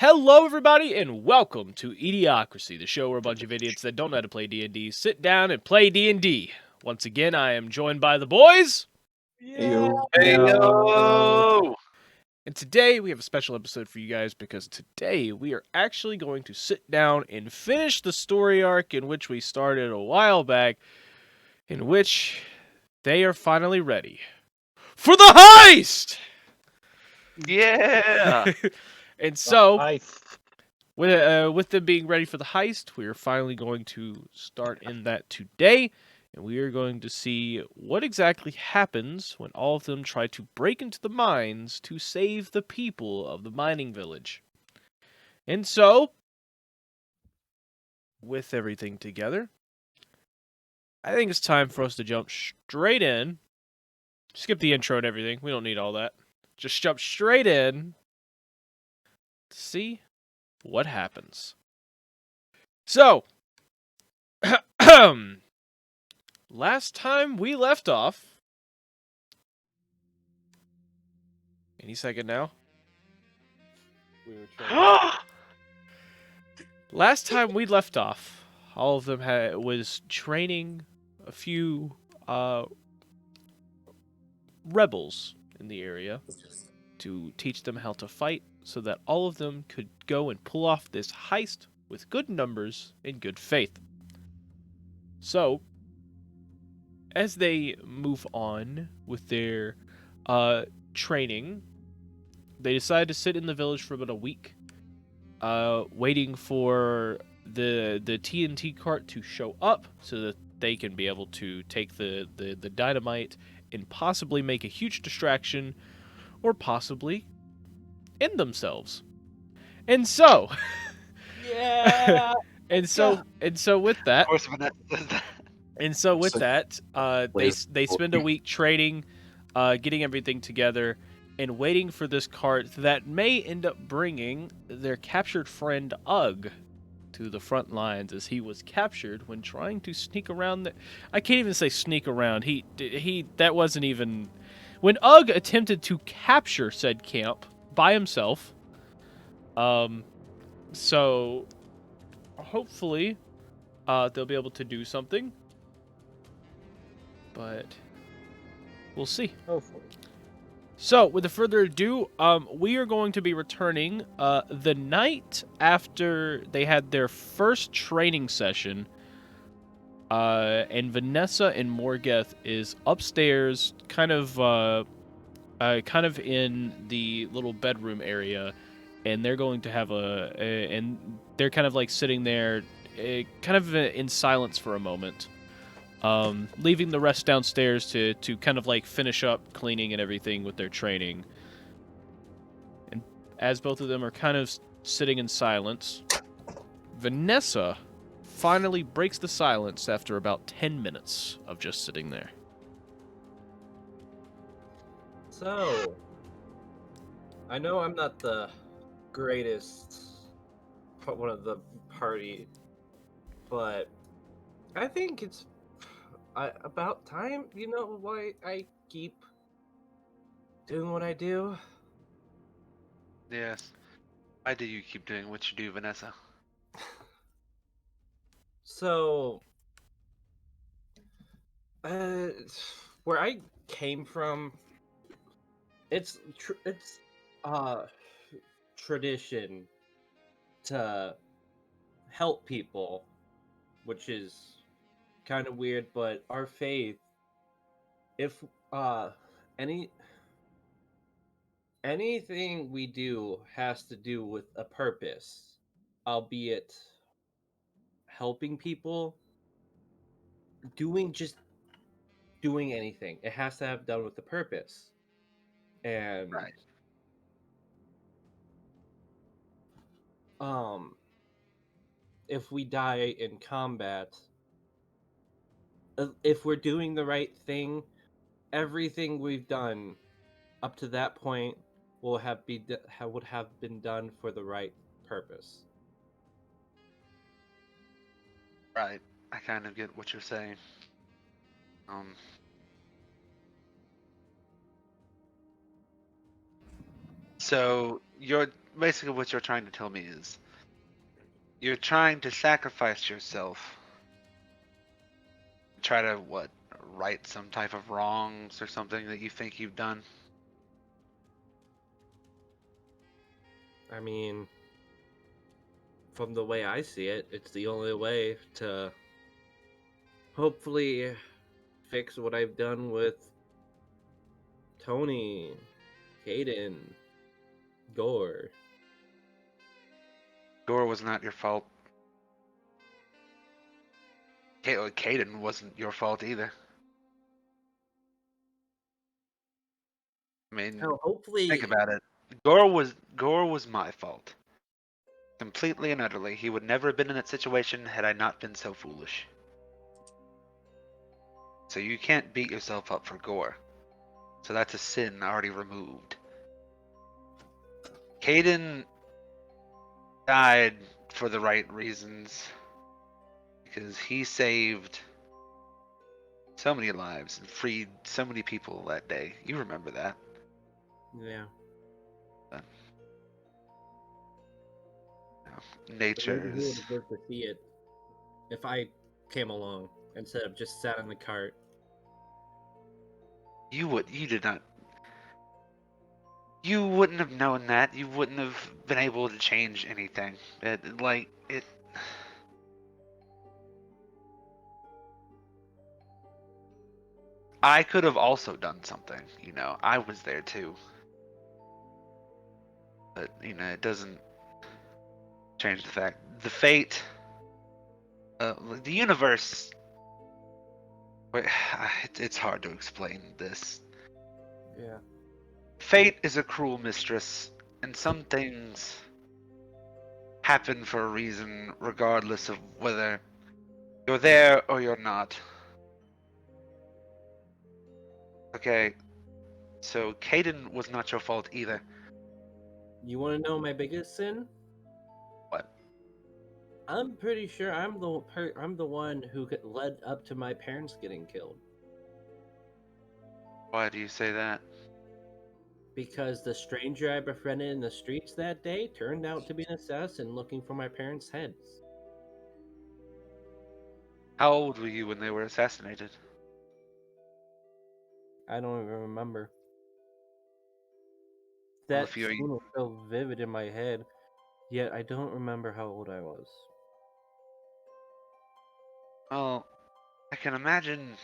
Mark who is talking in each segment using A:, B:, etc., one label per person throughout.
A: Hello, everybody, and welcome to eDIOCRACY, the show where a bunch of idiots that don't know how to play D&D sit down and play D&D. Once again, I am joined by the boys.
B: Yeah.
C: Heyo!
A: And today, we have a special episode for you guys because today we are actually going to sit down and finish the story arc in which we started a while back, in which they are finally ready for the heist!
C: Yeah!
A: And so,
B: Nice.
A: with them being ready for the heist, we are finally going to start in that today, and we are going to see what exactly happens when all of them try to break into the mines to save the people of the mining village. And so, with everything together, I think it's time for us to jump straight in. Skip the intro and everything. We don't need all that. Just jump straight in to see what happens. So, last time we left off. Any second now. Last time we left off, all of them was training a few rebels in the area to teach them how to fight, so that all of them could go and pull off this heist with good numbers and good faith. So, as they move on with their training, they decide to sit in the village for about a week, waiting for the TNT cart to show up so that they can be able to take the dynamite and possibly make a huge distraction, or possibly end themselves. And so,
B: Yeah.
A: and so with that,
C: Of course, Vanessa says that.
A: And so with
B: So-
A: that, they spend a week training, getting everything together, and waiting for this cart that may end up bringing their captured friend Ugg to the front lines, as he was captured when trying to sneak around. I can't even say sneak around. That wasn't even when Ugg attempted to capture said camp by himself. So hopefully, they'll be able to do something. But we'll see.
B: Hopefully.
A: So, with further ado, we are going to be returning the night after they had their first training session. And Vanessa and Morgeth is upstairs, kind of in the little bedroom area, and they're going to have and they're kind of like sitting there, kind of in silence for a moment. Leaving the rest downstairs to kind of like finish up cleaning and everything with their training. And as both of them are kind of sitting in silence, Vanessa finally breaks the silence after about 10 minutes of just sitting there.
B: So, I know I'm not the greatest one of the party, but I think it's about time. You know why I keep doing what I do?
C: Yes. Why do you keep doing what you do, Vanessa?
B: So, where I came from, it's tradition to help people, which is kind of weird, but our faith, if any anything we do has to do with a purpose, albeit helping people, just doing anything, it has to have done with the purpose. And
C: Right.
B: if we die in combat, if we're doing the right thing, everything we've done up to that point would have been done for the right purpose.
C: Right. I kind of get what you're saying. So basically what you're trying to tell me is you're trying to sacrifice yourself, try to what, right some type of wrongs or something that you think you've done.
B: I mean, from the way I see it, it's the only way to hopefully fix what I've done with Tony, Caden, Gore.
C: Gore was not your fault. Caden wasn't your fault either. I mean,
B: Hell, hopefully,
C: think about it. Gore was my fault. Completely and utterly. He would never have been in that situation had I not been so foolish. So you can't beat yourself up for Gore. So that's a sin already removed. Caden died for the right reasons because he saved so many lives and freed so many people that day. You remember that.
B: yeah.
C: But,
B: But
C: nature
B: maybe he would
C: is.
B: have lived to see it if I came along instead of just sat in the cart.
C: You did not. You wouldn't have known that. You wouldn't have been able to change anything. It. I could have also done something. I was there too. But it doesn't change the fact. The fate. The universe. Wait, it's hard to explain this.
B: Yeah.
C: Fate is a cruel mistress, and some things happen for a reason, regardless of whether you're there or you're not. Okay, so Caden was not your fault either.
B: You want to know my biggest sin?
C: What?
B: I'm pretty sure I'm the one who led up to my parents getting killed
C: Why do you say that?
B: because the stranger I befriended in the streets that day turned out to be an assassin looking for my parents' heads.
C: How old were you when they were assassinated?
B: I don't even remember.
C: Well,
B: That
C: if you're
B: scene was so vivid in my head, yet I don't remember how old I was.
C: well, I can imagine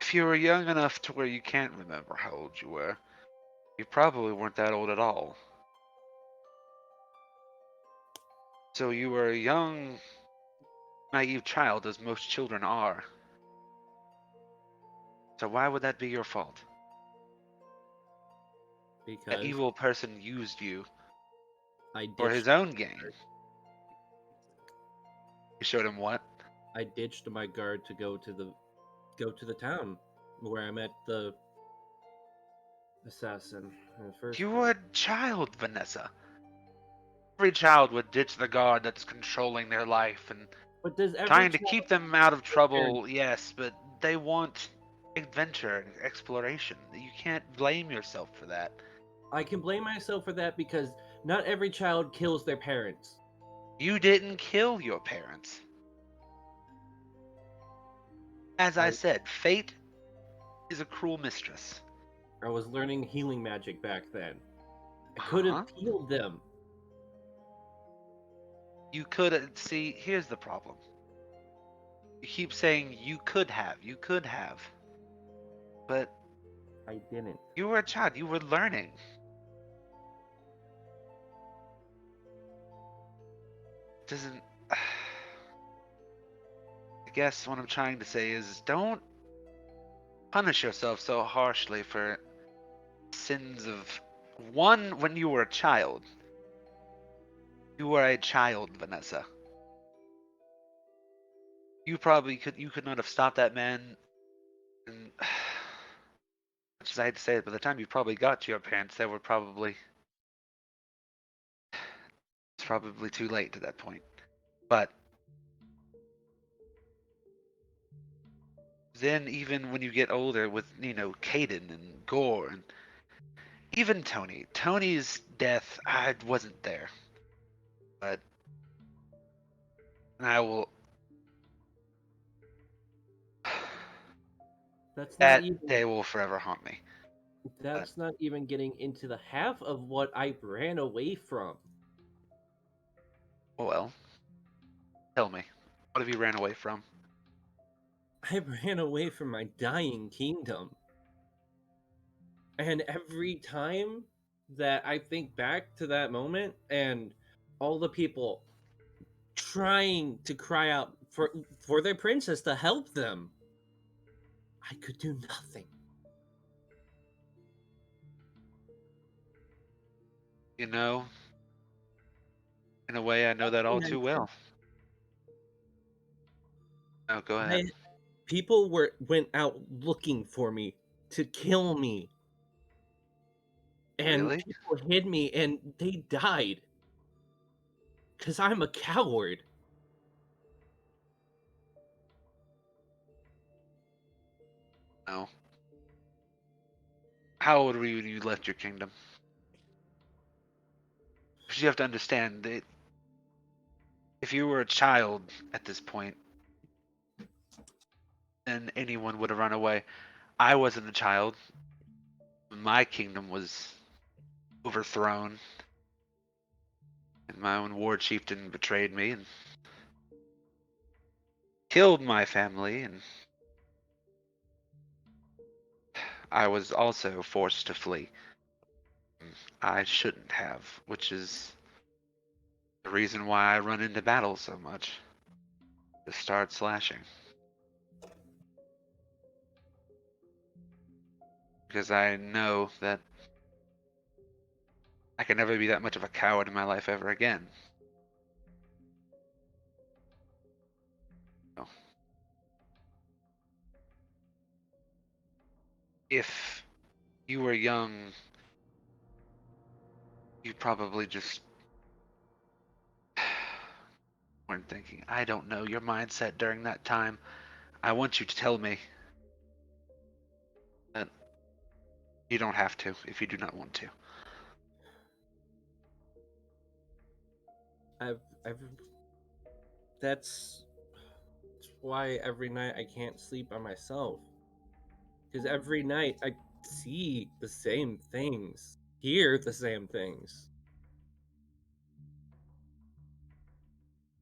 C: if you were young enough to where you can't remember how old you were, you probably weren't that old at all. So you were a young, naive child, as most children are. So why would that be your fault? That
B: Because
C: evil person used you
B: I
C: for his
B: ditched
C: own gain. You showed him what?
B: I ditched my guard to go to the town where I met the assassin in the first
C: You
B: place.
C: were a child, Vanessa. Every child would ditch the guard that's controlling their life and
B: But does every
C: trying to
B: child
C: keep them out of
B: parent?
C: trouble, yes, but they want adventure and exploration. You can't blame yourself for that.
B: I can blame myself for that because not every child kills their parents.
C: You didn't kill your parents. As I
B: I
C: said, fate is a cruel mistress.
B: I was learning healing magic back then. I could have
C: Huh?
B: healed them.
C: You could see, here's the problem. You keep saying you could have, but
B: I didn't.
C: you were a child, you were learning. Doesn't I guess what I'm trying to say is don't punish yourself so harshly for sins of one when you were a child. You were a child, Vanessa. You could not have stopped that man and much as I hate to say it, by the time you probably got to your parents, they were probably it's probably too late at that point. But then even when you get older with, Caden and Gore and even Tony. Tony's death, I wasn't there. But I will.
B: That's not
C: That
B: even
C: day will forever haunt me.
B: that's not even getting into the half of what I ran away from.
C: Well, tell me, what have you ran away from?
B: I ran away from my dying kingdom. And every time that I think back to that moment and all the people trying to cry out for their princess to help them, I could do nothing.
C: You know, in a way, I know that all too well. Oh, go ahead.
B: People went out looking for me to kill me, and
C: Really?
B: people hid me, and they died because I'm a coward.
C: No. How old were you when you left your kingdom? Because you have to understand that if you were a child at this point, then anyone would have run away. I wasn't a child. My kingdom was overthrown, and my own war chieftain betrayed me and killed my family, and I was also forced to flee. I shouldn't have, which is the reason why I run into battle so much. To start slashing. Because I know that I can never be that much of a coward in my life ever again. So, if you were young, you probably just weren't thinking. I don't know your mindset during that time. I want you to tell me that you don't have to if you do not want to.
B: I've that's why every night I can't sleep by myself. Because every night I see the same things, hear the same things.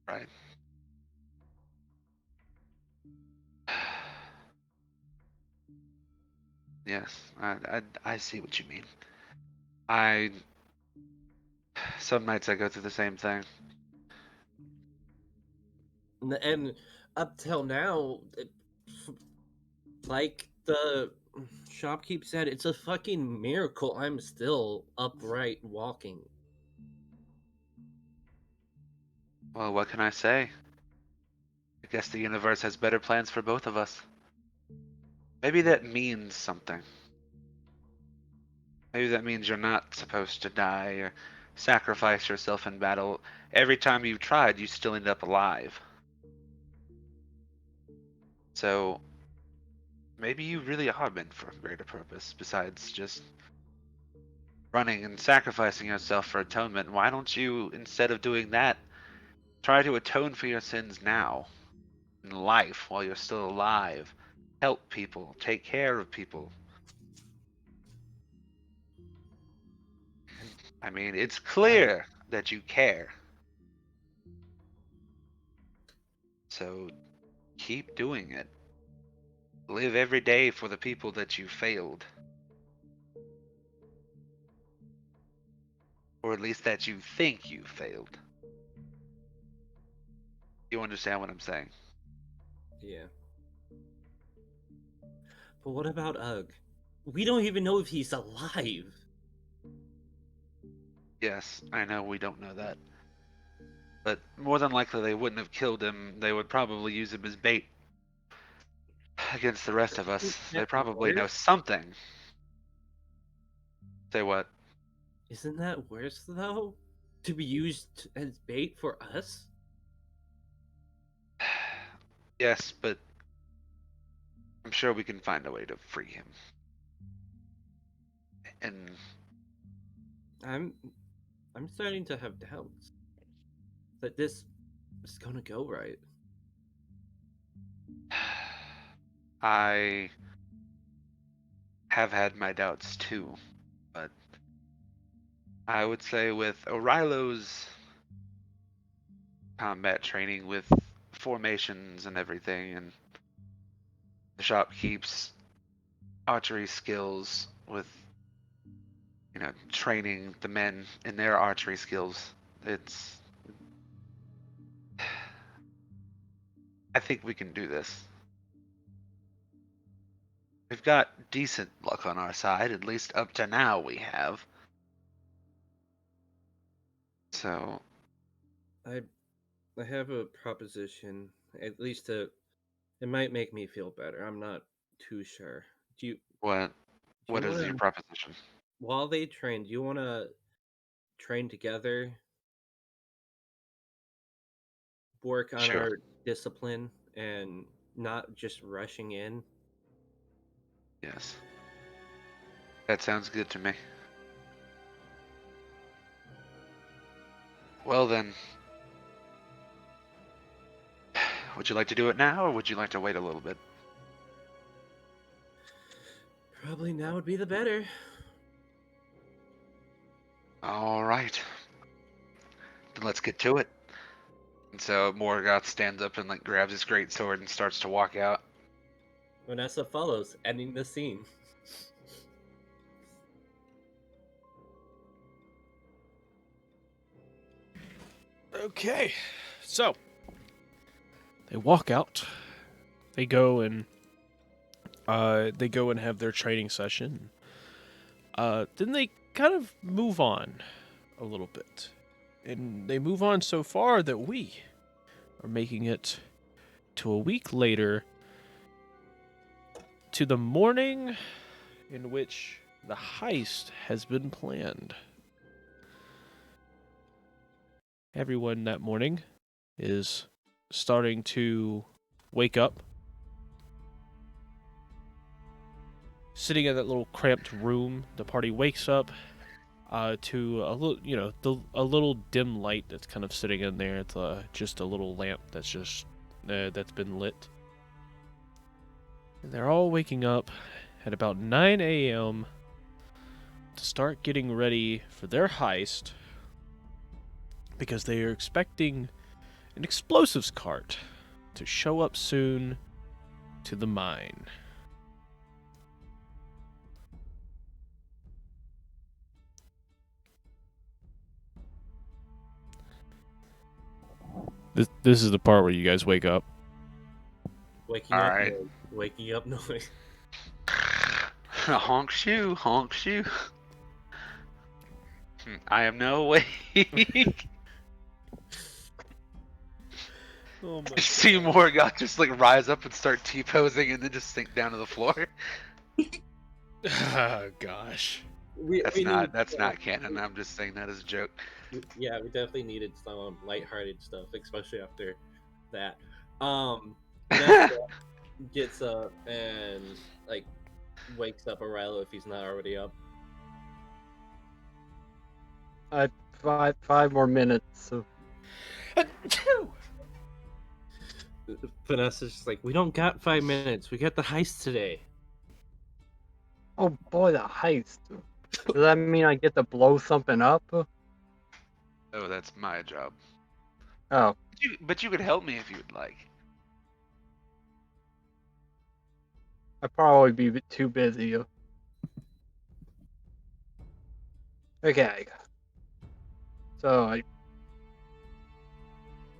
C: Right? Yes, I see what you mean. I some nights I go through the same thing.
B: And up till now, like the shopkeep said, it's a fucking miracle I'm still upright walking.
C: Well, what can I say? I guess the universe has better plans for both of us. Maybe that means something. Maybe that means you're not supposed to die or sacrifice yourself in battle. Every time you've tried, you still end up alive. So maybe you really are meant for a greater purpose besides just running and sacrificing yourself for atonement. Why don't you, instead of doing that, try to atone for your sins now in life while you're still alive? Help people, take care of people. I mean, it's
B: I
C: clear that you care. So keep doing it. Live every day for the people that you failed. Or at least that you think you failed. You understand what I'm saying?
B: yeah. But what about Ugg? We don't even know if he's alive.
C: Yes, I know we don't know that. But more than likely they wouldn't have killed him. They would probably use him as bait against the rest of
B: Isn't
C: us. They
B: that
C: probably know
B: worse?
C: something. Say what?
B: Isn't that worse though? To be used as bait for us?
C: Yes, but I'm sure we can find a way to free him. And
B: I'm starting to have doubts that this is gonna go right.
C: I have had my doubts too, but I would say with Orilo's combat training with formations and everything, and the shopkeep's archery skills with, training the men in their archery skills, it's. I think we can do this. We've got decent luck on our side, at least up to now we have. So,
B: I have a proposition. At least it might make me feel better. I'm not too sure.
C: what
B: Do you
C: what
B: want
C: is your
B: to,
C: proposition?
B: while they train, do you want to train together, work on
C: Sure.
B: our discipline, and not just rushing in?
C: Yes. That sounds good to me. Well then, would you like to do it now, or would you like to wait a little bit?
B: Probably now would be the better.
C: All right. Then let's get to it. And so Morgoth stands up and grabs his great sword and starts to walk out.
B: Vanessa follows, ending the scene.
A: Okay, so they walk out. They go and have their training session. Then they kind of move on a little bit, and they move on so far that we are making it to a week later, to the morning in which the heist has been planned. Everyone that morning is starting to wake up, sitting in that little cramped room. The party wakes up to a little, a little dim light that's kind of sitting in there. It's just a little lamp that's just that's been lit. And they're all waking up at about 9 a.m. to start getting ready for their heist, because they are expecting an explosives cart to show up soon to the mine. This is the part where you guys wake up.
B: Waking
C: All
B: up
C: right.
B: noise. Waking up noise.
C: Honk shoe, honk shoe. I am no awake.
A: Oh
C: I see Morgoth just rise up and start T-posing and then just sink down to the floor.
A: Oh gosh.
C: That's not canon. I'm just saying that as a joke.
B: Yeah, we definitely needed some lighthearted stuff, especially after that. Vanessa gets up and wakes up Aurelio if he's not already up.
D: Five more minutes. So
B: Vanessa's just like, we don't got 5 minutes. We got the heist today.
D: oh boy, the heist. Does that mean I get to blow something up?
C: Oh, that's my job.
D: Oh,
C: But you could help me if you would like.
D: I'd probably be a bit too busy. Okay. So I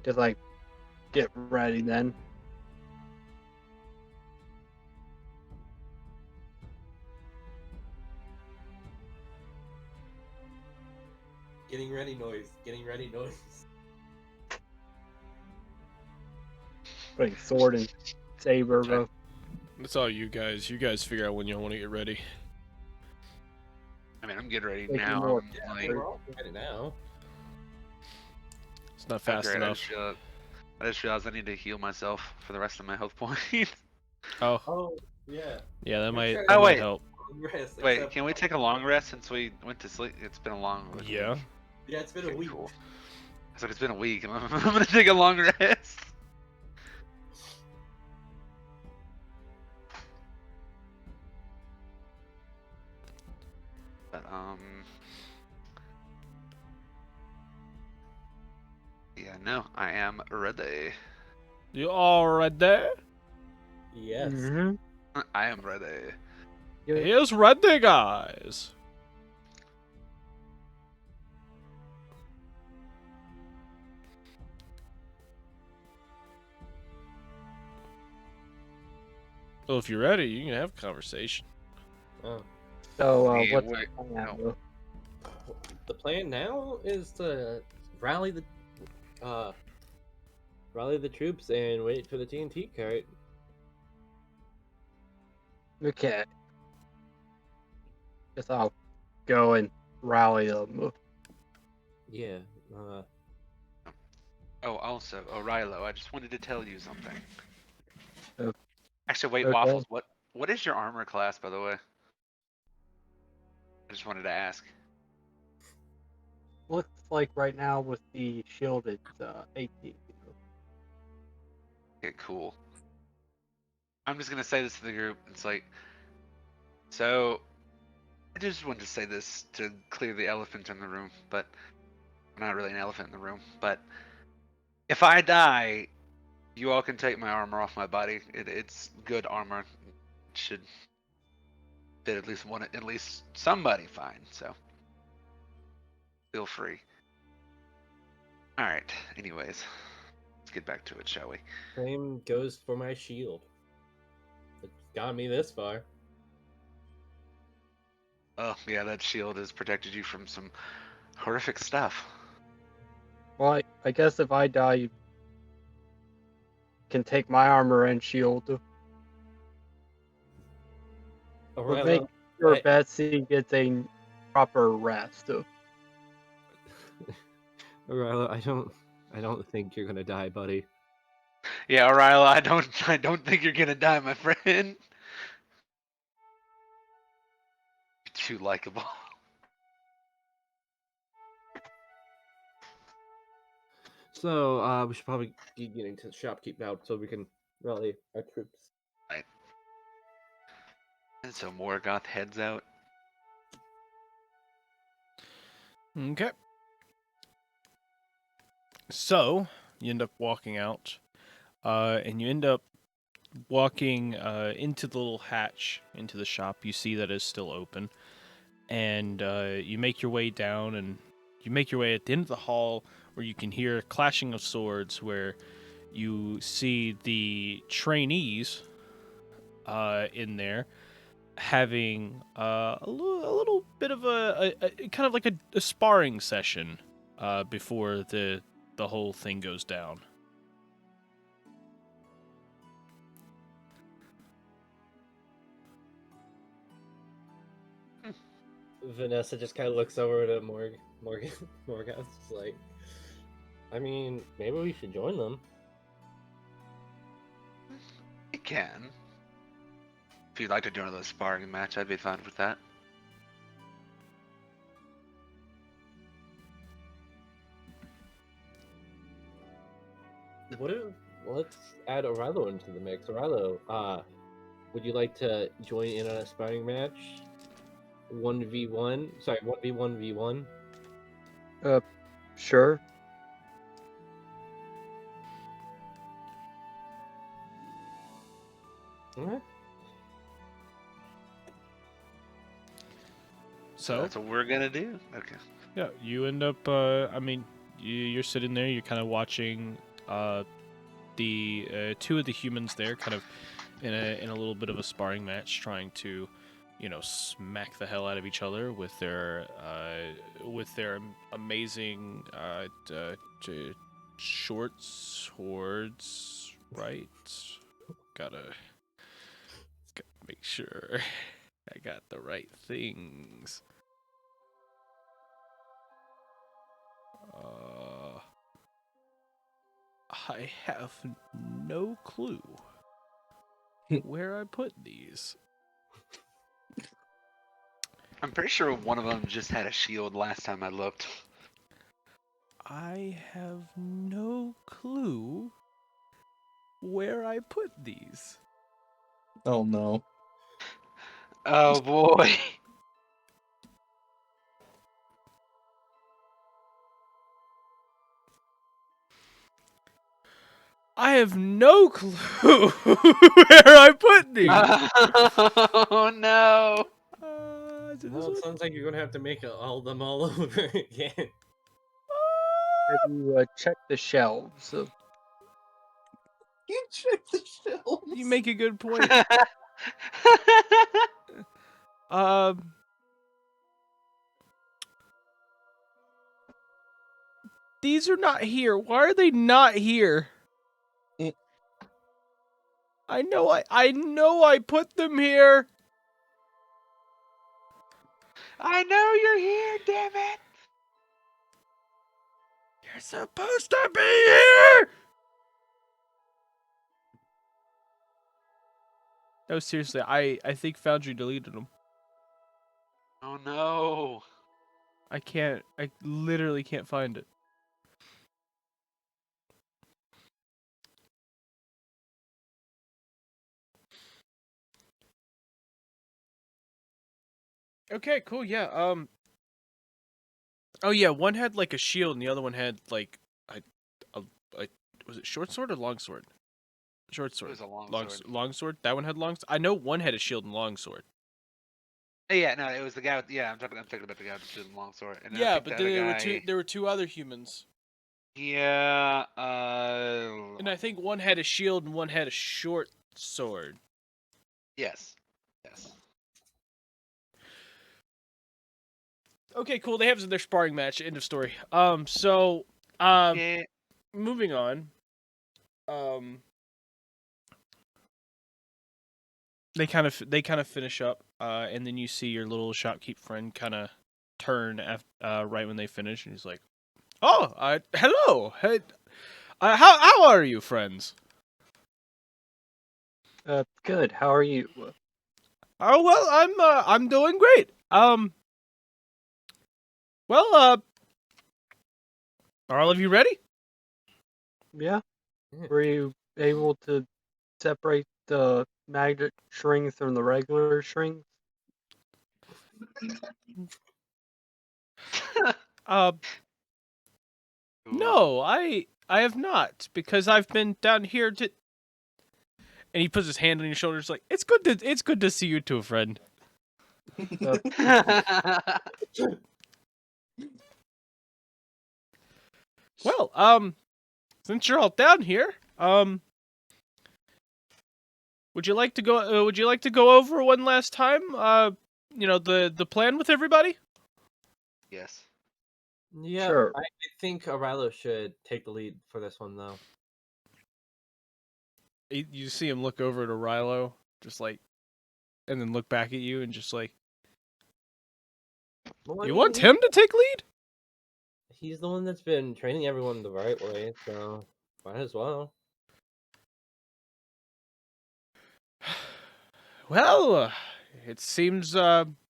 D: just get ready then.
B: Getting ready noise. Getting ready noise.
D: Putting sword and saber, bro.
A: That's all you guys. You guys figure out when you want to get ready.
C: I mean, I'm getting ready
D: Making
C: now.
D: more
C: I'm
B: We're all ready now.
A: It's not fast
C: great.
A: enough.
C: I just realized I need to heal myself for the rest of my health points.
A: Oh,
B: Oh, yeah.
A: yeah, that might
B: sure.
A: that
C: Oh,
A: might
C: wait.
A: help.
B: rest.
C: Wait,
B: except-
C: can we take a long rest since we went to sleep? It's been a long
A: Yeah.
C: week.
B: Yeah, it's been a
C: Okay,
B: week.
C: cool. So it's been a week. I'm gonna take a long rest. But yeah, no, I am ready.
A: You all right there?
B: Yes.
D: Mhm.
C: I am ready.
D: Yeah.
A: Here's ready, guys. Well, if you're ready, you can have a conversation.
B: Oh.
D: So,
C: Yeah,
D: what's
C: wait,
D: the plan?
C: no.
D: Will?
B: The plan now is to rally the troops and wait for the TNT cart.
D: Okay. Guess I'll go and rally them.
B: Yeah.
C: Oh, also, Rilo, I just wanted to tell you something.
D: Oh,
C: Actually, wait,
D: okay.
C: Waffles, what is your armor class, by the way? I just wanted to ask.
D: Looks like right now with the shield, it's 18.
C: Okay, cool. I'm just gonna say this to the group. It's like, so I just wanted to say this to clear the elephant in the room, but not really an elephant in the room. But if I die, you all can take my armor off my body. It's good armor. It should fit at least somebody fine. So feel free. All right. Anyways, let's get back to it, shall we?
B: Same goes for my shield. It's got me this far.
C: Oh yeah, that shield has protected you from some horrific stuff.
D: Well, I guess if I die, you can take my armor and shield. But make
B: Aurelio,
D: sure
B: I-
D: Betsy gets a proper rest.
B: Aurelio, I don't think you're gonna die, buddy.
C: Yeah, O'Reilly, I don't think you're gonna die, my friend. Too likable.
B: So we should probably be getting to the shopkeep now so we can rally our troops.
C: Right. And so Morgoth heads out.
A: Okay. So you end up walking out, and you end up walking into the little hatch into the shop. You see that it's still open, and you make your way down, and you make your way at the end of the hall where you can hear clashing of swords, where you see the trainees in there having a little bit of a kind of like a sparring session before the whole thing goes down.
B: Vanessa just kind of looks over to Morgan. Morgan's just like, I mean, maybe we should join them.
C: You can. If you'd like to do another sparring match, I'd be fine with that.
B: What if let's add Aurelio into the mix? Aurelio, would you like to join in on a sparring match? 1v1. Sorry, 1v1v1.
D: Sure.
B: Okay.
C: So
A: So
C: that's what we're gonna do. Okay.
A: yeah, you end up. You're sitting there. You're kind of watching the two of the humans there, kind of in a little bit of a sparring match, trying to, smack the hell out of each other with their amazing short swords. Right? Gotta make sure I got the right things. I have no clue where I put these.
C: I'm pretty sure one of them just had a shield last time I looked.
A: I have no clue where I put these.
E: Oh no.
C: Oh boy.
A: I have no clue where I put these.
C: Oh no.
A: Is it this
B: Well, it
A: one?
B: sounds like you're gonna have to make all them all over again.
D: Have you checked the shelves?
E: You check the shelves.
A: You make a good point. These are not here. Why are they not here?
E: Mm.
A: I know I put them here.
C: I know you're here, damn it.
A: You're supposed to be here. No, seriously, I think Foundry deleted them.
C: Oh no.
A: I literally can't find it. Okay, cool, yeah, oh yeah, one had like a shield and the other one had like a was it short sword or long sword? Short sword.
C: It was a long
A: Long
C: sword.
A: long sword? That one had long I know one had a shield and long sword.
C: Yeah, no, it was the guy with, I'm talking about the guy with the long sword. And I
A: Yeah,
C: think
A: but
C: the other
A: there were two other humans.
C: Yeah,
A: And I think one had a shield and one had a short sword.
C: yes. Yes.
A: Okay, cool. They have their sparring match. End of story.
C: Yeah.
A: Moving on. They kind of finish up, and then you see your little shopkeep friend kind of turn right when they finish, and he's like, "Oh, hello. Hey, how are you, friends?"
D: Good. How are you?
A: Oh well, I'm doing great. Well, are all of you ready?
D: Yeah.
B: Yeah.
D: Were you able to separate the magnet strings from the regular strings?
A: No, I have not, because I've been down here to. And he puts his hand on your shoulders, like, it's good to see you too, friend. Well, since you're all down here, would you like to go? Would you like to go over one last time? The plan with everybody.
C: Yes.
B: Yeah,
D: Sure.
B: I think Arilo should take the lead for this one, though.
A: You see him look over to Rilo, just like, and then look back at you, and just like,
B: Well, I
A: you
B: mean,
A: want him to take lead?
B: he's the one that's been training everyone the right way, so might as well.
A: Well, it seems, Rilo,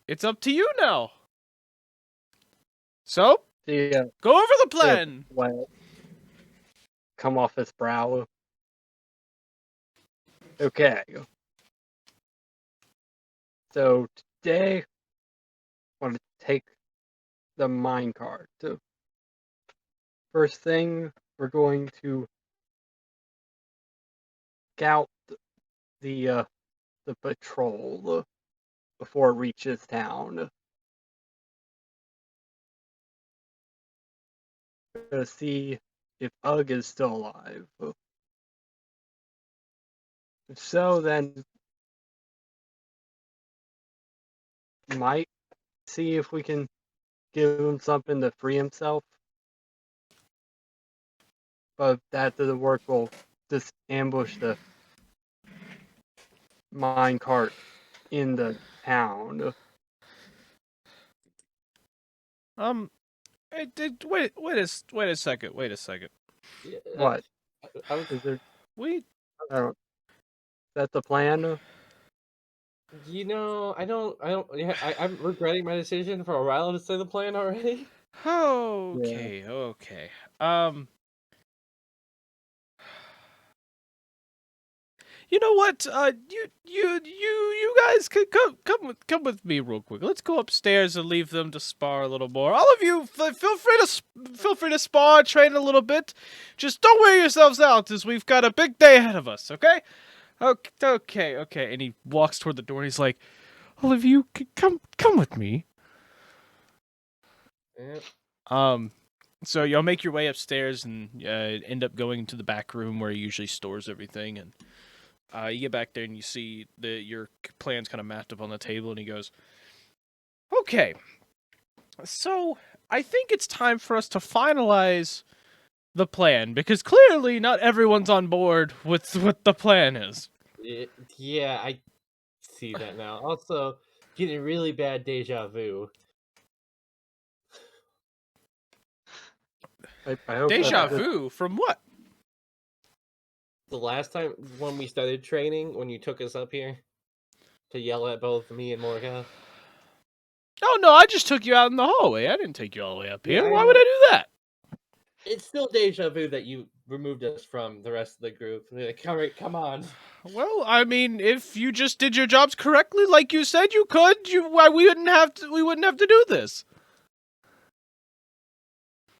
A: it's up to you now. So,
D: The
A: go over the plan.
D: sweat come off his brow. Okay. So today, I want to take the minecart. First thing, we're going to scout the patrol before it reaches town. To see if Ugg is still alive. If so, then might see if we can give him something to free himself. But if that doesn't work, we'll just ambush the minecart in the town.
A: Wait a second. Wait a second.
B: Yeah,
D: What?
B: I was
D: Is there?
A: We
D: I don't. Is that the plan?
B: You know, yeah, I'm regretting my decision for a while to say the plan already.
A: Okay, okay. Um, you know what? You guys could come with me real quick. Let's go upstairs and leave them to spar a little more. All of you, feel free to spar, train a little bit. Just don't wear yourselves out, as we've got a big day ahead of us. Okay? Okay. And he walks toward the door. And he's like, "All of you, come with me."
B: Yep.
A: So y'all make your way upstairs and end up going to the back room where he usually stores everything. And you get back there and you see your plans kind of mapped up on the table. And he goes, "Okay, so I think it's time for us to finalize the plan because clearly not everyone's on board with what the plan is."
B: Yeah, I see that now. Also, getting really bad deja vu.
D: I hope
A: Deja
D: that
A: vu from what?
B: The last time when we started training, when you took us up here to yell at both me and Morga.
A: Oh no, I just took you out in the hallway. I didn't take you all the way up
B: Yeah,
A: here.
B: I
A: Why would
B: know.
A: I do that?
B: It's still deja vu that you removed us from the rest of the group. Like, all right, come on.
A: Well, I mean, if you just did your jobs correctly, like you said you could, why we wouldn't have to do this.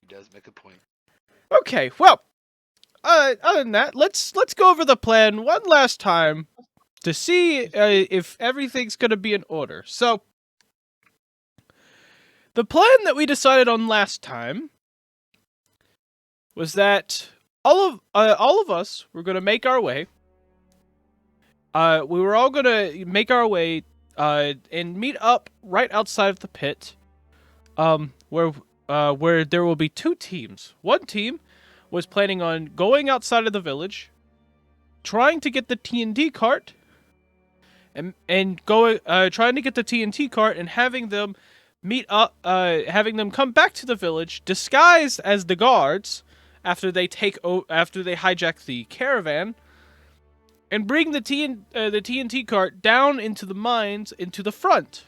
C: He does make a point.
A: Okay, well, other than that, let's go over the plan one last time to see if everything's gonna be in order. So, the plan that we decided on last time was that all of us were gonna make our way. We were all gonna make our way and meet up right outside of the pit, where there will be two teams. One team was planning on going outside of the village, trying to get the TNT cart, and going trying to get the TNT cart and having them meet up, having them come back to the village disguised as the guards after they hijack the caravan and bring the TNT cart down into the mines into the front.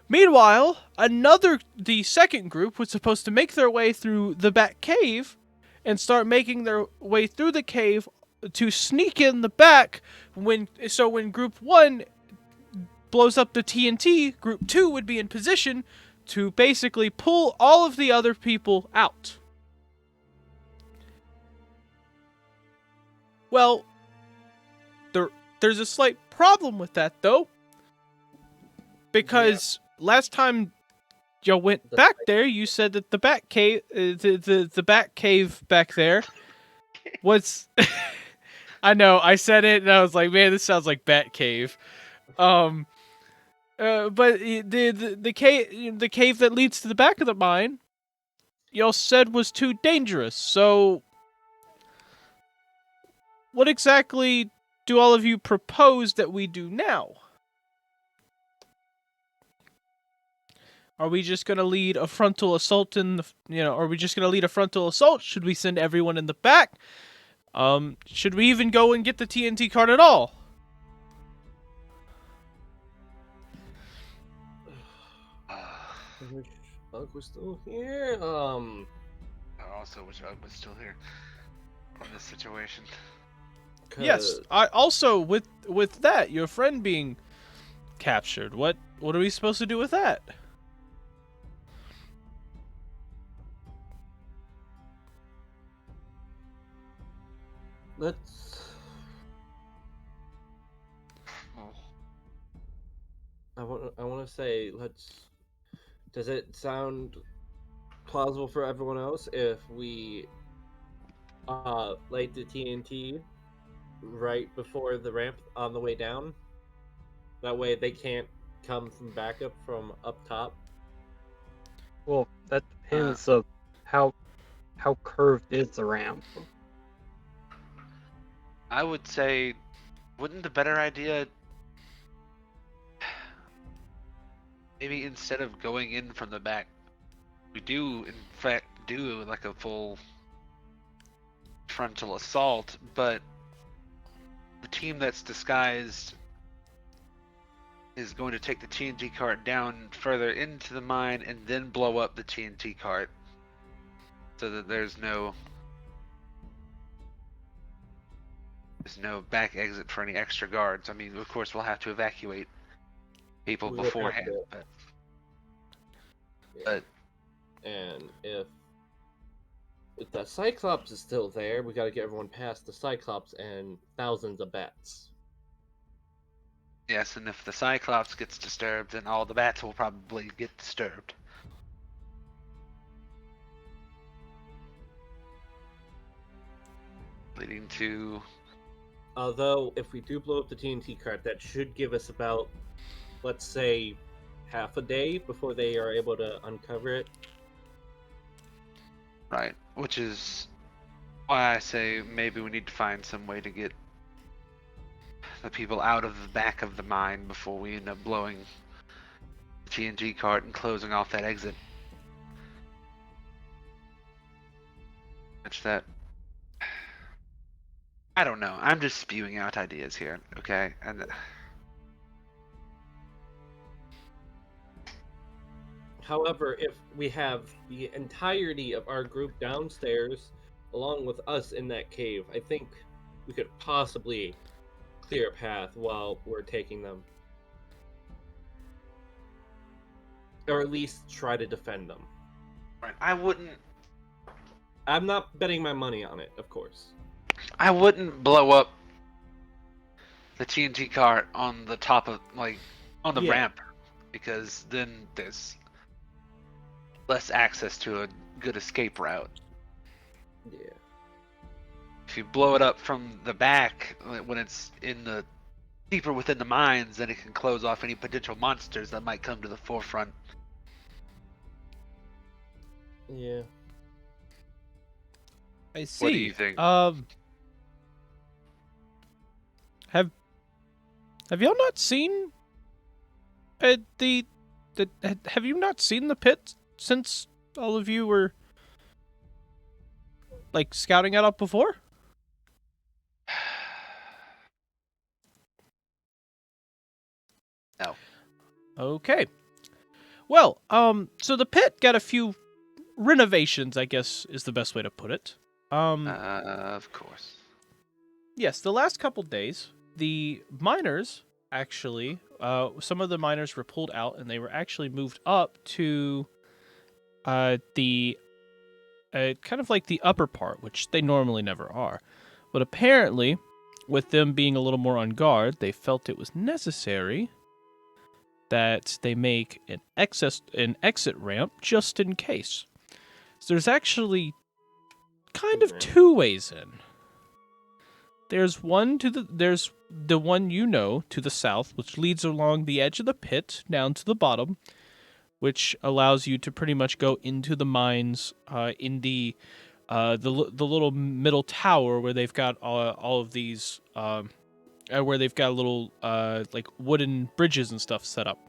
A: Meanwhile, the second group was supposed to make their way through the back cave and start making their way through the cave to sneak in the back when group 1 blows up the TNT, group 2 would be in position to basically pull all of the other people out. Well, there's a slight problem with that though, because last time y'all went back there, you said that the back cave, the back cave back there was. I know, I said it and I was like, man, this sounds like Bat Cave. But the cave that leads to the back of the mine, y'all said was too dangerous. So, what exactly do all of you propose that we do now? Are we just gonna lead a frontal assault are we just gonna lead a frontal assault? Should we send everyone in the back? Should we even go and get the TNT card at all?
B: I wish Bug was still here.
C: I also wish I was still here in this situation.
A: Yes, I also with that, your friend being captured. What are we supposed to do with that?
B: Let's. I want to say let's. Does it sound plausible for everyone else if we light the TNT right before the ramp on the way down? That way they can't come from backup from up top.
D: well, that depends of how curved is the ramp.
C: I would say, wouldn't the better idea maybe instead of going in from the back, we do in fact do like a full frontal assault, but the team that's disguised is going to take the TNT cart down further into the mine and then blow up the TNT cart so that there's no back exit for any extra guards. I mean, of course, we'll have to evacuate people
B: We would have
C: beforehand,
B: to-
C: but
B: Yeah.
C: But-
B: And if the Cyclops is still there, we got to get everyone past the Cyclops and thousands of bats.
C: yes, and if the Cyclops gets disturbed, then all the bats will probably get disturbed. Leading to
B: Although, if we do blow up the TNT cart, that should give us about, let's say, half a day before they are able to uncover it.
C: right, which is why I say maybe we need to find some way to get the people out of the back of the mine before we end up blowing the TNT cart and closing off that exit. Which that I don't know. I'm just spewing out ideas here, okay? And
B: However, if we have the entirety of our group downstairs, along with us in that cave, I think we could possibly clear a path while we're taking them. Or at least try to defend them.
C: right, I wouldn't
B: I'm not betting my money on it, of course.
C: blow up the TNT cart on the top of on the
B: Yeah.
C: ramp, because then there's less access to a good escape route.
B: Yeah.
C: If you blow it up from the back when it's in the deeper within the mines, then it can close off any potential monsters that might come to the forefront.
B: Yeah.
A: I see.
C: What do you think?
A: Have y'all not seen have you not seen the pit since all of you were like scouting it out before?
C: No.
A: Okay. Well, so the pit got a few renovations, I guess is the best way to put it.
C: Of course.
A: Yes, the last couple days, the miners actually, some of the miners were pulled out and they were actually moved up to the kind of like the upper part, which they normally never are. But apparently, with them being a little more on guard, they felt it was necessary that they make an exit ramp just in case. So there's actually kind of two ways in. There's the one to the south, which leads along the edge of the pit down to the bottom, which allows you to pretty much go into the mines in the little middle tower where they've got all of these where they've got little like wooden bridges and stuff set up.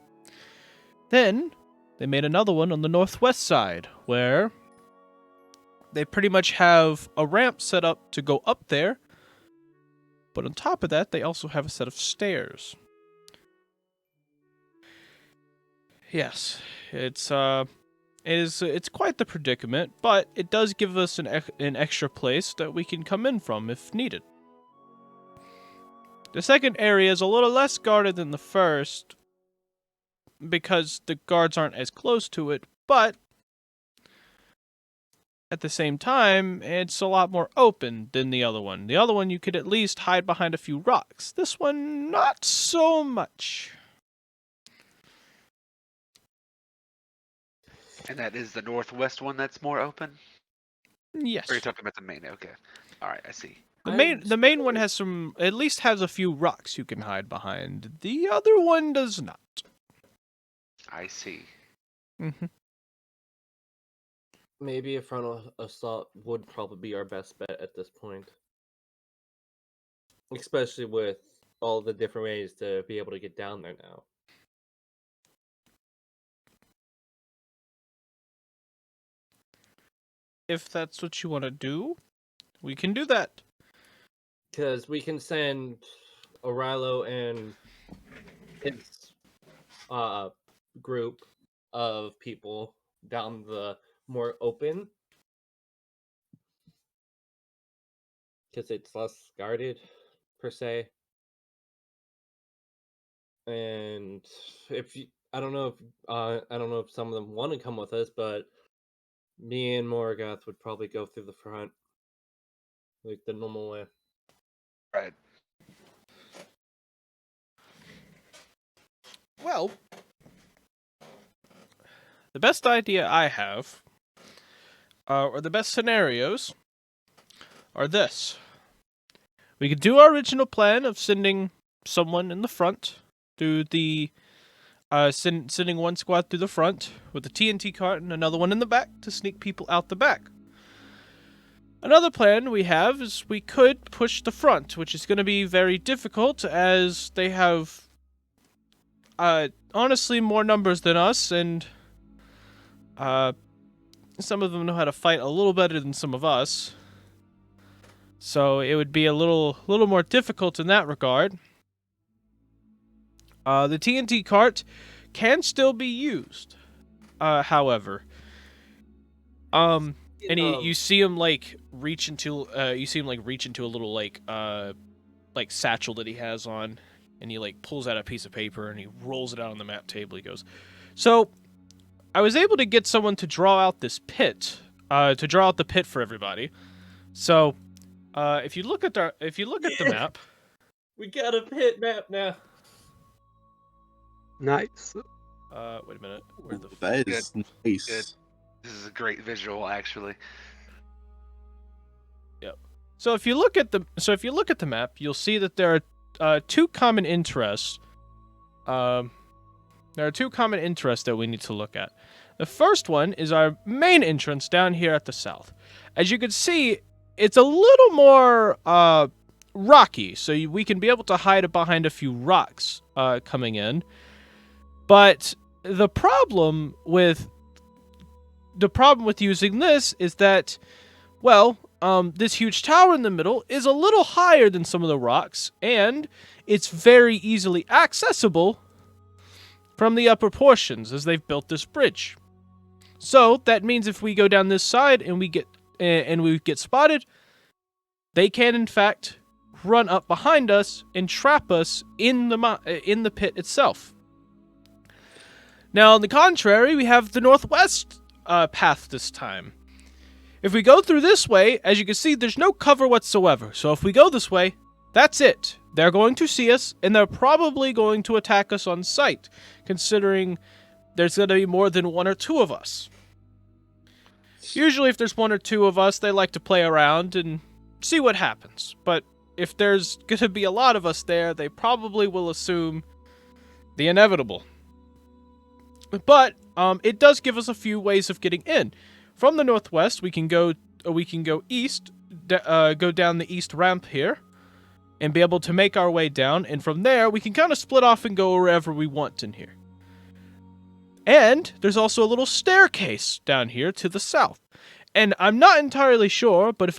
A: Then they made another one on the northwest side where they pretty much have a ramp set up to go up there. But on top of that, they also have a set of stairs. Yes, it's quite the predicament, but it does give us an extra place that we can come in from if needed. The second area is a little less guarded than the first because the guards aren't as close to it, but at the same time, it's a lot more open than the other one. The other one, you could at least hide behind a few rocks. This one, not so much.
C: And that is the northwest one that's more open?
A: Yes.
C: Or are you talking about the main? Okay. Alright, I see.
A: The main one has at least has a few rocks you can hide behind. The other one does not.
C: I see.
A: Mm-hmm.
B: Maybe a frontal assault would probably be our best bet at this point. Especially with all the different ways to be able to get down there now.
A: If that's what you want to do, we can do that.
B: Because we can send Orilo and his group of people down the more open, because it's less guarded per se. And if you, I don't know if some of them want to come with us, but me and Morgoth would probably go through the front, like the normal way.
C: Right.
A: Well, the best idea I have, or the best scenarios, are this. We could do our original plan of sending someone in the front through the sending one squad through the front with the TNT cart and another one in the back to sneak people out the back. Another plan we have is we could push the front, which is going to be very difficult as they have honestly more numbers than us, and some of them know how to fight a little better than some of us. So it would be a little more difficult in that regard. The TNT cart can still be used, however. And you see him like reach into a little like satchel that he has on, and he like pulls out a piece of paper and he rolls it out on the map table. He goes, "So, I was able to get someone to draw out this pit, to draw out the pit for everybody. So, if you look at the map,
B: We got a pit map now.
D: Nice.
A: wait a minute, where the
E: That is nice.
C: Good. This is a great visual, actually.
A: So if you look at the map, you'll see that there are two common interests. There are two common interests that we need to look at. The first one is our main entrance down here at the south. As you can see, it's a little more rocky, so we can be able to hide behind a few rocks coming in. But the problem with using this is that, well, this huge tower in the middle is a little higher than some of the rocks, and it's very easily accessible from the upper portions as they've built this bridge. So that means if we go down this side and we get spotted, they can in fact run up behind us and trap us in the pit itself. Now, on the contrary, we have the northwest path this time. If we go through this way, as you can see, there's no cover whatsoever. So if we go this way, that's it. They're going to see us, and they're probably going to attack us on sight, considering there's going to be more than one or two of us. Usually, if there's one or two of us, they like to play around and see what happens. But if there's going to be a lot of us there, they probably will assume the inevitable. But it does give us a few ways of getting in. From the northwest, we can go east, go down the east ramp here, and be able to make our way down. And from there, we can kind of split off and go wherever we want in here. And there's also a little staircase down here to the south. And I'm not entirely sure, but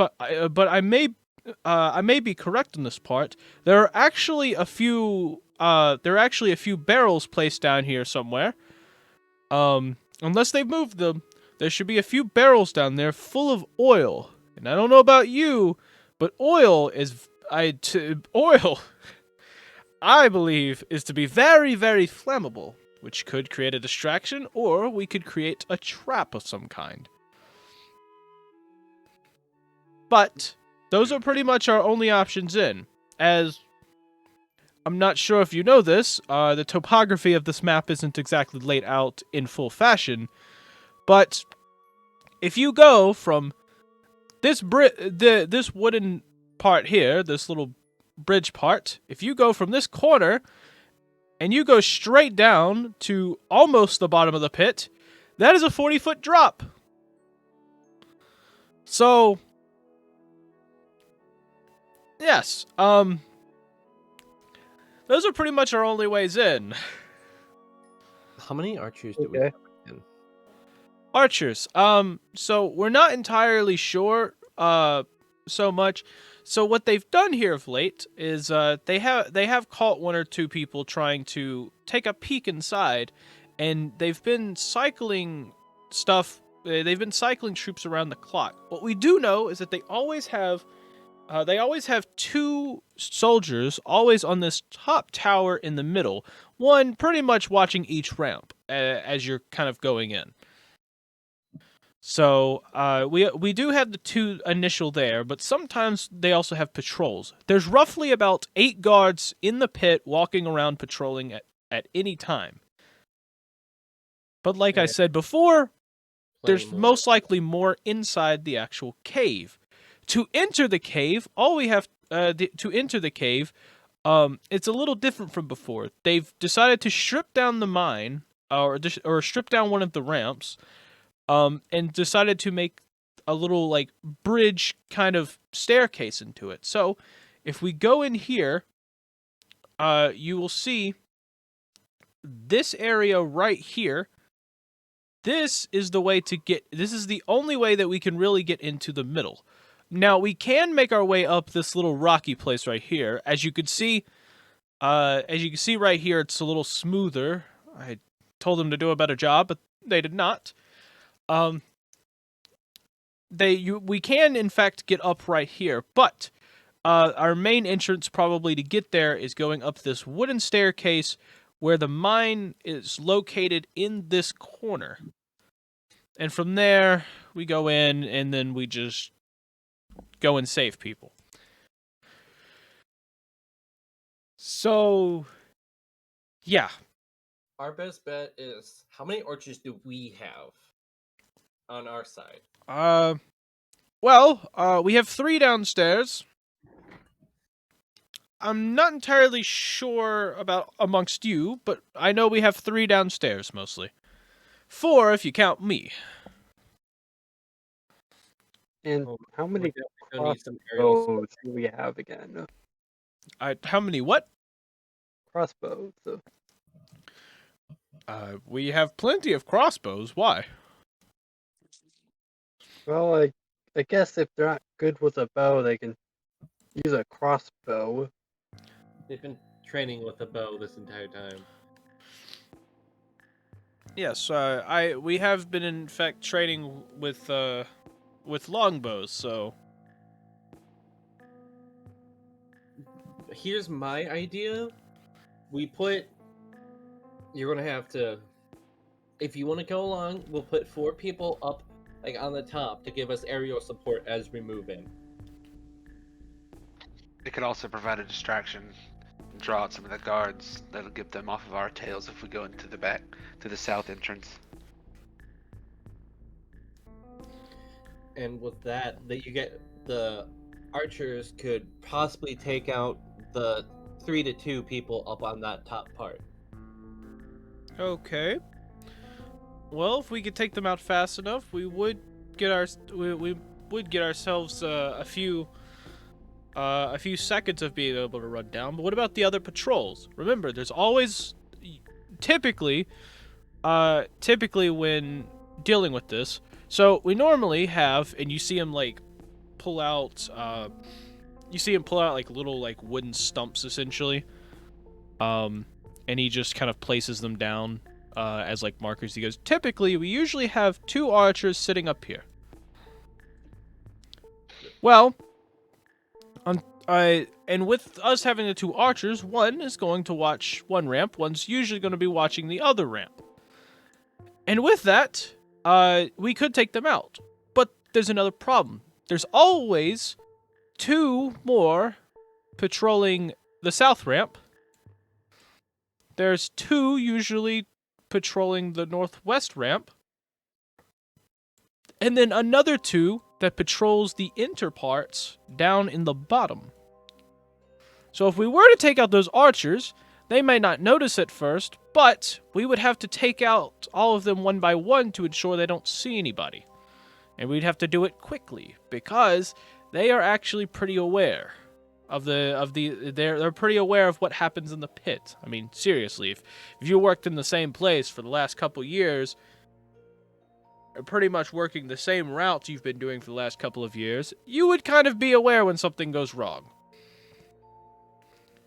A: I may be correct in this part. There are actually a few barrels placed down here somewhere. Unless they've moved them, there should be a few barrels down there full of oil. And I don't know about you, but oil, I believe, is to be very, very flammable, which could create a distraction, or we could create a trap of some kind. But those are pretty much our only options in, as I'm not sure if you know this, the topography of this map isn't exactly laid out in full fashion, but if you go from this wooden part here, this little bridge part, if you go from this corner and you go straight down to almost the bottom of the pit, that is a 40-foot drop. So, yes, those are pretty much our only ways in.
B: How many archers do we
D: Okay.
B: have in?
A: Archers. So we're not entirely sure so much. So what they've done here of late is they have caught one or two people trying to take a peek inside, and they've been cycling stuff. They've been cycling troops around the clock. What we do know is that they always have two soldiers always on this top tower in the middle, one pretty much watching each ramp as you're kind of going in. So we do have the two initial there, but sometimes they also have patrols. There's roughly about 8 guards in the pit walking around patrolling at any time. But like I
B: Yeah.
A: said before, there's
B: Plenty more.
A: most likely more inside the actual cave. To enter the cave, all we have to enter the cave, it's a little different from before. They've decided to strip down the mine, or strip down one of the ramps, and decided to make a little like bridge kind of staircase into it. So, if we go in here, you will see this area right here. This is the way to get. This is the only way that we can really get into the middle. Now we can make our way up this little rocky place right here. As you can see right here, it's a little smoother. I told them to do a better job, but they did not. We can in fact get up right here, but our main entrance probably to get there is going up this wooden staircase where the mine is located in this corner. And from there, we go in and then we just go and save people. So, yeah.
B: Our best bet is, how many archers do we have on our side?
A: We have 3 downstairs. I'm not entirely sure about amongst you, but I know we have 3 downstairs mostly. 4 if you count me.
D: And
B: Oh,
D: how many
B: we're definitely gonna need some aerial
D: crossbows do we have again?
A: How many what?
D: Crossbows.
A: We have plenty of crossbows. Why?
D: Well, I guess if they're not good with a bow, they can use a crossbow.
B: They've been training with a bow this entire time.
A: Yes, we have been in fact training with longbows, so
B: Here's my idea. You're gonna have to, if you want to go along, we'll put 4 people up, like on the top, to give us aerial support as we move in.
C: It could also provide a distraction, draw out some of the guards. That'll get them off of our tails if we go into the back, to the south entrance.
B: And with that, you get the archers could possibly take out the 3 to 2 people up on that top part.
A: okay. Well, if we could take them out fast enough, we would get ourselves a few seconds of being able to run down. But what about the other patrols? Remember, there's always typically when dealing with this. So we normally have, and you see him like pull out like little like wooden stumps essentially, and he just kind of places them down as like markers. He goes, typically we usually have 2 archers sitting up here. Well, and with us having the 2 archers, one is going to watch one ramp, one's usually going to be watching the other ramp. And with that, we could take them out. But there's another problem. There's always 2 more patrolling the south ramp. There's 2 usually patrolling the northwest ramp. And then another 2 that patrols the inner parts down in the bottom. So if we were to take out those archers, they may not notice at first, but we would have to take out all of them one by one to ensure they don't see anybody. And we'd have to do it quickly, because they are actually pretty aware they're pretty aware of what happens in the pit. I mean, seriously, if you worked in the same place for the last couple years, pretty much working the same routes you've been doing for the last couple of years, you would kind of be aware when something goes wrong.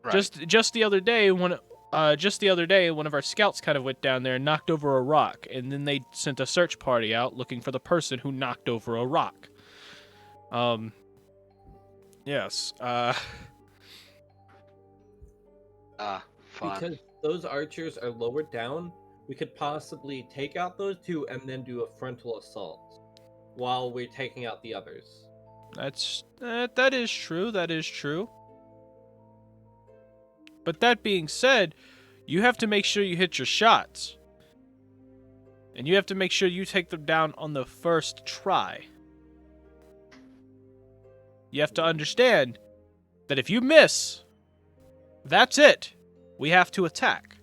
C: Right.
A: Just the other day, one of our scouts kind of went down there and knocked over a rock, and then they sent a search party out looking for the person who knocked over a rock. Yes.
C: Fun.
B: Because those archers are lowered down, we could possibly take out those two and then do a frontal assault while we're taking out the others.
A: That is true. That is true. But that being said, you have to make sure you hit your shots. And you have to make sure you take them down on the first try. You have to understand that if you miss, that's it. We have to attack.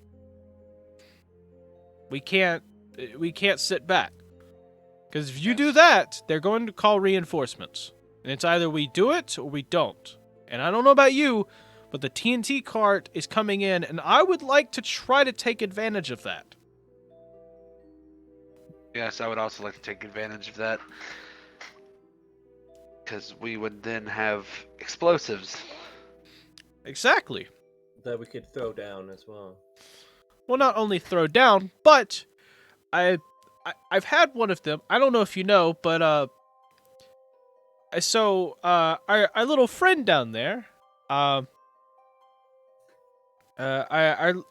A: We can't sit back. Because if you do that, they're going to call reinforcements. And it's either we do it or we don't. And I don't know about you, but the TNT cart is coming in, and I would like to try to take advantage of that.
C: Yes, I would also like to take advantage of that. Because we would then have explosives.
A: Exactly.
B: That we could throw down as well.
A: Well, not only throw down, but I've had one of them. I don't know if you know, but our little friend down there, our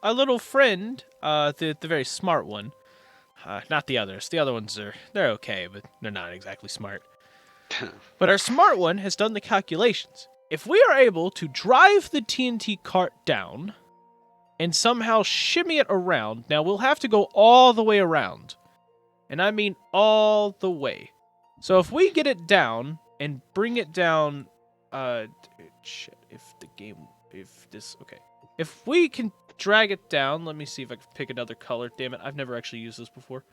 A: little friend, the very smart one, not the others. The other ones they're okay, but they're not exactly smart. But our smart one has done the calculations. If we are able to drive the TNT cart down and somehow shimmy it around, now we'll have to go all the way around. And I mean all the way. So if we get it down and bring it down, if we can drag it down, let me see if I can pick another color. Damn it, I've never actually used this before.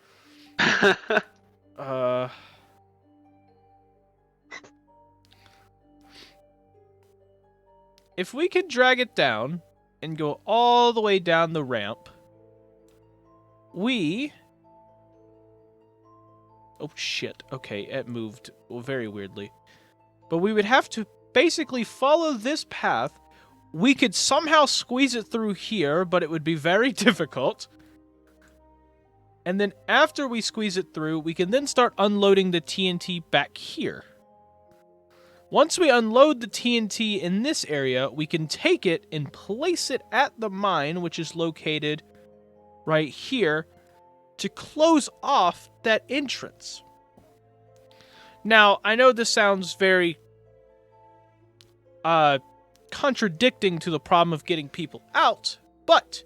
A: If we can drag it down and go all the way down the ramp, oh shit, okay, it moved very weirdly. But we would have to basically follow this path. We could somehow squeeze it through here, but it would be very difficult. And then after we squeeze it through, we can then start unloading the TNT back here. Once we unload the TNT in this area, we can take it and place it at the mine, which is located right here, to close off that entrance. Now, I know this sounds very contradicting to the problem of getting people out, but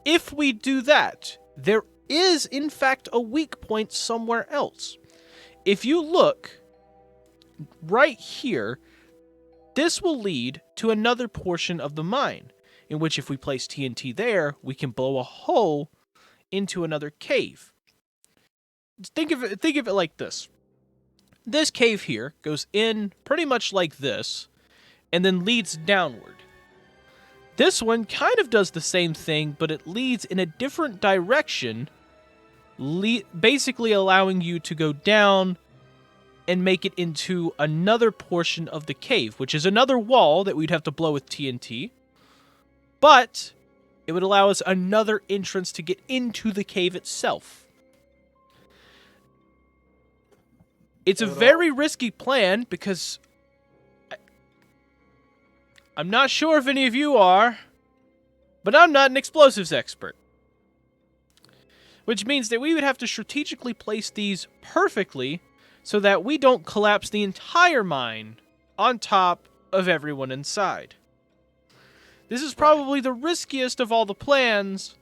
A: if we do that, there is in fact a weak point somewhere else. If you look right here, this will lead to another portion of the mine, in which if we place TNT there, we can blow a hole into another cave. Think of it like this. This cave here goes in pretty much like this, and then leads downward. This one kind of does the same thing, but it leads in a different direction, basically allowing you to go down and make it into another portion of the cave, which is another wall that we'd have to blow with TNT, but it would allow us another entrance to get into the cave itself. It's a very risky plan because I'm not sure if any of you are, but I'm not an explosives expert. Which means that we would have to strategically place these perfectly so that we don't collapse the entire mine on top of everyone inside. This is probably the riskiest of all the plans,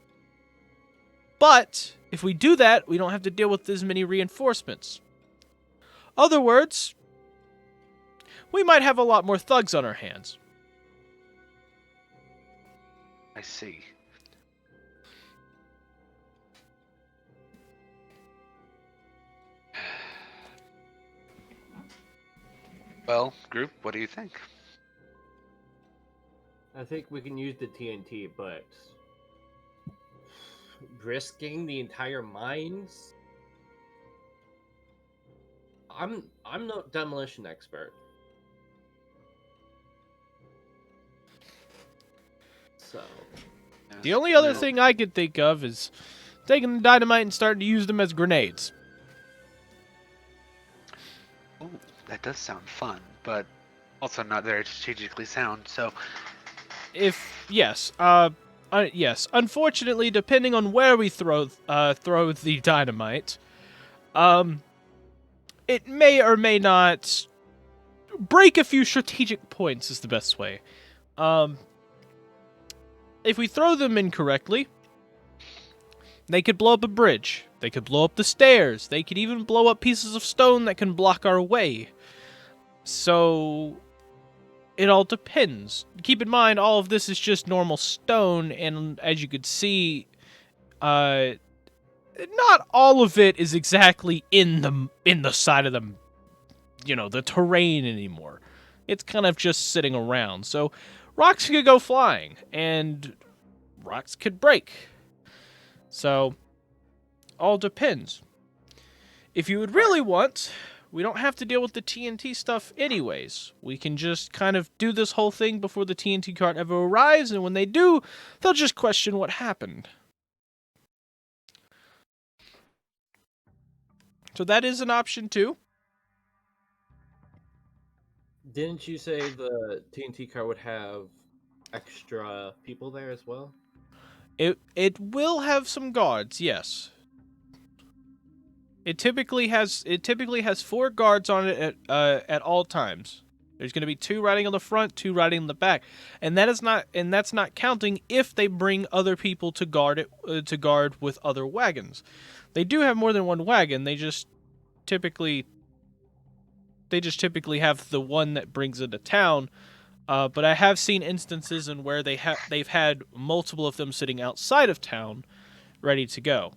A: but if we do that, we don't have to deal with as many reinforcements. Other words, we might have a lot more thugs on our hands.
C: I see. Well, group, what do you think?
B: I think we can use the TNT, but risking the entire mines? I'm no demolition expert. So
A: The
C: Yes,
A: only other
C: no.
A: thing I could think of is taking the dynamite and starting to use them as grenades.
C: Ooh, that does sound fun, but also not very strategically sound. So,
A: Yes, yes. Unfortunately, depending on where we throw the dynamite, um, it may or may not break a few strategic points. Is the best way. Um, if we throw them incorrectly, they could blow up a bridge. They could blow up the stairs. They could even blow up pieces of stone that can block our way. So it all depends. Keep in mind, all of this is just normal stone, and as you could see, not all of it is exactly in the side of the terrain anymore. It's kind of just sitting around. So rocks could go flying, and rocks could break. So all depends. If you would really want, we don't have to deal with the TNT stuff anyways. We can just kind of do this whole thing before the TNT cart ever arrives, and when they do, they'll just question what happened. So that is an option too.
B: didn't you say the TNT car would have extra people there as well?
A: It will have some guards, yes. It typically has 4 guards on it at all times. There's going to be 2 riding on the front, 2 riding on the back, and that's not counting if they bring other people to guard it to guard with other wagons. They do have more than one wagon. They just typically have the one that brings into town. But I have seen instances in where they've had multiple of them sitting outside of town, ready to go,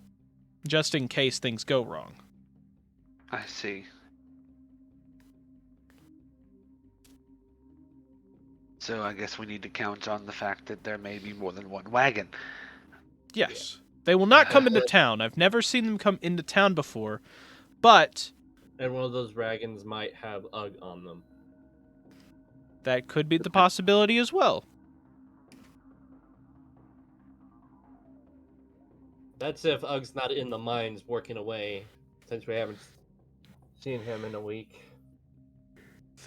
A: just in case things go wrong.
C: I see. So I guess we need to count on the fact that there may be more than one wagon.
A: Yes. They will not come into town. I've never seen them come into town before, but
B: And one of those wagons might have UG on them.
A: that could be the possibility as well.
B: That's if UG's not in the mines working away, since we haven't seen him in a week.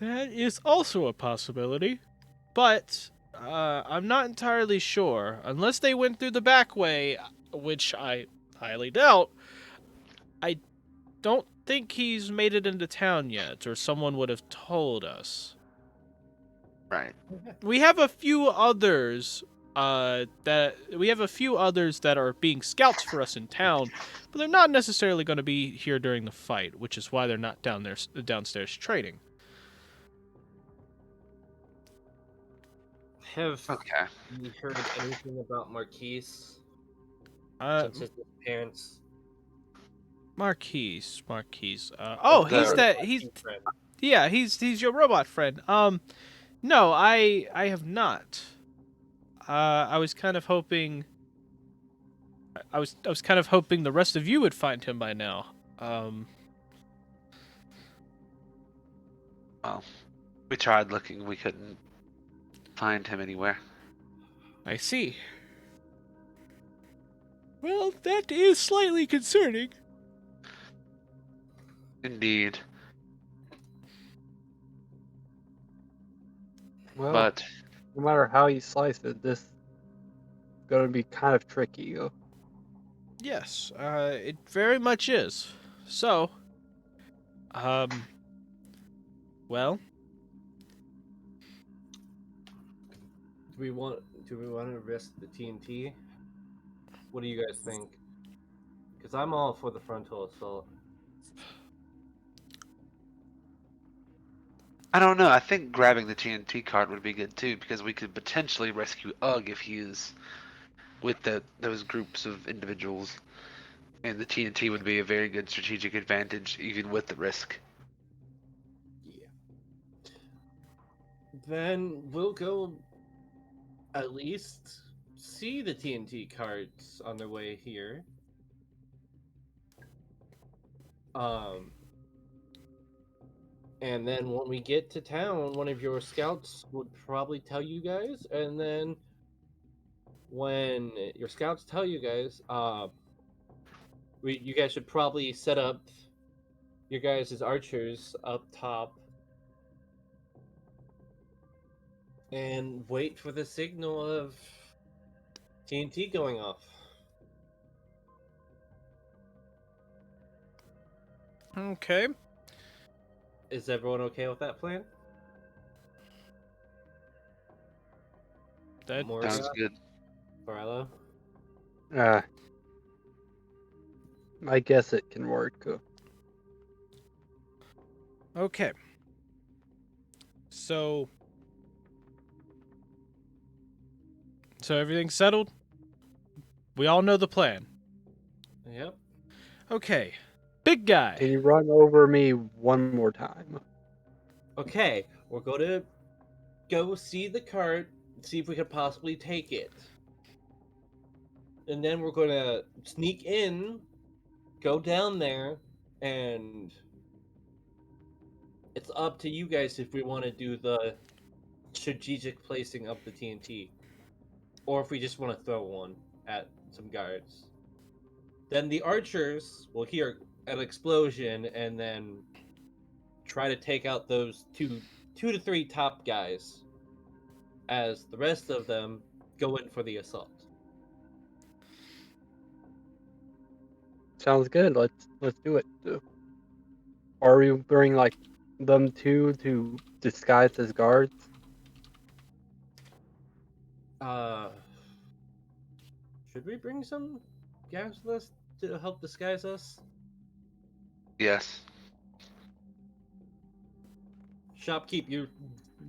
A: That is also a possibility, but I'm not entirely sure. Unless they went through the back way, which I highly doubt, I don't think he's made it into town yet, or someone would have told us.
C: Right.
A: We have a few others that are being scouts for us in town, but they're not necessarily going to be here during the fight, which is why they're not downstairs training.
B: Have
C: Okay.
B: you heard anything about Marquise
A: Uh,
B: since his parents?
A: Marquise. He's
C: The-
B: Friend.
A: yeah, he's your robot friend. No, I have not. I was kind of hoping. I was kind of hoping the rest of you would find him by now.
C: Well, we tried looking. We couldn't find him anywhere.
A: I see. Well, that is slightly concerning.
C: Indeed.
D: Well,
C: But
D: no matter how you slice it, this is gonna be kind of tricky.
A: Yes, it very much is. So, well,
B: Do we want to risk the TNT? What do you guys think? Because I'm all for the frontal assault.
C: I don't know. I think grabbing the TNT card would be good too, because we could potentially rescue Ugg if he is with those groups of individuals, and the TNT would be a very good strategic advantage, even with the risk.
B: Yeah. Then we'll go at least see the TNT cards on their way here. And then when we get to town, one of your scouts would probably tell you guys. And then when your scouts tell you guys, you guys should probably set up your guys' archers up top and wait for the signal of TNT going off.
A: Okay.
B: Is everyone okay with that plan?
A: That
C: Sounds
B: Morga,
C: good.
B: Varela?
D: Uh, I guess it can work.
A: okay. So everything's settled? We all know the plan.
B: Yep.
A: Okay. Big guy.
D: Can you run over me one more time?
B: Okay, we're going to go see the cart, see if we could possibly take it. And then we're going to sneak in, go down there, and it's up to you guys if we want to do the strategic placing of the TNT, or if we just want to throw one at some guards. Then the archers will hear an explosion and then try to take out those two to three top guys, as the rest of them go in for the assault.
D: Sounds good. Let's do it. Are we bring like them two to disguise as guards?
B: Uh, should we bring some guys with us to help disguise us?
C: Yes.
B: Shopkeep, you're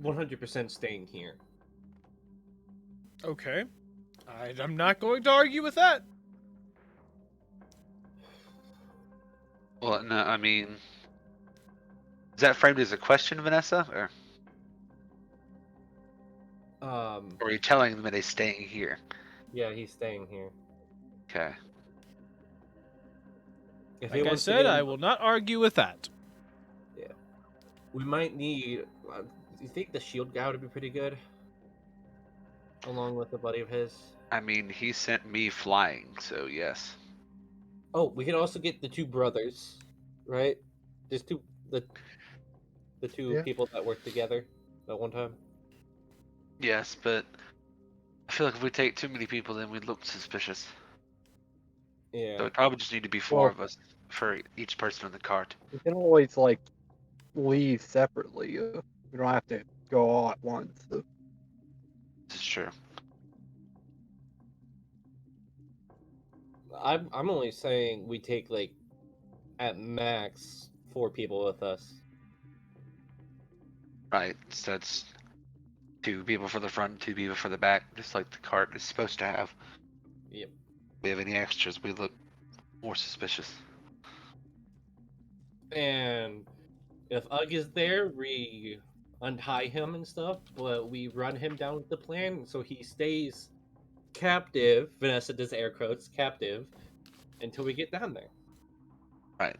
B: 100% staying here.
A: Okay. I'm not going to argue with that.
C: Well, no, I mean, is that framed as a question, Vanessa, or are you telling them that he's staying here?
B: Yeah, he's staying here.
C: Okay.
B: If he
A: Like I
B: wants to
A: said,
B: get
A: I
B: in-
A: will not argue with that.
B: We might need. You think the shield guy would be pretty good, along with a buddy of his?
C: I mean, he sent me flying, so yes.
B: Oh, we could also get the two brothers, right? There's the two
D: Yeah.
B: people that work together at one time.
C: Yes, but I feel like if we take too many people, then we'd look suspicious.
B: Yeah.
C: So it'd probably just need to be four
D: Well-
C: of us for each person on the cart.
D: We can always like leave separately. We don't have to go all at once.
C: This is true.
B: I'm only saying we take like at max 4 people with us.
C: Right. So that's 2 people for the front, 2 people for the back, just like the cart is supposed to have.
B: Yep.
C: If we have any extras, we look more suspicious.
B: And if Ugg is there, we untie him and stuff, but we run him down with the plan so he stays captive. Vanessa does air quotes, captive, until we get down there.
C: Right.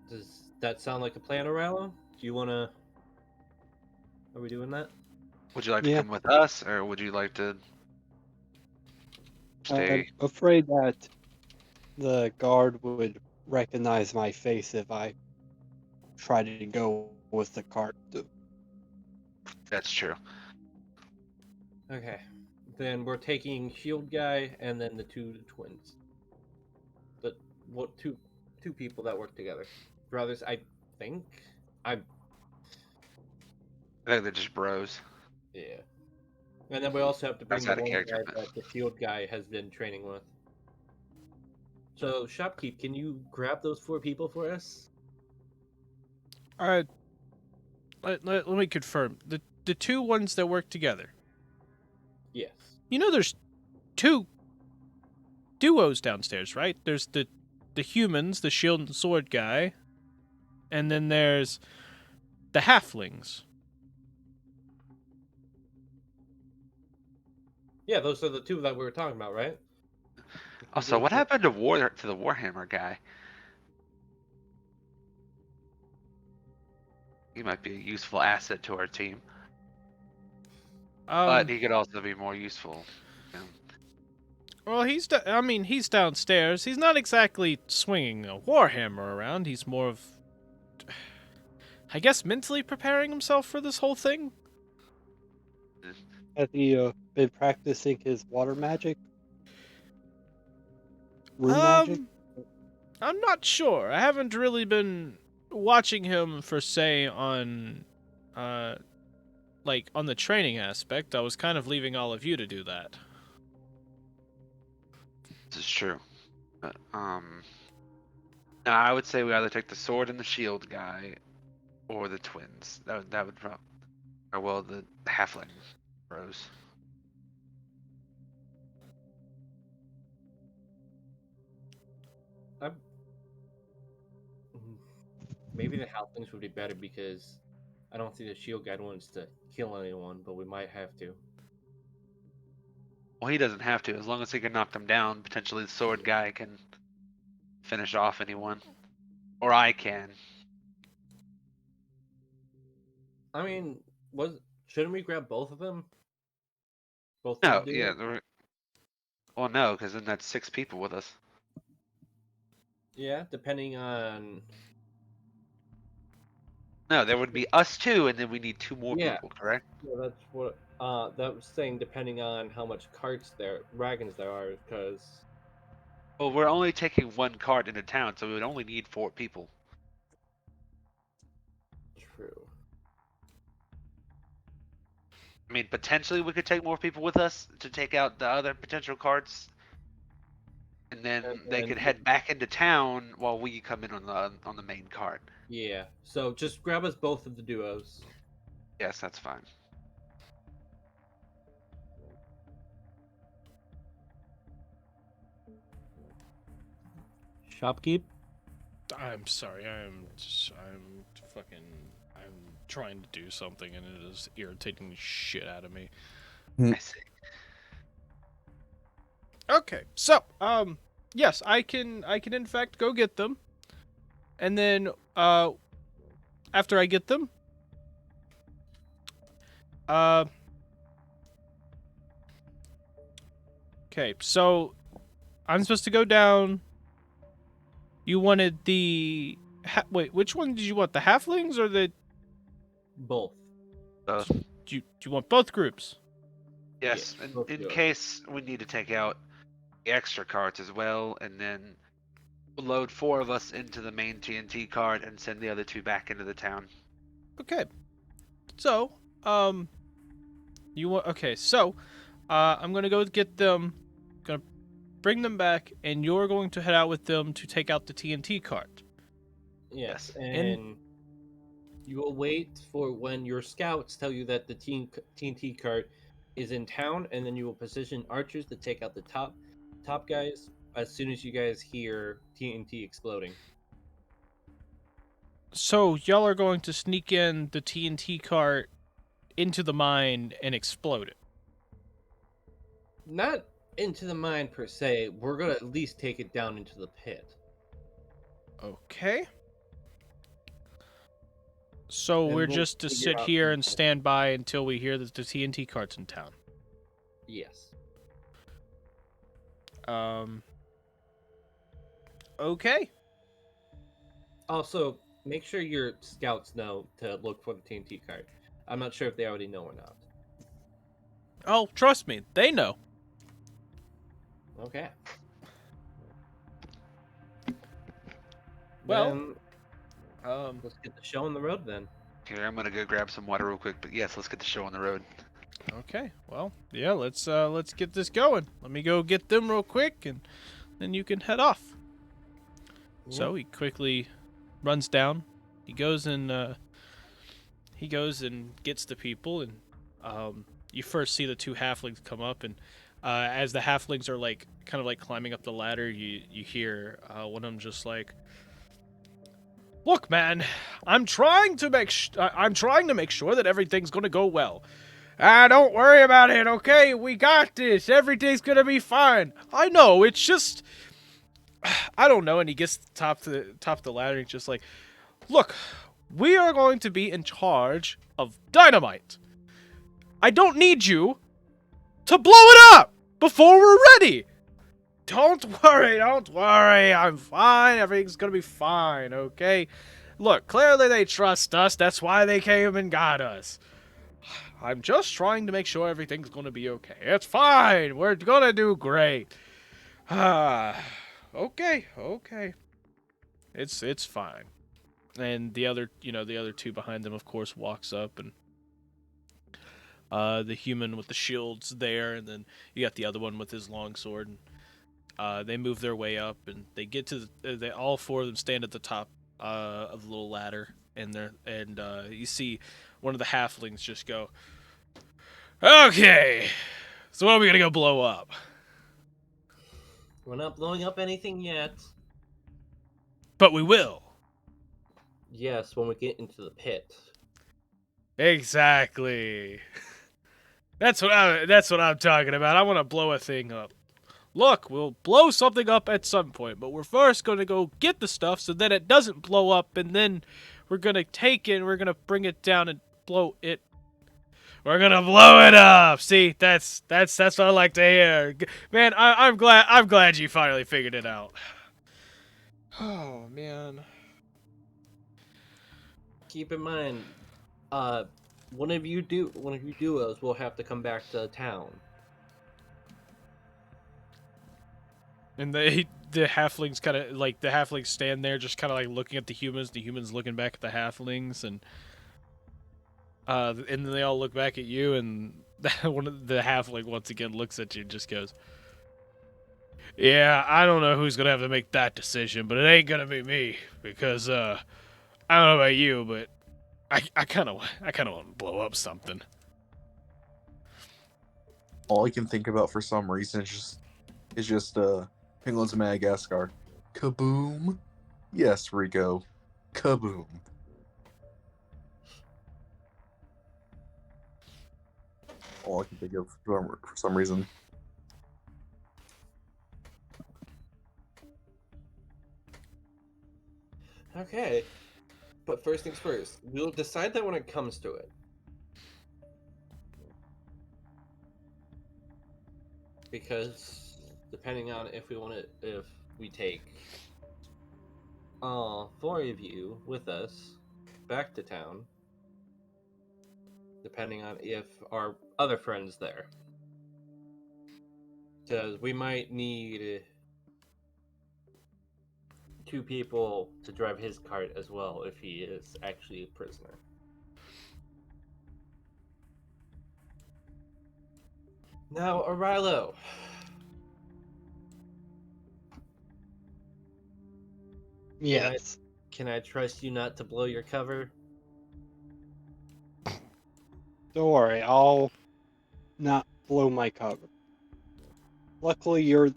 B: Does that sound like a plan, Orella? Do you want to? Are we doing that?
C: Would you like to
D: Yeah.
C: come with us, or would you like to stay?
D: I'm afraid that the guard would recognize my face if I tried to go with the cart.
C: That's true.
B: Okay. Then we're taking Shield Guy and then the two twins. The what two people that work together. Brothers, I think.
C: I think they're just bros.
B: Yeah. And then we also have to bring
C: That's
B: the
C: out of
B: one
C: character,
B: guy
C: but-
B: that the Shield Guy has been training with. So, Shopkeep, can you grab those 4 people for us?
A: All right. Let me confirm. The two ones that work together.
B: Yes.
A: You know there's 2 duos downstairs, right? There's the humans, the shield and sword guy, and then there's the halflings.
B: Yeah, those are the 2 that we were talking about, right?
C: Also, what happened to the Warhammer guy? He might be a useful asset to our team, but he could also be more useful. You know.
A: Well, he's downstairs. He's not exactly swinging a warhammer around. He's more of, I guess, mentally preparing himself for this whole thing.
D: Has he been practicing his water magic? Rune magic?
A: I'm not sure. I haven't really been watching him per se on, like on the training aspect. I was kind of leaving all of you to do that.
C: This is true. But, no, I would say we either take the sword and the shield guy, or the twins. That would probably, or well, the halfling bros.
B: Maybe the halflings would be better because I don't think the shield guy wants to kill anyone, but we might have to.
C: Well, he doesn't have to, as long as he can knock them down. Potentially, the sword guy can finish off anyone, or I can.
B: I mean, shouldn't we grab both of them? Both
C: No,
B: of the
C: yeah.
B: duos?
C: Well, no, because then that's 6 people with us.
B: Yeah, depending on.
C: No, there would be us 2, and then we need 2 more
B: Yeah.
C: people, correct?
B: Yeah, that's what. That was saying depending on how much wagons there are, because.
C: Well, we're only taking 1 cart into town, so we would only need 4 people.
B: True.
C: I mean, potentially we could take more people with us to take out the other potential carts, and then they could head back into town while we come in on the main cart.
B: Yeah, so just grab us both of the duos.
C: Yes, that's fine.
B: Shopkeep.
A: I'm sorry. I'm trying to do something and it is irritating the shit out of me.
C: I see.
A: Okay, so yes, I can in fact go get them, and then after I get them, okay, so I'm supposed to go down. You wanted the wait, which one did you want? The halflings or the?
B: Both.
C: Both.
A: Do you want both groups?
C: Yes,
B: Yeah, both
C: in
B: duos.
C: case we need to take out the extra carts as well, and then we'll load 4 of us into the main TNT cart and send the other 2 back into the town.
A: Okay, so you want I'm gonna go get them, gonna bring them back, and you're going to head out with them to take out the TNT cart.
B: Yes,
C: Yes.
B: and you will wait for when your scouts tell you that the TNT cart is in town, and then you will position archers to take out the top guys as soon as you guys hear TNT exploding.
A: So y'all are going to sneak in the TNT cart into the mine and explode it.
B: Not into the mine per se. We're gonna at least take it down into the pit.
A: Okay. So
B: And
A: we're
B: we'll
A: just to
B: figure
A: sit
B: out
A: here
B: from
A: and
B: there.
A: stand by until we hear that the TNT cart's in town.
B: Yes.
A: Okay.
B: Also, make sure your scouts know to look for the TNT cart. I'm not sure if they already know or not.
A: Oh, trust me, they know.
B: Okay.
A: Well,
B: Then, let's get the show on the road then.
C: Here, I'm gonna go grab some water real quick, but yes, let's get the show on the road.
A: Okay. Well, yeah, let's get this going. Let me go get them real quick and then you can head off. So he quickly runs down. He goes and gets the people, and you first see the 2 halflings come up, and as the halflings are like kind of like climbing up the ladder, you hear one of them just like, "Look, man, I'm trying to make sure that everything's going to go well. Don't worry about it, okay? We got this. Everything's gonna be fine. I know, it's just... I don't know, and he gets to the top of the ladder, and he's just like, look, we are going to be in charge of dynamite. I don't need you to blow it up before we're ready. Don't worry, I'm fine. Everything's gonna be fine, okay? Look, clearly they trust us. That's why they came and got us. I'm just trying to make sure everything's gonna be okay. It's fine. We're gonna do great. Okay. It's fine. And the other two behind them, of course, walks up, and the human with the shield's there, and then you got the other one with his longsword. And they move their way up, and they get to they all four of them stand at the top of the little ladder, and you see one of the halflings just go, okay, so what are we gonna go blow up?
B: We're not blowing up anything yet.
A: But we will.
B: Yes, when we get into the pit.
A: Exactly. That's what I'm talking about. I want to blow a thing up. Look, we'll blow something up at some point, but we're first going to go get the stuff so that it doesn't blow up, and then we're going to take it and we're going to bring it down and blow it. We're going to blow it up. See, that's what I like to hear. Man, I'm glad you finally figured it out. Oh, man.
B: Keep in mind, one of you duos will have to come back to town.
A: And the halflings kind of like the halflings stand there, just kind of like looking at the humans looking back at the halflings, and then they all look back at you, and one of the halfling once again looks at you and just goes, "Yeah, I don't know who's gonna have to make that decision, but it ain't gonna be me because I don't know about you, but I kind of want to blow up something."
E: All I can think about for some reason is just Penguins of Madagascar. Kaboom! Yes, Rico. Kaboom! All I can think of for some reason.
B: Okay. But first things first, we'll decide that when it comes to it. Because depending on if we take four of you with us back to town, depending on if our other friend's there. Because we might need two people to drive his cart as well if he is actually a prisoner. Now, Arilo.
D: Yes.
B: Can I trust you not to blow your cover?
D: Don't worry, I'll not blow my cover. Luckily, you're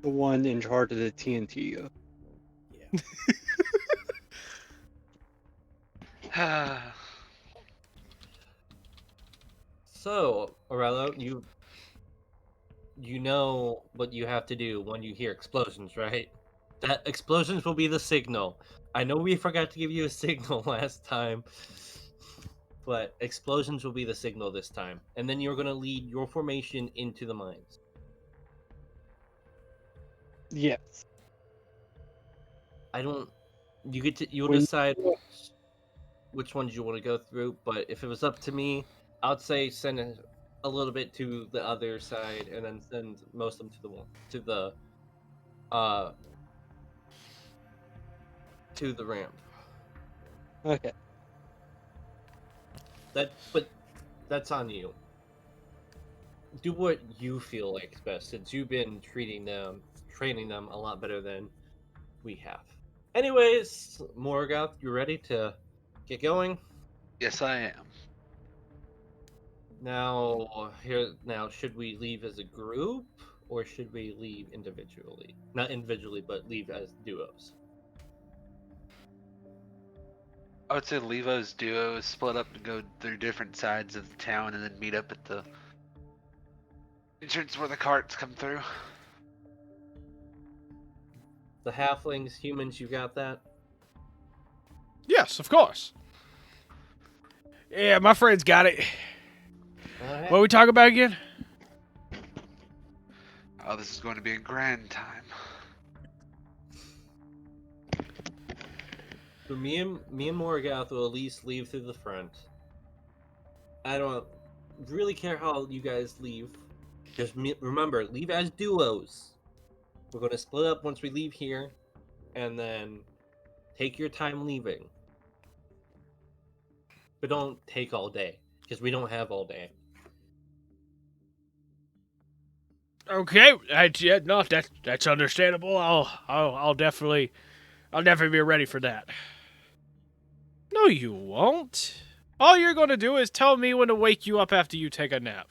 D: the one in charge of the TNT.
B: Yeah. So, Arello, you know what you have to do when you hear explosions, right? That explosions will be the signal. I know we forgot to give you a signal last time, but explosions will be the signal this time. And then you're going to lead your formation into the mines.
D: Yes.
B: You'll
D: When-
B: decide which ones you want to go through, but if it was up to me, I'd say send a little bit to the other side and then send most of them to the ramp.
D: Okay.
B: But that's on you. Do what you feel like is best, since you've been training them a lot better than we have. Anyways, Morgoth, you ready to get going?
C: Yes, I am.
B: Now, should we leave as a group or should we leave individually? Not individually, but leave as duos.
C: I would say Levo's duo is split up and go through different sides of the town and then meet up at the entrance where the carts come through.
B: The halflings, humans, you got that?
A: Yes, of course. Yeah, my friend's got it.
B: Alright.
A: What are we talking about again?
C: Oh, this is going to be a grand time.
B: So me and Morgoth will at least leave through the front. I don't really care how you guys leave. Just remember, leave as duos. We're going to split up once we leave here, and then take your time leaving. But don't take all day, because we don't have all day.
A: Okay, that's understandable. I'll definitely be ready for that. No, you won't. All you're gonna do is tell me when to wake you up after you take a nap.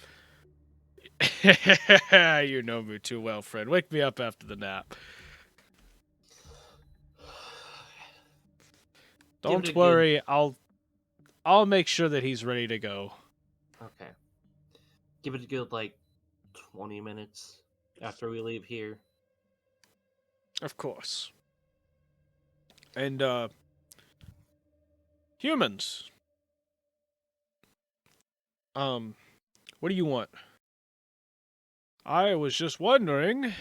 A: You know me too well, friend. Wake me up after the nap. Don't worry, I'll make sure that he's ready to go.
B: Okay. Give it a good, 20 minutes after we leave here.
A: Of course. And, humans. What do you want? I was just wondering,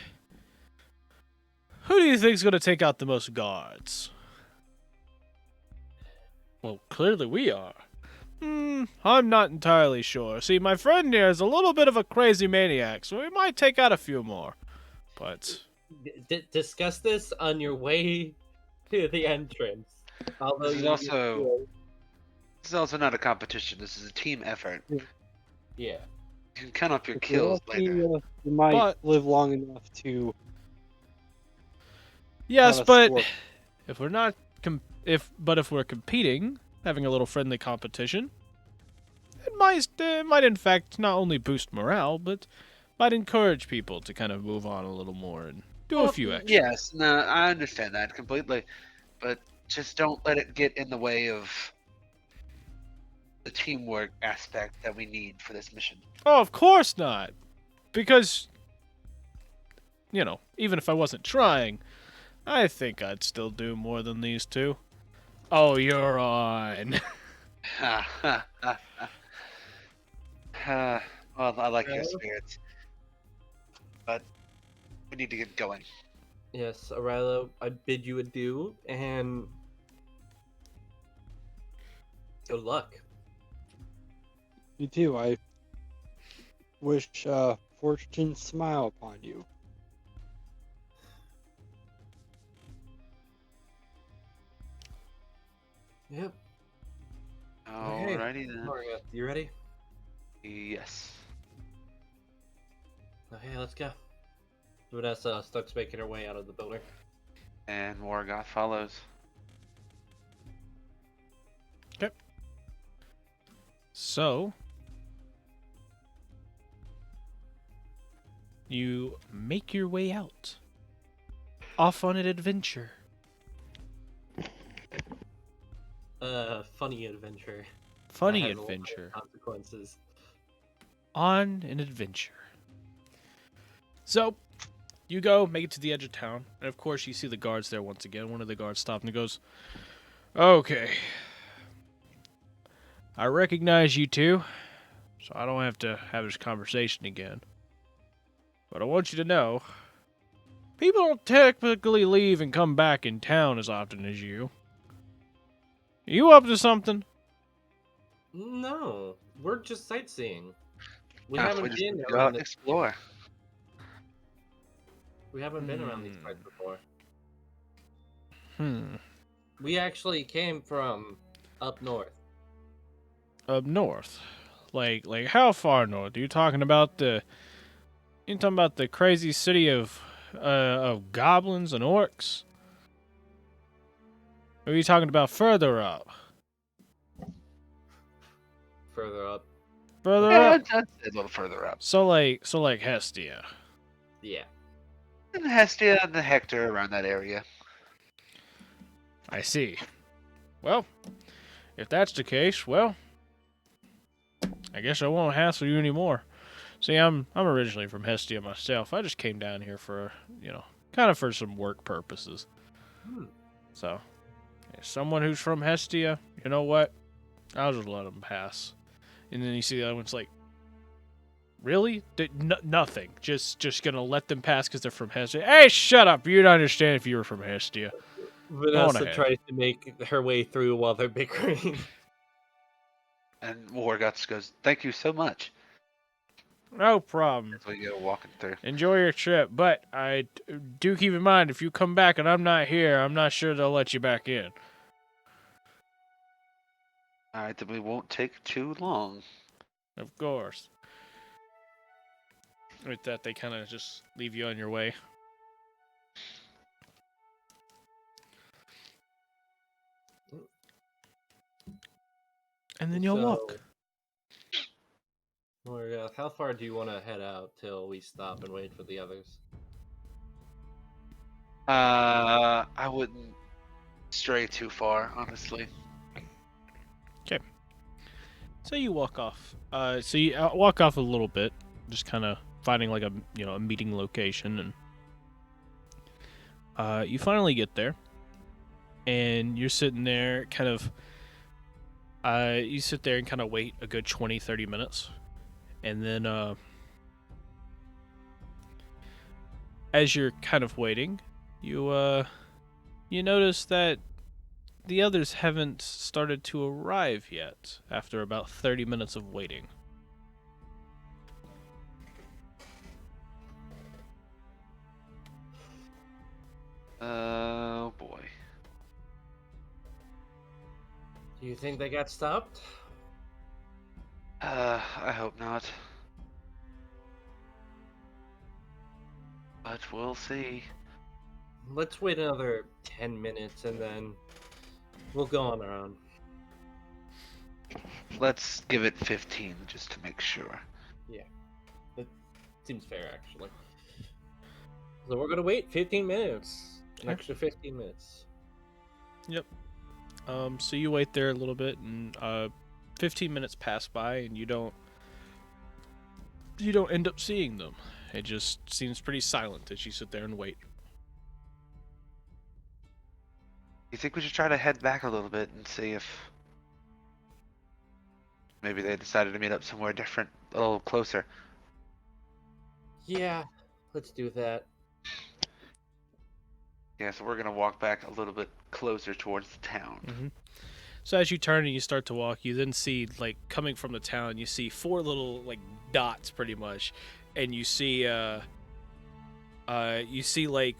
A: who do you think's gonna take out the most guards? Well, clearly we are. I'm not entirely sure. See, my friend here is a little bit of a crazy maniac, so we might take out a few more. But
B: Discuss this on your way to the entrance. Although
C: This is also not a competition. This is a team effort.
B: Yeah.
C: You can count up your
D: If you're
C: kills
D: lucky,
C: later.
D: you might
A: But-
D: live long enough to.
A: yes,
D: have a
A: but
D: score.
A: if we're not if we're competing, having a little friendly competition, it might in fact not only boost morale, but might encourage people to kind of move on a little more and do a few extra.
C: Yes, no, I understand that completely, but just don't let it get in the way of the teamwork aspect that we need for this mission.
A: Oh, of course not. Because, even if I wasn't trying, I think I'd still do more than these two. Oh, you're on.
C: Well, I like your
B: Well.
C: spirits, but we need to get going.
B: Yes, Aurelio, I bid you adieu, and good luck.
D: You do. I wish fortune smile upon you.
B: Yep.
C: Alrighty then.
B: Morgoth, you ready?
C: Yes.
B: Okay, let's go. Vanessa starts making her way out of the building.
C: And Morgoth follows.
A: So, you make your way out. Off on an adventure.
B: Funny adventure.
A: Funny
B: That has a lot of
A: adventure.
B: Consequences.
A: On an adventure. So, you go, make it to the edge of town, and of course you see the guards there once again. One of the guards stops and goes, "Okay. I recognize you two, so I don't have to have this conversation again. But I want you to know, people don't typically leave and come back in town as often as you. You up to something?"
B: No, we're just sightseeing. We
C: Ah,
B: haven't
C: we just
B: been
C: need to go
B: around
C: out and
B: this.
C: explore.
B: We haven't been around these parts before. We actually came from up north.
A: Up north? Like how far north? You talking about the crazy city of goblins and orcs? Or are you talking about further up?
B: Further up.
A: Further
C: Yeah,
A: up?
C: I'd say a little further up.
A: So like Hestia.
B: Yeah.
C: And Hestia and the Hector around that area.
A: I see. Well, if that's the case, well, I guess I won't hassle you anymore. See, I'm originally from Hestia myself. I just came down here for, kind of for some work purposes.
B: Hmm.
A: So, if someone who's from Hestia, you know what? I'll just let them pass. And then you see the other one's like, really? Nothing. Just gonna let them pass because they're from Hestia. Hey, shut up! You'd understand if you were from Hestia.
B: Vanessa
A: ahead.
B: tries to make her way through while they're bickering.
C: And Warguts goes, "Thank you so much."
A: No problem.
C: As we go walking through.
A: Enjoy your trip, but do keep in mind if you come back and I'm not here, I'm not sure they'll let you back in.
C: All right, then we won't take too long.
A: Of course. With that, they kind of just leave you on your way. And then you'll walk.
B: Morgoth, how far do you want to head out till we stop and wait for the others?
C: I wouldn't stray too far, honestly.
A: So you walk off. So you walk off a little bit, just kind of finding like a meeting location, and you finally get there, and you're sitting there, kind of. You sit there and kind of wait a good 20-30 minutes, and then as you're kind of waiting, you notice that the others haven't started to arrive yet after about 30 minutes of waiting.
C: Oh boy.
B: Do you think they got stopped?
C: I hope not. But we'll see.
B: Let's wait another 10 minutes and then we'll go on our own.
C: Let's give it 15 just to make sure.
B: Seems fair, actually. So we're gonna wait 15 minutes. An
A: Okay.
B: extra 15 minutes.
A: So you wait there a little bit, and 15 minutes pass by, and you don't end up seeing them. It just seems pretty silent as you sit there and wait.
C: You think we should try to head back a little bit and see if maybe they decided to meet up somewhere different, a little closer?
B: Yeah, let's do that.
C: Yeah, so we're gonna walk back a little bit closer towards the town.
A: Mm-hmm. So as you turn and you start to walk, you then see, like, coming from the town, you see 4 little, like, dots, pretty much, and you see like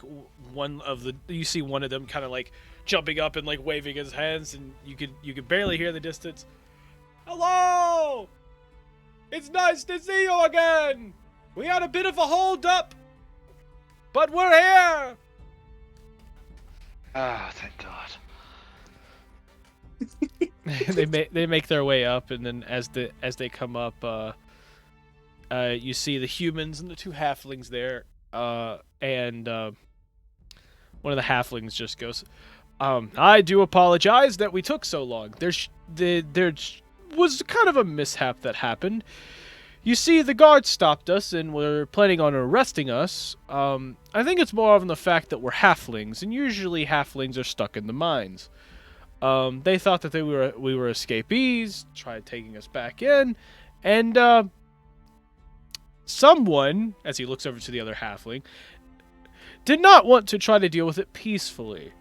A: one of them kind of like jumping up and like waving his hands, and you could barely hear the distance. Hello! It's nice to see you again! We had a bit of a hold up, but we're here!
C: Ah, thank God.
A: they make their way up, and then as they come up, you see the humans and the 2 halflings there, and one of the halflings just goes, I do apologize that we took so long. There was kind of a mishap that happened. You see, the guards stopped us and were planning on arresting us. I think it's more of the fact that we're halflings, and usually halflings are stuck in the mines. They thought that we were escapees, tried taking us back in, and someone, as he looks over to the other halfling, did not want to try to deal with it peacefully.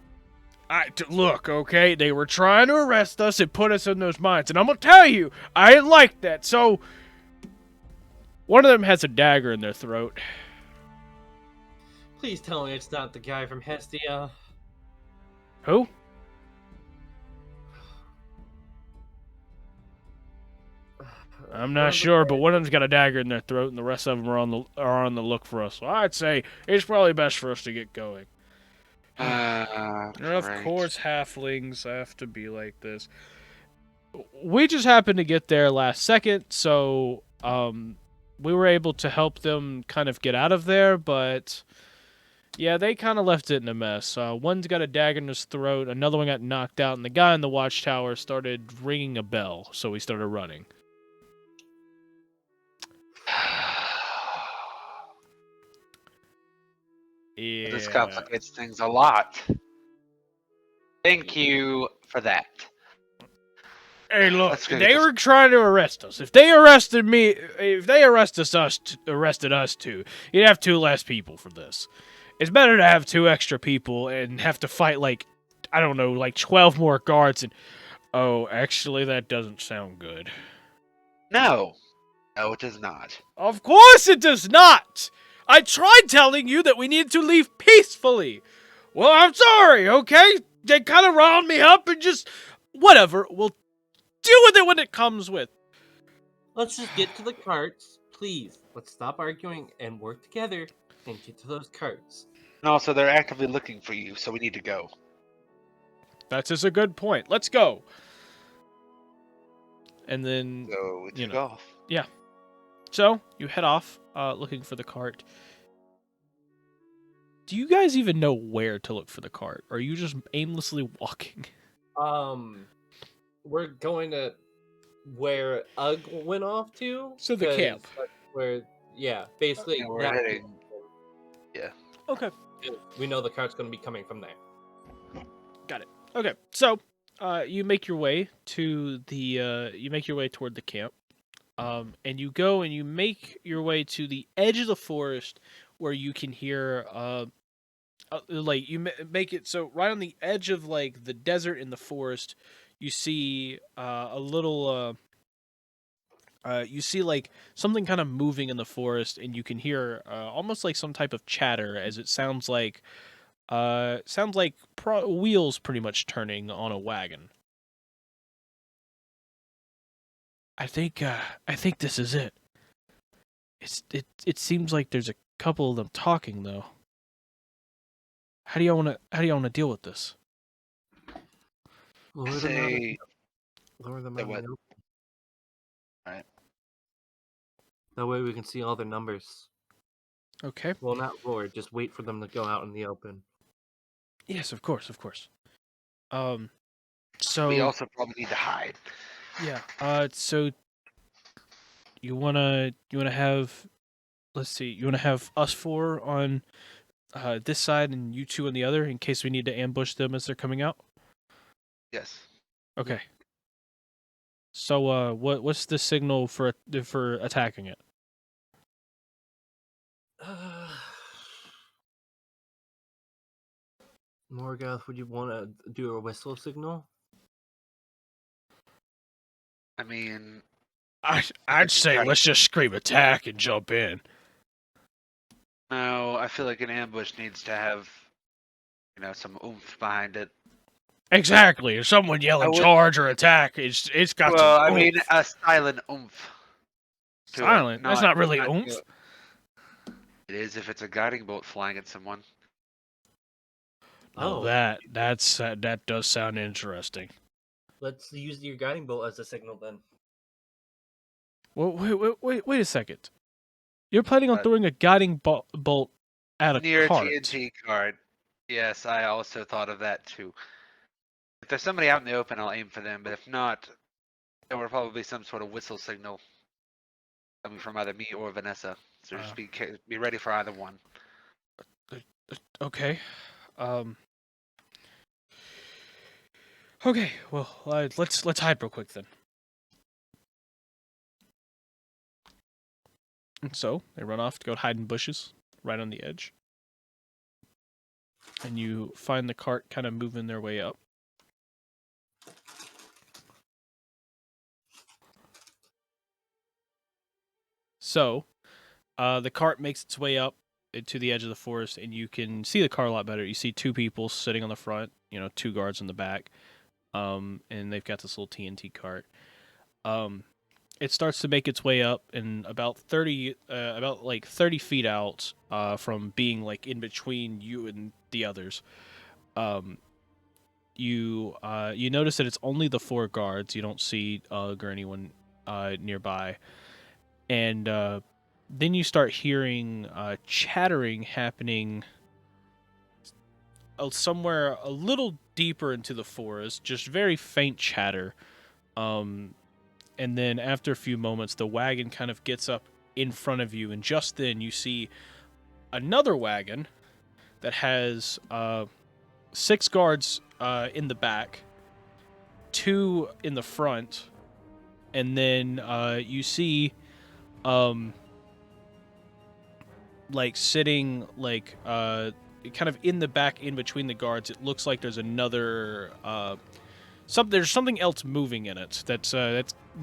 A: Look, okay, they were trying to arrest us and put us in those mines, and I'm gonna tell you, I didn't like that, so one of them has a dagger in their throat.
B: Please tell me it's not the guy from Hestia.
A: Who? I'm not sure, but one of them's got a dagger in their throat, and the rest of them are on the look for us. So I'd say it's probably best for us to get going. And of
C: Great.
A: course, halflings have to be like this. We just happened to get there last second, so we were able to help them kind of get out of there, but Yeah, they kind of left it in a mess. One's got a dagger in his throat, another one got knocked out, and the guy in the watchtower started ringing a bell, so we started running.
C: This
A: Yeah.
C: complicates things a lot. Thank you for that.
A: Hey, look,
C: Let's go get
A: they
C: this.
A: were trying to arrest us. If they arrested me, if they arrested us too, you'd have 2 less people for this. It's better to have 2 extra people and have to fight like, I don't know, like 12 more guards. And oh, actually, that doesn't sound good.
C: No, it does not.
A: Of course it does not. I tried telling you that we needed to leave peacefully. Well, I'm sorry. Okay, they kind of round me up and just whatever. We'll deal with it when it comes with.
B: Let's just get to the carts, please. Let's stop arguing and work together and get to those carts.
C: And also, they're actively looking for you, so we need to go.
A: That's just a good point. Let's go. And then,
C: So we
A: you
C: took
A: know.
C: off.
A: So you head off, looking for the cart. Do you guys even know where to look for the cart? Or are you just aimlessly walking?
B: We're going to where Ugg went off to.
A: So the
B: 'cause
A: camp.
B: that's where, yeah, basically.
C: Yeah, we're
B: that-
C: heading.
A: Okay.
B: We know the cart's going to be coming from there.
A: Okay. So, you make your way to the you make your way toward the camp. And you go and you make your way to the edge of the forest where you can hear like you make it so right on the edge of like the desert in the forest, you see a little you see like something kind of moving in the forest, and you can hear almost like some type of chatter as it sounds like wheels pretty much turning on a wagon. I think this is it. It seems like there's a couple of them talking though. How do you want to deal with this?
B: Lower them out.
C: Say,
B: Lower them
C: say
B: out.
C: what?
B: in the open.
C: Alright.
B: That way we can see all their numbers.
A: Okay.
B: Well, not lower. Just wait for them to go out in the open.
A: Yes, of course. So
C: we also probably need to hide.
A: yeah. So you wanna have, let's see, you wanna have us 4 on this side and you 2 on the other in case we need to ambush them as they're coming out.
C: Yes.
A: Okay. So what's the signal for attacking it?
B: Morgoth, would you want to do a whistle signal?
C: I mean,
A: I'd say
C: Right.
A: let's just scream attack and jump in.
C: no, I feel like an ambush needs to have, some oomph behind it.
A: Exactly. If someone yelling
C: would-
A: charge or attack, it's got
C: Well,
A: some
C: I mean,
A: oomph.
C: a silent oomph. to it,
A: Silent. That's not really
C: not to
A: oomph.
C: it. It is if it's a guiding bolt flying at someone.
A: Oh, that does sound interesting.
B: Let's use your guiding bolt as a signal then.
A: Well, wait a second. You're planning on
C: What?
A: throwing a guiding bolt at a
C: Near
A: cart?
C: TNT card. Yes, I also thought of that too. If there's somebody out in the open, I'll aim for them. But if not, there will probably be some sort of whistle signal coming from either me or Vanessa. So just be ready for either one.
A: Okay. Okay. Well, let's hide real quick then. And so they run off to go hide in bushes right on the edge. And you find the cart kind of moving their way up. So, the cart makes its way up to the edge of the forest, and you can see the car a lot better. You see 2 people sitting on the front, 2 guards in the back, and they've got this little TNT cart. It starts to make its way up, and about 30 feet out from being like in between you and the others. You notice that it's only the 4 guards. You don't see Ugg or anyone nearby, and then you start hearing chattering happening somewhere a little deeper into the forest, just very faint chatter. And then after a few moments, the wagon kind of gets up in front of you, and just then you see another wagon that has 6 guards in the back, 2 in the front, and then you see like sitting like kind of in the back in between the guards. It looks like there's another there's something else moving in it.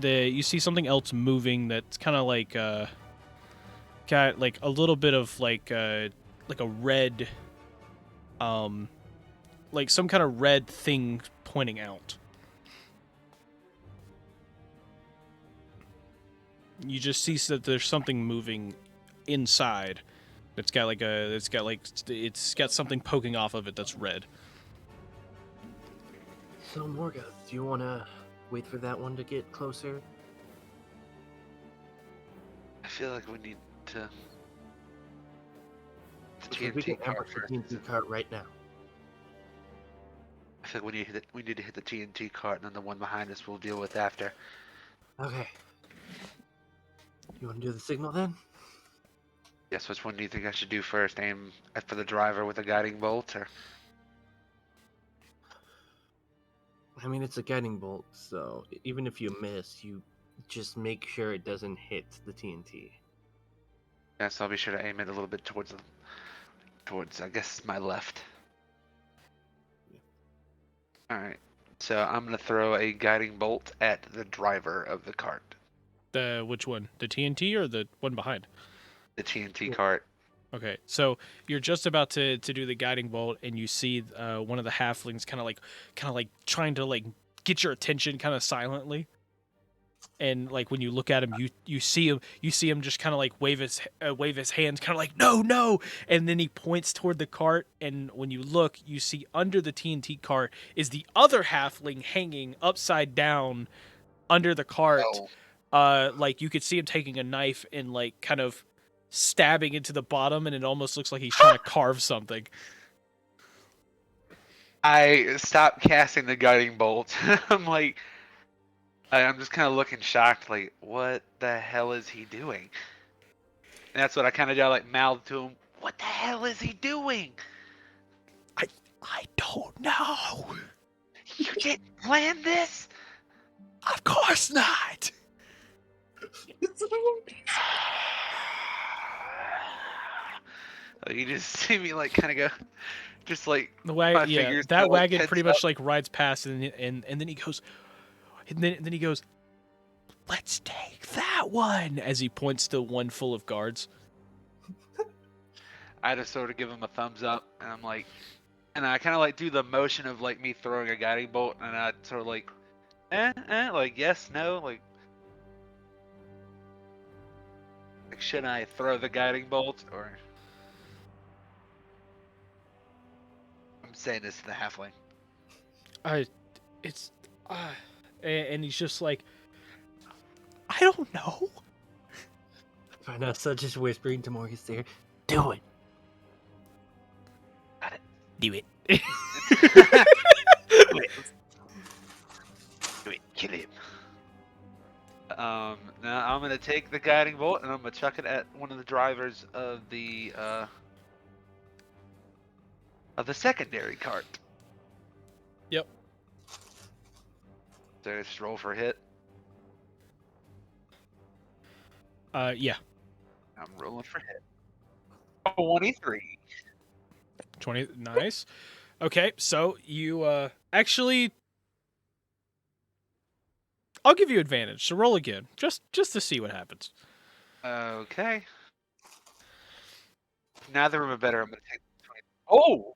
A: You see something else moving that's kind of like got like a little bit of like a red like some kind of red thing pointing out. You just see that there's something moving inside. It's got something poking off of it that's red.
B: So, Morgoth, do you want to wait for that one to get closer?
C: I feel like we need to.
B: Because we can ambush the TNT cart right now.
C: I feel like we need to hit the TNT cart, and then the one behind us we'll deal with after.
B: Okay. You want to do the signal then?
C: Yes. Which one do you think I should do first? Aim for the driver with a guiding bolt, or?
B: I mean, it's a guiding bolt, so even if you miss, you just make sure it doesn't hit the TNT.
C: Yes, I'll be sure to aim it a little bit towards I guess my left. All right. So I'm gonna throw a guiding bolt at the driver of the cart.
A: Which one? The TNT or the one behind?
C: The TNT cart.
A: Okay, so you're just about to do the guiding bolt, and you see one of the halflings kind of like trying to like get your attention, kind of silently. And like when you look at him, you see him just kind of like wave his hands, kind of like no, and then he points toward the cart. And when you look, you see under the TNT cart is the other halfling hanging upside down under the cart.
C: Oh.
A: Like you could see him taking a knife and like kind of stabbing into the bottom, and it almost looks like he's trying to carve something.
C: I stopped casting the guiding bolt. I'm just kind of looking shocked, like, what the hell is he doing? And that's what I kind of like mouthed to him. What the hell is he doing?
A: I don't know.
C: You didn't plan this?
A: Of course not.
C: You just see me like kind of go, just like
A: The
C: my
A: wagon, yeah,
C: fingers
A: that
C: kinda, like,
A: wagon
C: tense
A: pretty much
C: up.
A: like rides past, and then he goes, and then he goes, let's take that one, as he points to one full of guards.
C: I just sort of give him a thumbs up, and I'm like, and I kind of like do the motion of like me throwing a guiding bolt, and I sort of like, like yes, no, like should I throw the guiding bolt, or I'm saying this to the halfling.
A: And he's just like, I don't know.
B: Find out, so just whispering to Morgan's there. Do it.
C: Got it.
A: Do it.
C: Do it. Kill him. Now I'm gonna take the guiding bolt and I'm gonna chuck it at one of the drivers of the secondary cart.
A: Yep.
C: So just roll for a hit.
A: Yeah.
C: I'm rolling for hit. 23.
A: 20. Nice. Okay, so you actually, I'll give you advantage. So roll again, just to see what happens.
C: Okay. Neither of them are better. I'm gonna take 20. Oh,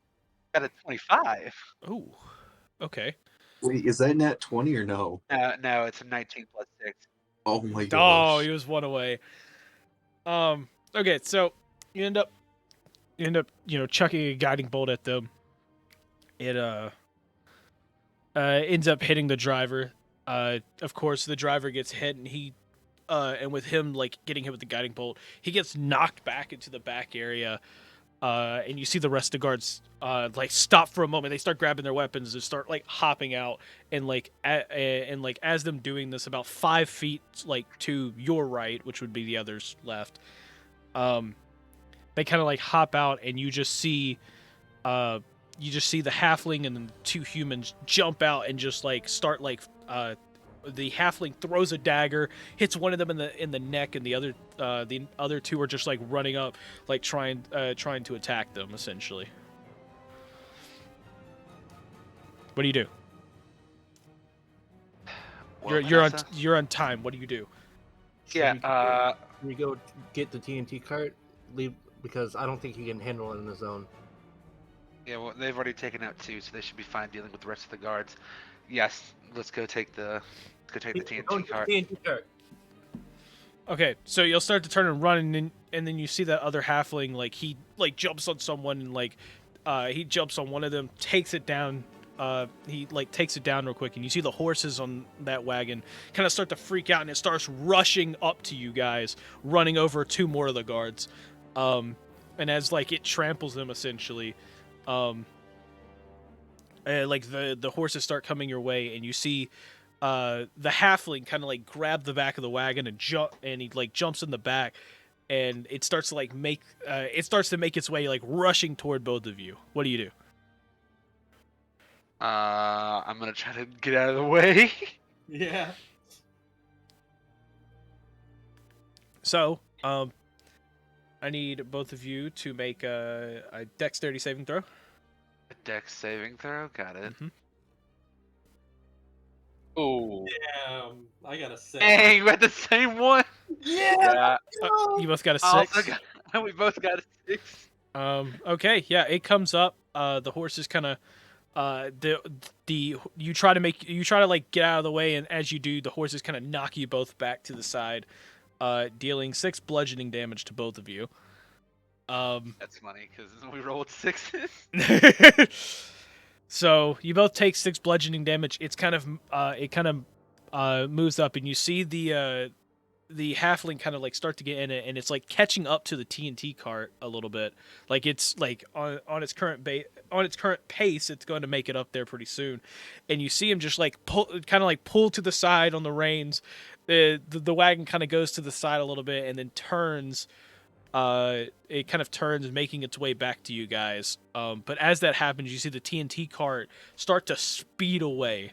C: got a 25.
A: Oh, okay.
E: Wait, is that nat 20 or no?
C: No, it's a 19 plus 6.
E: Oh my
A: Oh,
E: gosh.
A: he was one away. Okay, so you end up, chucking a guiding bolt at them. It ends up hitting the driver. Of course, the driver gets hit, and and with him like getting hit with the guiding bolt, he gets knocked back into the back area. and you see the rest of the guards like stop for a moment. They start grabbing their weapons and start like hopping out, and like as them doing this, about 5 feet like to your right, which would be the others left, they kind of like hop out, and you just see the halfling and the 2 humans jump out and just like start like the halfling throws a dagger, hits one of them in the neck, and the other 2 are just like running up, like trying to attack them essentially. What do you do?
C: Well,
A: You're on time. What do you do?
C: Yeah.
B: Should we go get the TNT cart? Leave because I don't think he can handle it in his own.
C: Yeah. Well, they've already taken out 2, so they should be fine dealing with the rest of the guards. Yes. Let's go take the TNT cart.
B: TNT cart.
A: Okay, so you'll start to turn and run, and then you see that other halfling, like he like jumps on someone, and like he jumps on one of them, takes it down. He like takes it down real quick, and you see the horses on that wagon kind of start to freak out, and it starts rushing up to you guys, running over 2 more of the guards. And as like it tramples them essentially, like the horses start coming your way, and you see the halfling kind of like grab the back of the wagon and jump, and he like jumps in the back, and it starts to like make its way like rushing toward both of you. What do you do?
C: I'm gonna try to get out of the way.
B: Yeah.
A: So, I need both of you to make a dexterity saving throw.
C: A dex saving throw. Got it.
A: Mhm.
C: Oh.
B: Damn, I got a 6.
C: Dang, we had the same one.
B: Yeah.
A: You both got a
C: I
A: 6.
C: also got, we both got a 6.
A: Okay, yeah, it comes up. The horses kind of, you try to like get out of the way, and as you do, the horses kind of knock you both back to the side, dealing 6 bludgeoning damage to both of you.
C: That's funny because we rolled 6s.
A: So you both take 6 bludgeoning damage. It kind of moves up, and you see the halfling kind of like start to get in it, and it's like catching up to the TNT cart a little bit. Like it's like on its current pace, it's going to make it up there pretty soon. And you see him just like pull to the side on the reins. The wagon kind of goes to the side a little bit and then turns. It kind of turns, making its way back to you guys. But as that happens, you see the TNT cart start to speed away.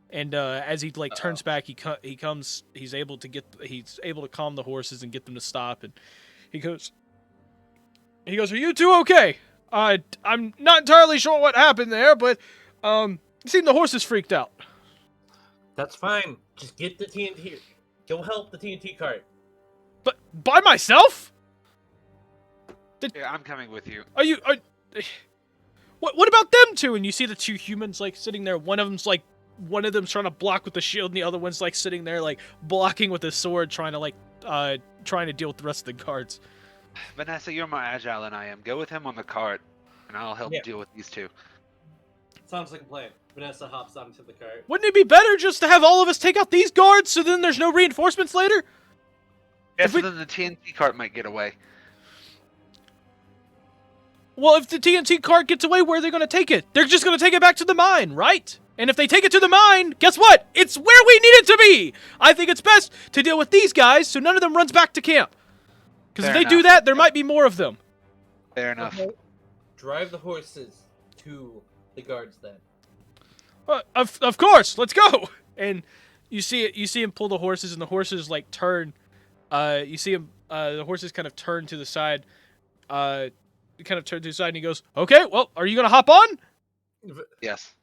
A: And as he like turns back, he's able to calm the horses and get them to stop. And he goes, "Are you 2 okay? I'm not entirely sure what happened there, but it seemed the horses freaked out."
B: That's fine. Just get the TNT. Go help the TNT cart.
A: But by myself?
C: Yeah, I'm coming with you.
A: What about them 2? And you see the 2 humans like sitting there. One of them's trying to block with the shield, and the other one's like sitting there like blocking with his sword, trying to deal with the rest of the guards.
C: Vanessa, you're more agile than I am. Go with him on the cart, and I'll help deal with these 2.
B: Sounds like a plan. Vanessa hops onto the cart.
A: Wouldn't it be better just to have all of us take out these guards, so then there's no reinforcements later?
C: Yeah, so then the TNT cart might get away.
A: Well, if the TNT cart gets away, where are they going to take it? They're just going to take it back to the mine, right? And if they take it to the mine, guess what? It's where we need it to be! I think it's best to deal with these guys so none of them runs back to camp. Because if they do that, there might be more of them.
C: Fair enough.
B: Okay. Drive the horses to the guards then.
A: Of course, let's go! And you see him pull the horses, and the horses like turn. You see him. The horses kind of turn to the side. And he goes, "Okay, well, are you gonna hop on?"
C: Yes.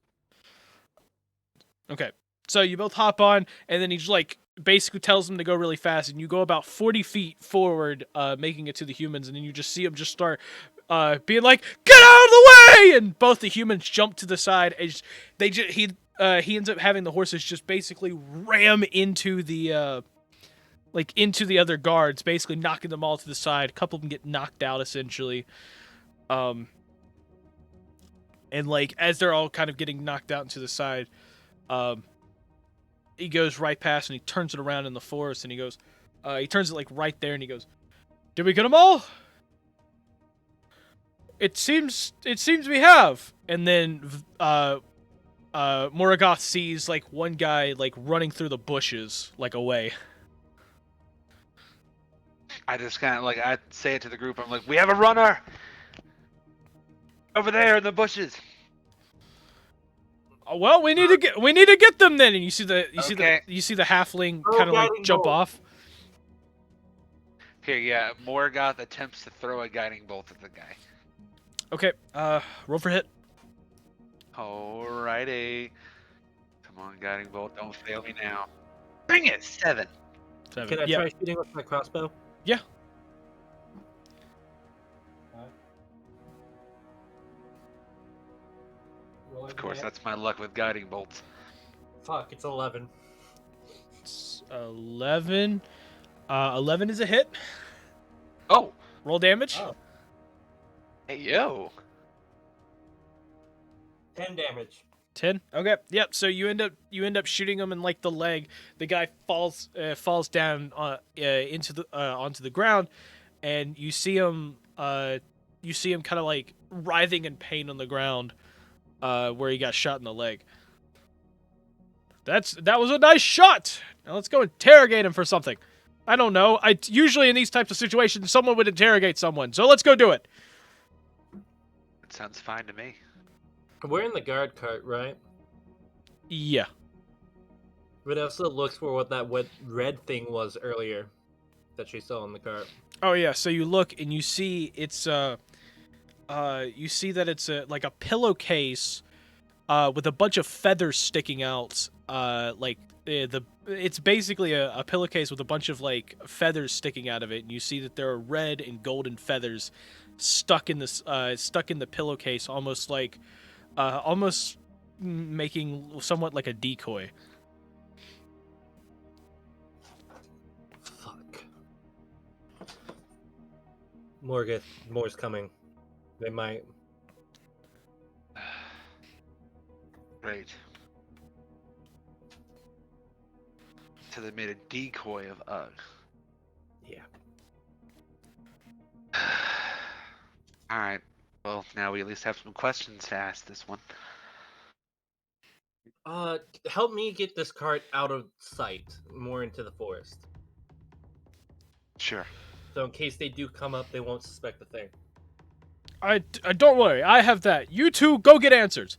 A: Okay, so you both hop on, and then he's like basically tells them to go really fast, and you go about 40 feet forward, making it to the humans, and then you just see them just start being like, "Get out of the way!" And both the humans jump to the side. As he ends up having the horses just basically ram into the into the other guards, basically knocking them all to the side. A couple of them get knocked out essentially. And like as they're all kind of getting knocked out into the side, he goes right past and he turns it around in the forest, and he turns it like right there, and he goes, "Did we get them all?" It seems we have. And then Morgoth sees like one guy like running through the bushes like away.
C: I just kind of like I say it to the group. I'm like, we have a runner over there in the bushes.
A: Well, we need to get them then. And you see the
C: Okay.
A: halfling
B: Oh,
A: kind of like
B: guiding
A: jump
B: bolt.
A: off.
C: Here, yeah, Morgoth attempts to throw a guiding bolt at the guy.
A: Okay, roll for hit.
C: Alrighty. Come on, guiding bolt, don't fail me now. Bring it, 7.
A: 7.
B: Can I
A: Yeah.
B: try shooting with my crossbow?
A: Yeah.
C: Of course, that's my luck with guiding bolts.
B: Fuck, it's 11.
A: It's 11. 11 is a hit.
C: Oh,
A: Roll damage.
B: Oh.
C: hey yo.
B: 10 damage.
A: 10. Okay. Yep. So you end up shooting him in like the leg. The guy falls down into the onto the ground, and you see him kind of like writhing in pain on the ground, where he got shot in the leg. That was a nice shot. Now let's go interrogate him for something. I don't know. Usually in these types of situations, someone would interrogate someone. So let's go do it.
C: It sounds fine to me.
B: We're in the guard cart, right?
A: Yeah.
B: Vanessa looks for what that red thing was earlier that she saw in the cart.
A: Oh yeah. So you look and you see it's you see that it's like a pillowcase with a bunch of feathers sticking out. It's basically a pillowcase with a bunch of like feathers sticking out of it, and you see that there are red and golden feathers stuck in the pillowcase, almost making somewhat like a decoy.
B: Fuck. More's coming. They might.
C: Great. So they made a decoy of Ugg.
B: Yeah.
C: Alright. Well, now we at least have some questions to ask this one.
B: Help me get this cart out of sight, more into the forest.
C: Sure.
B: So in case they do come up, they won't suspect a thing.
A: I don't worry. I have that. You two go get answers.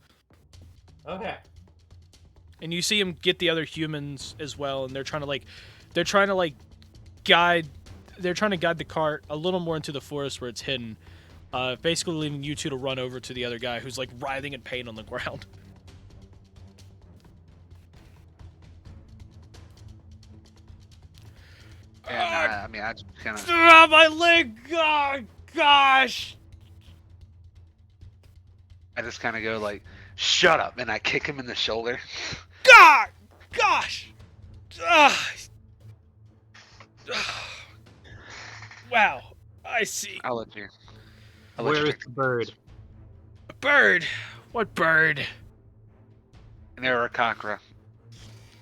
B: Okay.
A: And you see him get the other humans as well, and they're trying to guide the cart a little more into the forest where it's hidden, basically leaving you two to run over to the other guy who's like writhing in pain on the ground.
C: And I mean, I just kind of.
A: My leg! Oh, gosh!
C: I just kind of go like, "Shut up!" and I kick him in the shoulder.
A: God! Gosh! Wow. I see.
C: I'll let you.
B: Where is the bird?
A: A bird? What bird?
C: An Aarakocra.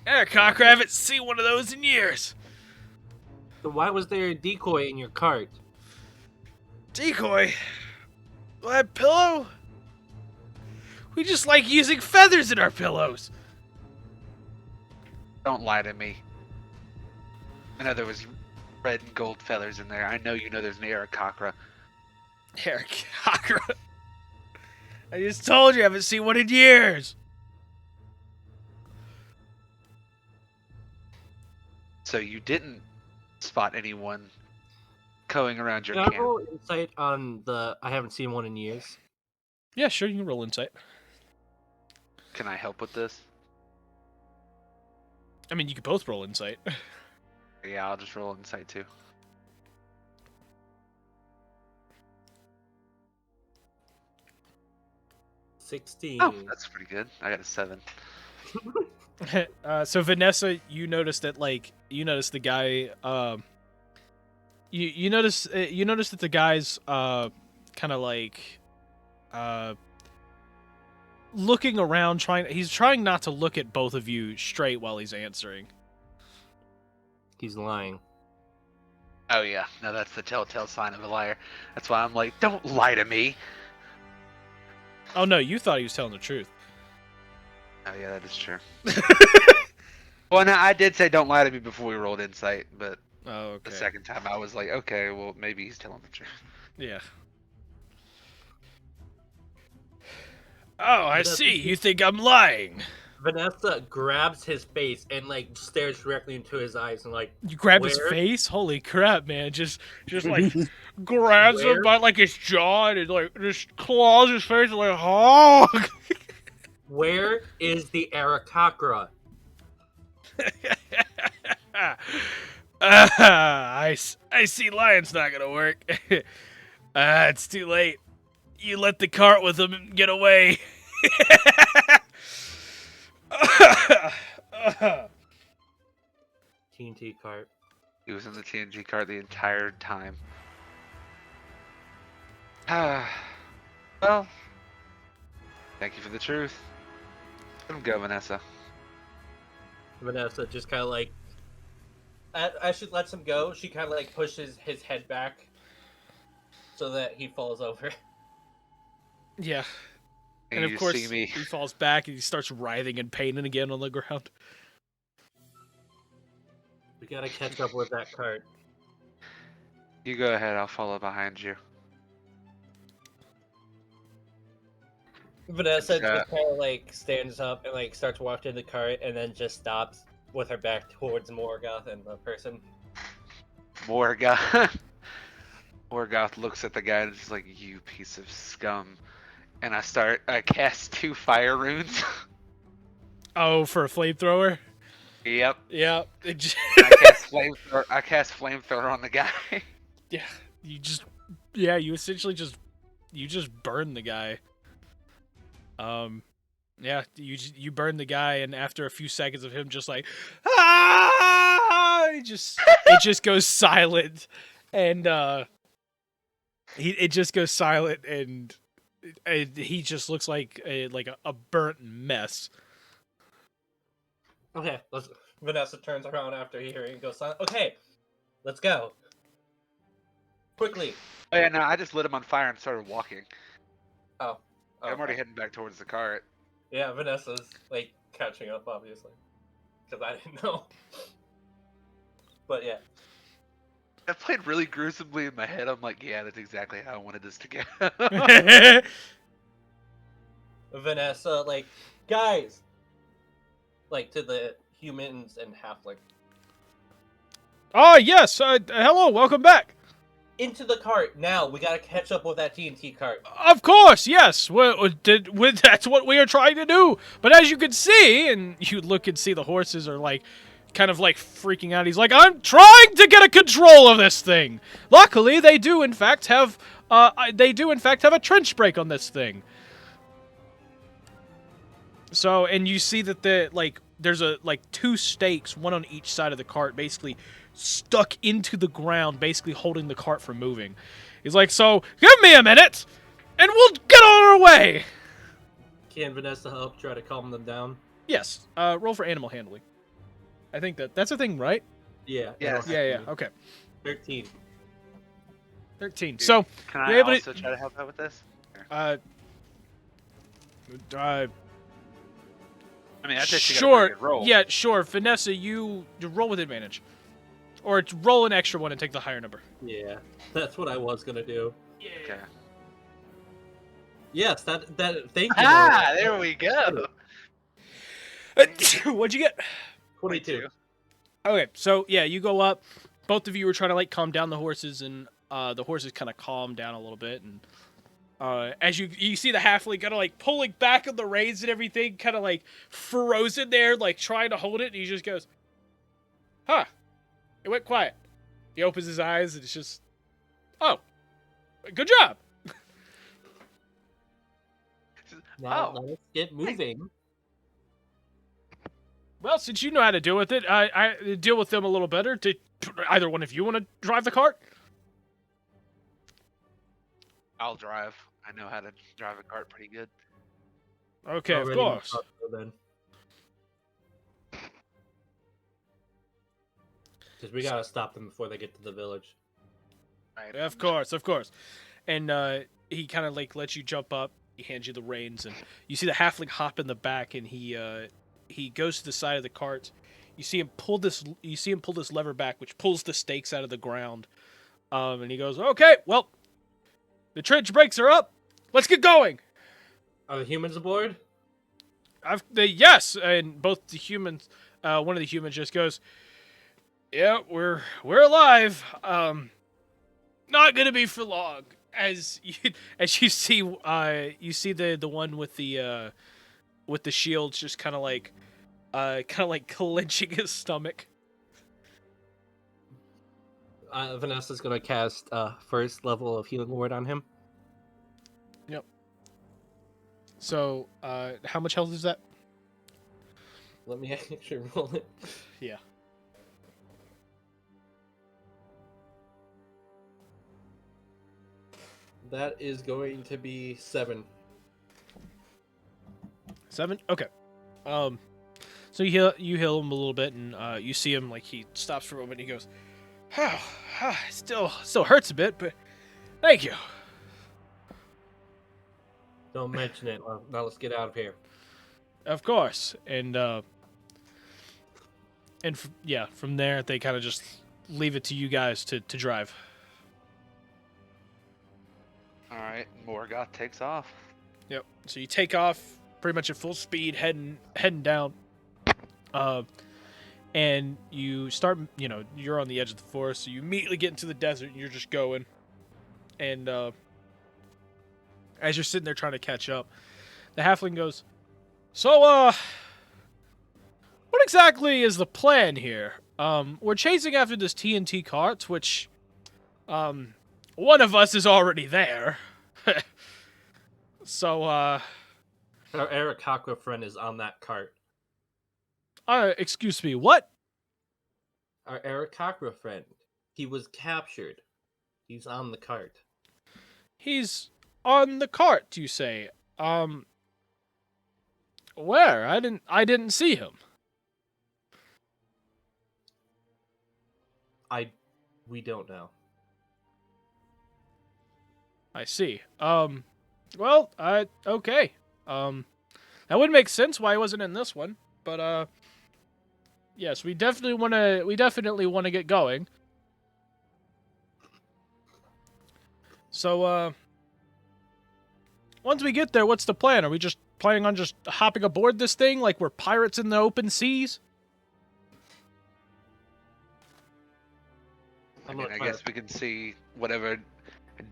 A: Cocker, I haven't seen one of those in years.
B: So why was there a decoy in your cart?
A: Decoy? That pillow? We just like using feathers in our pillows.
C: Don't lie to me. I know there was red and gold feathers in there. I know you know there's an Aarakocra.
A: Cocker. I just told you I haven't seen one in years.
C: So you didn't spot anyone going around your
B: Can I
C: camp.
B: roll insight on the I haven't seen one in years?
A: Yeah, sure, you can roll insight.
C: Can I help with this?
A: I mean, you could both roll insight.
C: Yeah, I'll just roll insight too. Oh,
B: 16.
C: that's pretty good. I got a 7.
A: So Vanessa, you notice that the guy you notice that the guy's kind of like looking around, he's trying not to look at both of you straight while he's answering.
B: He's lying.
C: Oh yeah, no, that's the telltale sign of a liar. That's why I'm like, don't lie to me.
A: Oh no, you thought he was telling the truth.
C: Oh yeah, that is true. Well, no, I did say don't lie to me before we rolled insight, but
A: Oh, okay.
C: the second time I was like, okay, well maybe he's telling the truth.
A: Yeah. Oh, I
B: Vanessa,
A: see. You think I'm lying.
B: Vanessa grabs his face and like stares directly into his eyes and like,
A: You grab his
B: Where?
A: face? Holy crap, man. Just like grabs him
B: Where?
A: by like his jaw and like just claws his face and like, oh.
B: where is the Aarakocra?
A: I see lying's not gonna work. It's too late. You let the cart with him and get away.
B: TNT cart.
C: He was in the TNG cart the entire time. Well, thank you for the truth. Let him go, Vanessa.
B: Vanessa just kind of like, as she lets him go, she kind of like pushes his head back so that he falls over.
A: Yeah. And
C: you
A: of course,
C: see me.
A: he falls back and he starts writhing in pain again on the ground.
B: We gotta catch up with that cart.
C: You go ahead. I'll follow behind you.
B: Vanessa
C: Yeah.
B: just kind of like stands up and like starts walking the cart and then just stops with her back towards Morgoth and the person.
C: Morgoth. Morgoth looks at the guy and is just like, you piece of scum. And I cast 2 fire runes.
A: Oh, for a flamethrower?
C: Yep.
A: Yeah.
C: I cast flamethrower on the guy.
A: Yeah. You essentially just burn the guy. Yeah, you burn the guy, and after a few seconds of him just like, it just goes silent, and it just goes silent, and he just looks like a burnt mess.
B: Okay, Vanessa turns around after hearing and goes silent. Okay, let's go. Quickly.
C: Oh yeah, no, I just lit him on fire and started walking.
B: Oh.
C: I'm already
B: okay.
C: heading back towards the cart.
B: Yeah, Vanessa's like catching up, obviously, because I didn't know. But yeah,
C: That played really gruesomely in my head. I'm like, yeah, that's exactly how I wanted this to go.
B: Vanessa, like, guys, like to the humans and halfling,
A: Oh yes, hello, welcome back.
B: into the cart now. We gotta catch up with that TNT cart.
A: Of course, yes. That's what we are trying to do. But as you can see, and you look and see the horses are like, kind of like freaking out. He's like, I'm trying to get a control of this thing. Luckily, they do in fact have a trench break on this thing. So, and you see that there's like 2 stakes, one on each side of the cart, basically stuck into the ground, basically holding the cart from moving. He's like, so give me a minute, and we'll get on our way.
B: Can Vanessa help try to calm them down?
A: Yes. Roll for animal handling. I think that's a thing, right?
B: Yeah.
C: Yes.
A: Yeah. Okay.
B: 13.
A: 13.
C: Dude,
A: So,
C: Can
A: you're
C: I
A: able to-
C: also try to help out with this?
A: uh,
C: I mean, I think
A: sure.
C: roll.
A: Yeah, sure. Vanessa, you roll with advantage, or roll an extra one and take the higher number.
B: Yeah, that's what I was gonna do.
C: Okay.
B: Yes, that. Thank you.
C: Ah, there we go.
A: What'd you get?
B: 22.
A: Okay, so yeah, you go up. Both of you were trying to like calm down the horses, and the horses kind of calm down a little bit. And as you see the halfling kind of like pulling back on the reins and everything, kind of like frozen there, like trying to hold it. And he just goes, "Huh? It went quiet." He opens his eyes, and it's just, "Oh, good job."
B: Now
C: Oh.
B: let's get moving.
A: Well, since you know how to deal with it, I deal with them a little better. Did either one of you want to drive the cart?
C: I'll drive. I know how to drive a cart pretty good.
A: Okay, of
B: Already
A: course.
B: up then. Because we gotta stop them before they get to the village.
C: Right.
A: Of course. And he kind of like lets you jump up. he hands you the reins, and you see the halfling hop in the back, and he goes to the side of the cart. You see him pull this lever back, which pulls the stakes out of the ground. And he goes, "Okay, well, the trench brakes are up. Let's get going."
B: Are the humans aboard?
A: Yes, and both the humans, one of the humans just goes, "Yeah, we're alive. Not gonna be for long." As you see, the one with the shields just kind of like clenching his stomach.
B: Vanessa's gonna cast first level of healing word on him.
A: Yep. So, how much health is that?
B: Let me actually roll it.
A: Yeah.
B: That is going to be 7.
A: 7? Okay. So you heal him a little bit, and you see him, like, he stops for a moment, and he goes, still hurts a bit, but thank you.
B: Don't mention it. Now let's get out of here.
A: Of course. And from there, they kind of just leave it to you guys to drive.
C: All right, Morgoth takes off.
A: Yep. So you take off pretty much at full speed, heading down. And you start, you're on the edge of the forest, so you immediately get into the desert, and you're just going. And as you're sitting there trying to catch up, the halfling goes, "So, what exactly is the plan here? We're chasing after this TNT cart, which, one of us is already there. So,
B: Our Eric Hakra friend is on that cart.
A: Excuse me, what?
B: Our Eric Hakra friend. He was captured. He's on the cart.
A: He's on the cart, you say? Where? I didn't see him.
B: We don't know.
A: I see. Well, okay. That would make sense why he wasn't in this one, but yes, we definitely want to get going. So, once we get there, what's the plan? Are we just planning on just hopping aboard this thing like we're pirates in the open seas?
C: I mean, I guess we can see whatever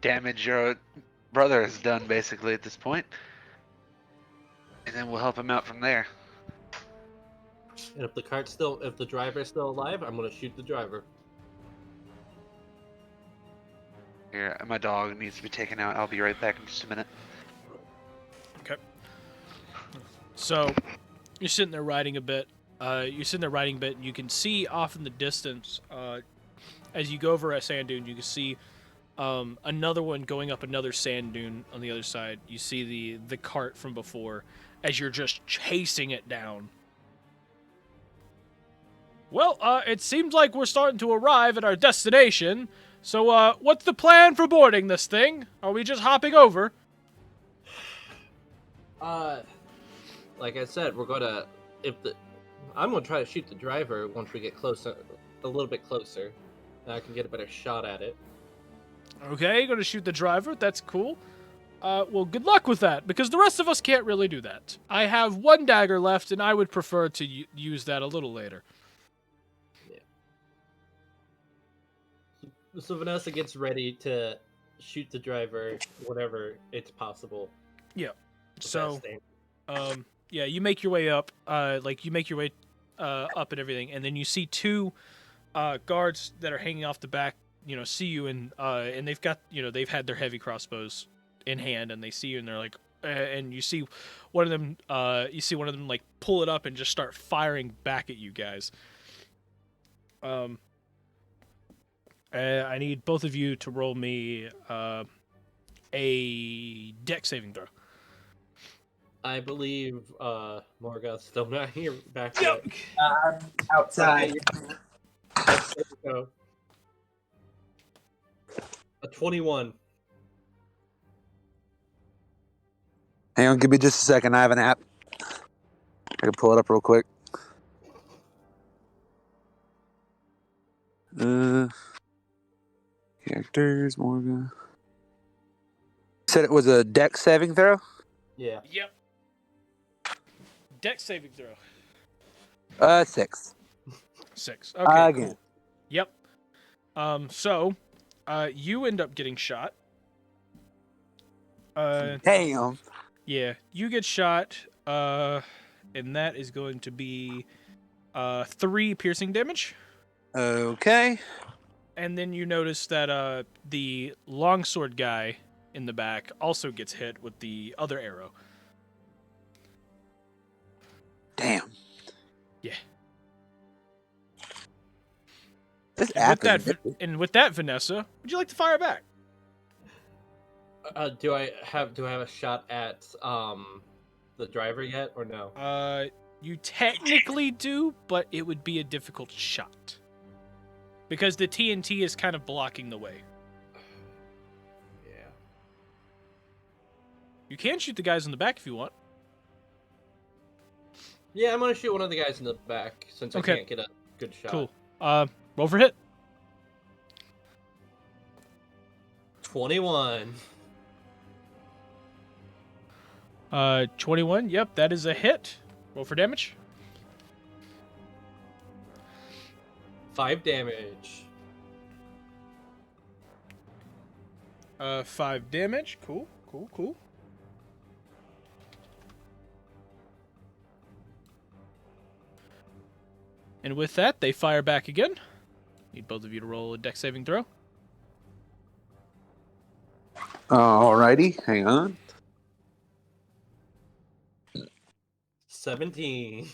C: damage your brother has done, basically, at this point. And then we'll help him out from there.
B: And if the driver's still alive, I'm gonna shoot the driver.
C: Here, my dog needs to be taken out. I'll be right back in just a minute.
A: Okay. So, you're sitting there riding a bit. And you can see off in the distance, as you go over a sand dune, you can see another one going up another sand dune on the other side. You see the cart from before as you're just chasing it down. Well, it seems like we're starting to arrive at our destination. So, what's the plan for boarding this thing? Are we just hopping over?
B: Like I said, I'm gonna try to shoot the driver once we get closer, a little bit closer. And I can get a better shot at it.
A: Okay, gonna shoot the driver. That's cool. Well, good luck with that, because the rest of us can't really do that. I have one dagger left, and I would prefer to use that a little later.
B: Yeah. So Vanessa gets ready to shoot the driver whenever it's possible.
A: Yeah. So, yeah, you make your way up. Up and everything, and then you see two guards that are hanging off the back. See you, and they've got, they've had their heavy crossbows in hand, and they see you, and they're like, and you see one of them like pull it up and just start firing back at you guys. I need both of you to roll me a dex saving throw.
B: I believe Morgoth's still not here back
A: Yep.
B: yet.
F: Outside.
B: There we go. A 21.
G: Hang on, give me just a second. I have an app. I can pull it up real quick. Characters, Morgan. Said it was a deck saving throw?
B: Yeah.
A: Yep. Dex saving throw.
G: 6.
A: 6. Okay,
G: Again.
A: cool. Yep. So, you end up getting shot.
G: Damn.
A: Yeah, you get shot, and that is going to be 3 piercing damage.
G: Okay.
A: And then you notice that the longsword guy in the back also gets hit with the other arrow.
G: Damn.
A: Yeah.
G: This
A: And
G: app
A: with that, Vanessa, would you like to fire back?
B: Do I have a shot at the driver yet or no?
A: You technically do, but it would be a difficult shot. Because the TNT is kind of blocking the way.
B: Yeah.
A: You can shoot the guys in the back if you want.
B: Yeah, I'm gonna shoot one of the guys in the back since I
A: Okay.
B: can't get a good shot.
A: Cool. Roll for hit.
B: 21.
A: 21. Yep, that is a hit. Roll for damage.
B: 5 damage.
A: 5 damage. Cool. And with that, they fire back again. Need both of you to roll a dex saving throw.
G: Alrighty, hang on.
B: 17.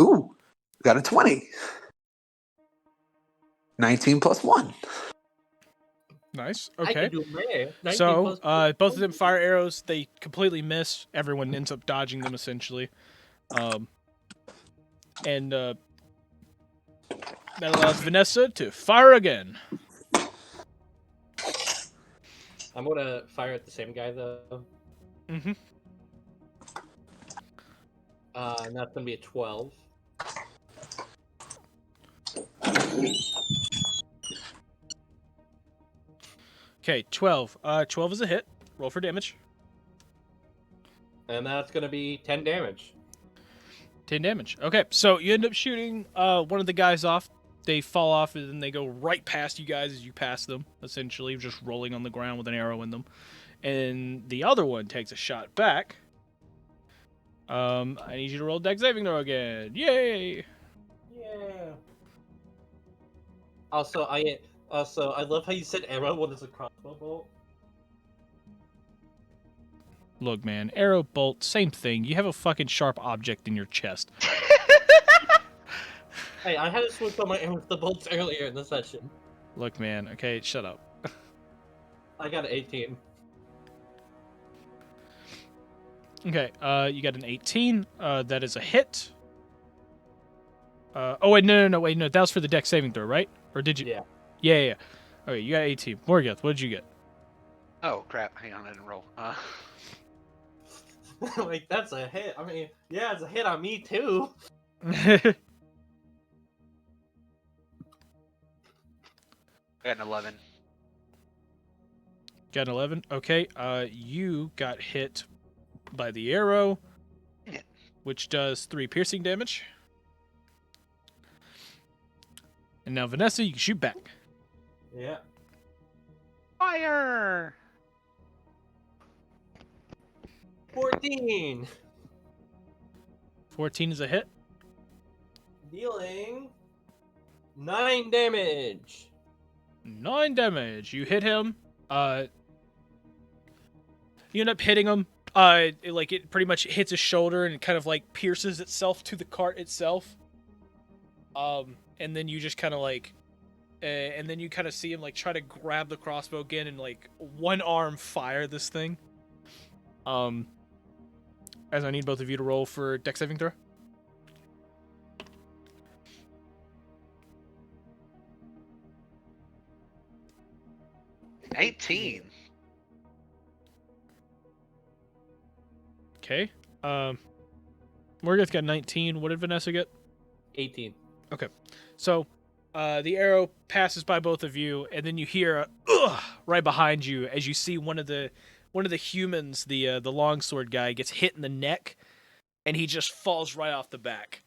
G: Ooh, got a 20. 19 plus 1.
A: Nice.
B: I
A: Okay.
B: can do math. 19
A: So,
B: plus
A: both of them fire arrows. They completely miss. Everyone ends up dodging them, essentially. And that allows Vanessa to fire again.
B: I'm gonna fire at the same guy though.
A: Mm-hmm.
B: And that's gonna be a 12.
A: Okay, 12. 12 is a hit. Roll for damage.
B: And that's gonna be 10 damage.
A: 10 damage. Okay, so you end up shooting one of the guys off. They fall off, and then they go right past you guys as you pass them, essentially, just rolling on the ground with an arrow in them. And the other one takes a shot back. I need you to roll dex saving throw again. Yay!
B: Yeah. Also, I love how you said arrow when it's a crossbow bolt.
A: Look, man, arrow, bolt, same thing. You have a fucking sharp object in your chest.
B: Hey, I had to switch on my arrows the bolts earlier in the session.
A: Look, man, okay, shut up.
B: I got an 18.
A: Okay, you got an 18. That is a hit. Oh, wait, no, wait, no, that was for the dex saving throw, right? Or did you?
B: Yeah.
A: Yeah. Okay, you got 18. Morgoth, what did you get?
C: Oh crap! Hang on, I didn't roll.
B: Like, that's a hit. I mean, yeah, it's a hit on me too.
C: I got an 11.
A: Got an 11. Okay, you got hit by the arrow,
C: Yeah.
A: which does 3 piercing damage. And now, Vanessa, you can shoot back.
B: Yeah.
C: Fire!
B: 14.
A: 14 is a hit.
B: Dealing 9 damage.
A: 9 damage. You hit him. You end up hitting him. It pretty much hits his shoulder and it kind of like pierces itself to the cart itself. And then you just kind of like, and then you kind of see him like try to grab the crossbow again and like one arm fire this thing. As I need both of you to roll for dex saving throw.
C: 19.
A: Okay. Morgan's got 19. What did Vanessa get?
B: 18.
A: So, the arrow passes by both of you, and then you hear a ugh right behind you as you see one of the humans, the longsword guy, gets hit in the neck, and he just falls right off the back.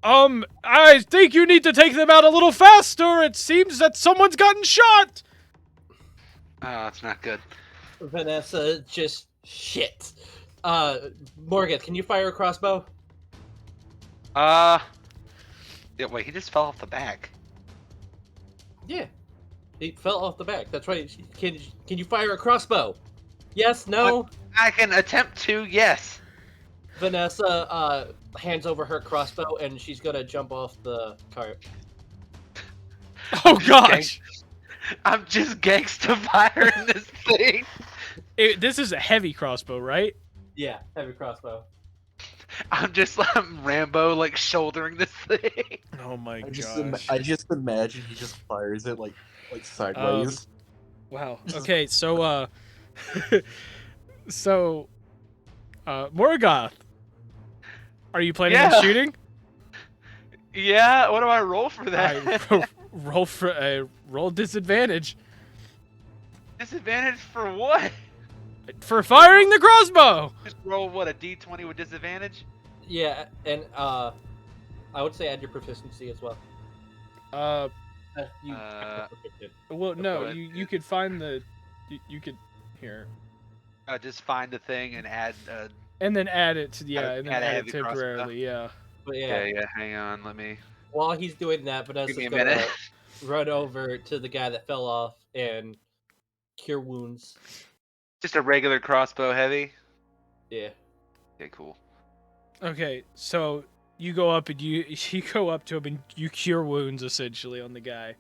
A: I think you need to take them out a little faster. It seems that someone's gotten shot.
C: Oh, it's not good.
B: Vanessa, just shit. Morgan, can you fire a crossbow?
C: Yeah, wait, he just fell off the back.
B: Yeah. He fell off the back. That's right. Can you fire a crossbow? Yes, no?
C: I can attempt to, yes.
B: Vanessa hands over her crossbow and she's gonna jump off the cart.
A: Oh gosh.
C: I'm just gangsta firing this thing.
A: This is a heavy crossbow, right?
B: Yeah, heavy crossbow.
C: I'm just Rambo, like shouldering this thing.
A: Oh my
E: I
A: gosh.
E: just imagine he just fires it like sideways.
A: Wow. Okay, so Morgoth, are you planning on
C: Yeah.
A: shooting?
C: Yeah, what do I roll for that?
A: Roll disadvantage
C: Disadvantage for what?
A: for firing the crossbow.
C: Just roll what, a d20 with disadvantage?
B: Yeah, and I would say add your proficiency as well. You
A: Well, no,
C: But-
A: you could find the, you could here,
C: Just find the thing and add.
A: and then add it to
C: Add a
A: add it
C: heavy crossbow.
A: temporarily. Yeah.
B: But yeah,
C: Okay, yeah, hang on, let me.
B: while he's doing that,
C: Give
B: Vanessa's
C: me a
B: gonna
C: minute.
B: run over to the guy that fell off and cure wounds.
C: Just a regular crossbow heavy.
B: Yeah.
C: Okay, cool.
A: Okay, so you go up and you go up to him and you cure wounds essentially on the guy.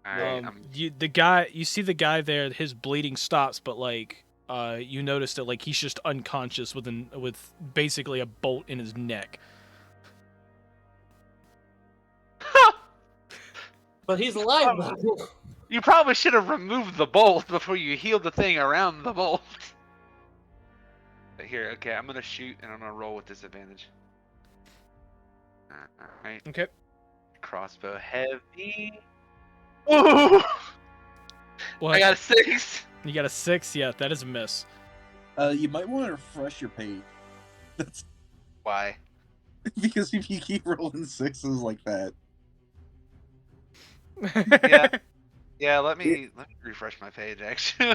C: Alright,
A: You see the guy there, his bleeding stops, but like you notice that like he's just unconscious with basically a bolt in his neck.
B: But he's alive though.
C: You probably should have removed the bolt before you healed the thing around the bolt. But here, okay, I'm gonna shoot and I'm gonna roll with disadvantage. Alright.
A: Okay.
C: Crossbow heavy. Ooh!
A: What?
C: I got a 6.
A: You got a 6? Yeah, that is a miss.
E: You might want to refresh your page. That's
C: Why?
E: because if you keep rolling sixes like that,
C: Yeah, let me refresh my page actually.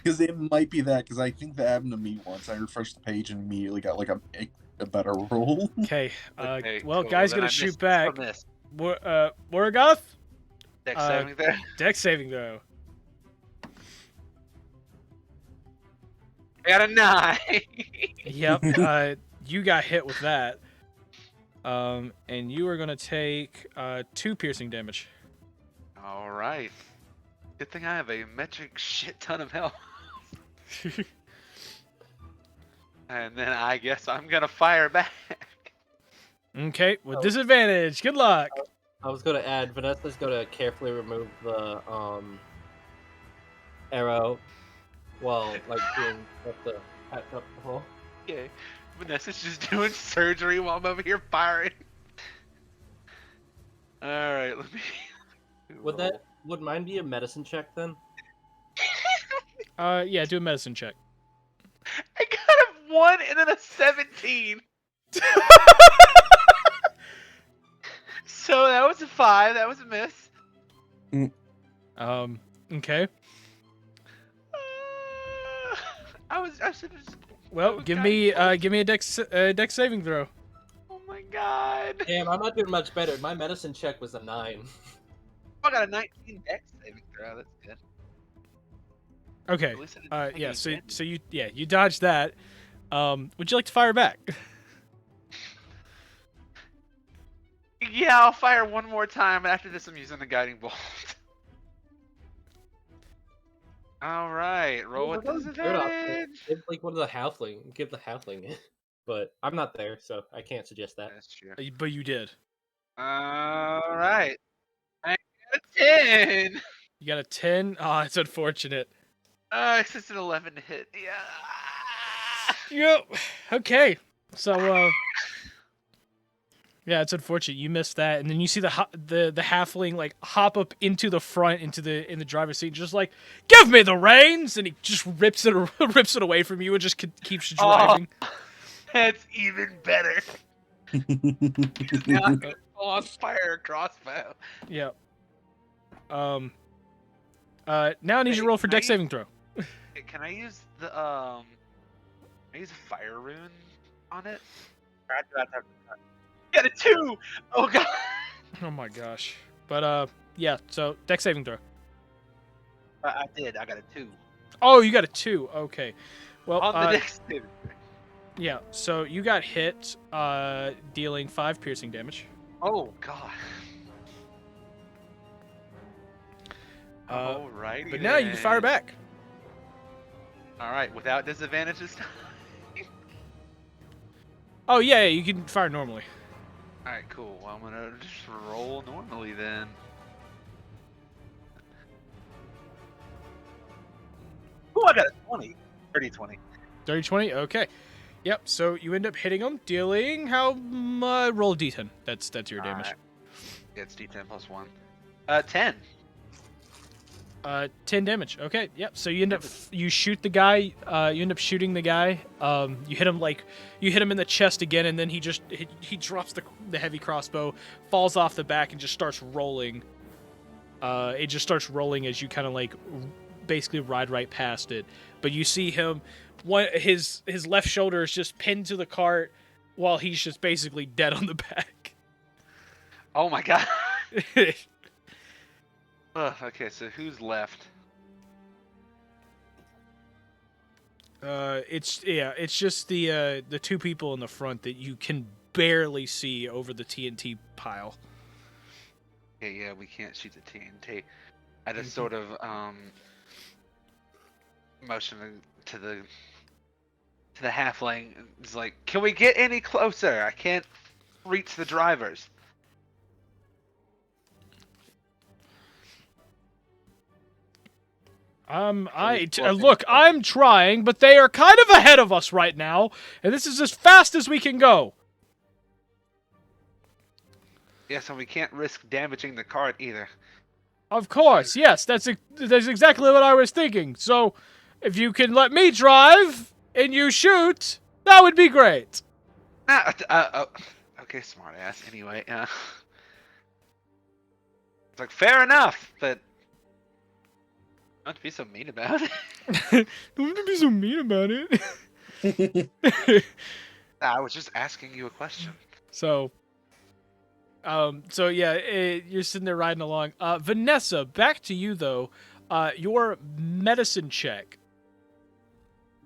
E: because it might be that. Because I think that happened to me once. I refreshed the page and immediately got like a better roll.
A: Okay.
C: Okay,
A: Well,
C: cool.
A: guy's
C: Then
A: gonna
C: I
A: shoot
C: missed
A: back.
C: from this.
A: Morgoth,
C: Dex saving there.
A: dex saving throw.
C: I got a 9.
A: Yep. You got hit with that. And you are gonna take 2 piercing damage.
C: All right. Good thing I have a metric shit ton of health. And then I guess I'm gonna fire back.
A: Okay, with disadvantage. Good luck.
B: I was gonna add Vanessa's gonna carefully remove the arrow while like doing the patch up the hole.
C: Okay. Vanessa's just doing surgery while I'm over here firing. All right, let me.
B: Would mine be a medicine check then?
A: Yeah, do a medicine check.
C: I got a 1 and then a 17. So that was a 5. That was a miss.
A: Okay.
C: I should have just.
A: Well, give me a dex saving throw.
C: Oh my god.
B: Damn, I'm not doing much better. My medicine check was a 9.
C: I got a 19 dex saving throw. That's good.
A: Okay.
C: At least I didn't take
A: Yeah.
C: any damage.
A: So you dodged that. Would you like to fire back?
C: Yeah, I'll fire one more time, and after this, I'm using the guiding bolt. All right, roll with disadvantage.
B: It's like one of the halfling. Give the halfling. But I'm not there, so I can't suggest that.
C: That's true.
A: But you did.
C: All right, I got a 10.
A: You got a 10. Oh, it's unfortunate.
C: It's just an 11 to hit. Yeah.
A: Yep. Okay. So, yeah, it's unfortunate you missed that, and then you see the halfling like hop up into the front in the driver's seat, just like, give me the reins, and he just rips it away from you and just keeps driving.
C: That's even better. Now I'm gonna full on fire a crossbow.
A: Yeah. Now I need you to roll for
C: Can I
A: dex saving throw.
C: Can I use the Can I use a fire rune on it? Got a 2! Oh god.
A: Oh my gosh. But yeah. So dex saving throw.
C: I did. I got a 2.
A: Oh, you got a 2. Okay. Well,
C: On the dex saving.
A: yeah. So you got hit, dealing 5 piercing damage.
C: Oh god.
A: Uh,
C: Alrighty.
A: But now you can fire back.
C: Alright, without disadvantages.
A: Oh yeah, you can fire normally.
C: Alright, cool. Well, I'm gonna just roll normally then. Oh, I got a 20. 30-20.
A: 30-20. Okay. Yep. So you end up hitting him, dealing how roll a d10. That's your damage.
C: Alright. Yeah, it's D10 plus 1. 10.
A: 10 damage. Okay. Yep. So you end up you shoot the guy. You end up shooting the guy. You hit him in the chest again, and then he drops the heavy crossbow, falls off the back, and just starts rolling. It just starts rolling as you kind of like basically ride right past it. But you see him, his left shoulder is just pinned to the cart, while he's just basically dead on the back.
C: Oh my god. Okay, so who's left?
A: It's just the 2 people in the front that you can barely see over the TNT pile.
C: Okay, yeah, we can't shoot the TNT. I just sort of motion to the halfling. It's like, can we get any closer? I can't reach the drivers.
A: Look, I'm trying, but they are kind of ahead of us right now, and this is as fast as we can go.
C: Yes, and we can't risk damaging the cart either.
A: Of course, yes, that's exactly what I was thinking. So, if you can let me drive and you shoot, that would be great.
C: Okay, smart ass. Anyway, it's like fair enough, but don't be so mean about it.
A: Don't be so mean about it.
C: I was just asking you a question.
A: So yeah, you're sitting there riding along. Vanessa, back to you though. Your medicine check.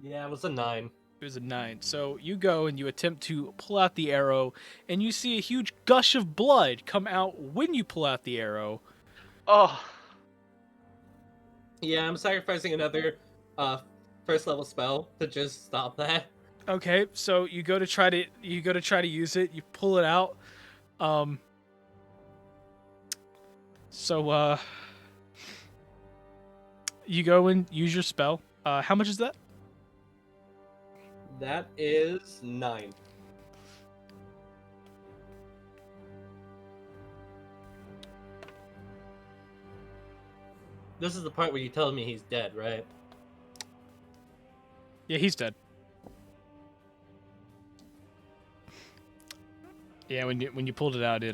B: Yeah, it was a 9.
A: It was a 9. So you go and you attempt to pull out the arrow, and you see a huge gush of blood come out when you pull out the arrow.
C: Oh.
B: Yeah, I'm sacrificing another first level spell to just stop that.
A: Okay, so you go to try to use it. You pull it out. So you go and use your spell. How much is that?
B: That is 9. This is the part where you tell me he's dead, right?
A: Yeah, he's dead. Yeah, when you pulled it out, it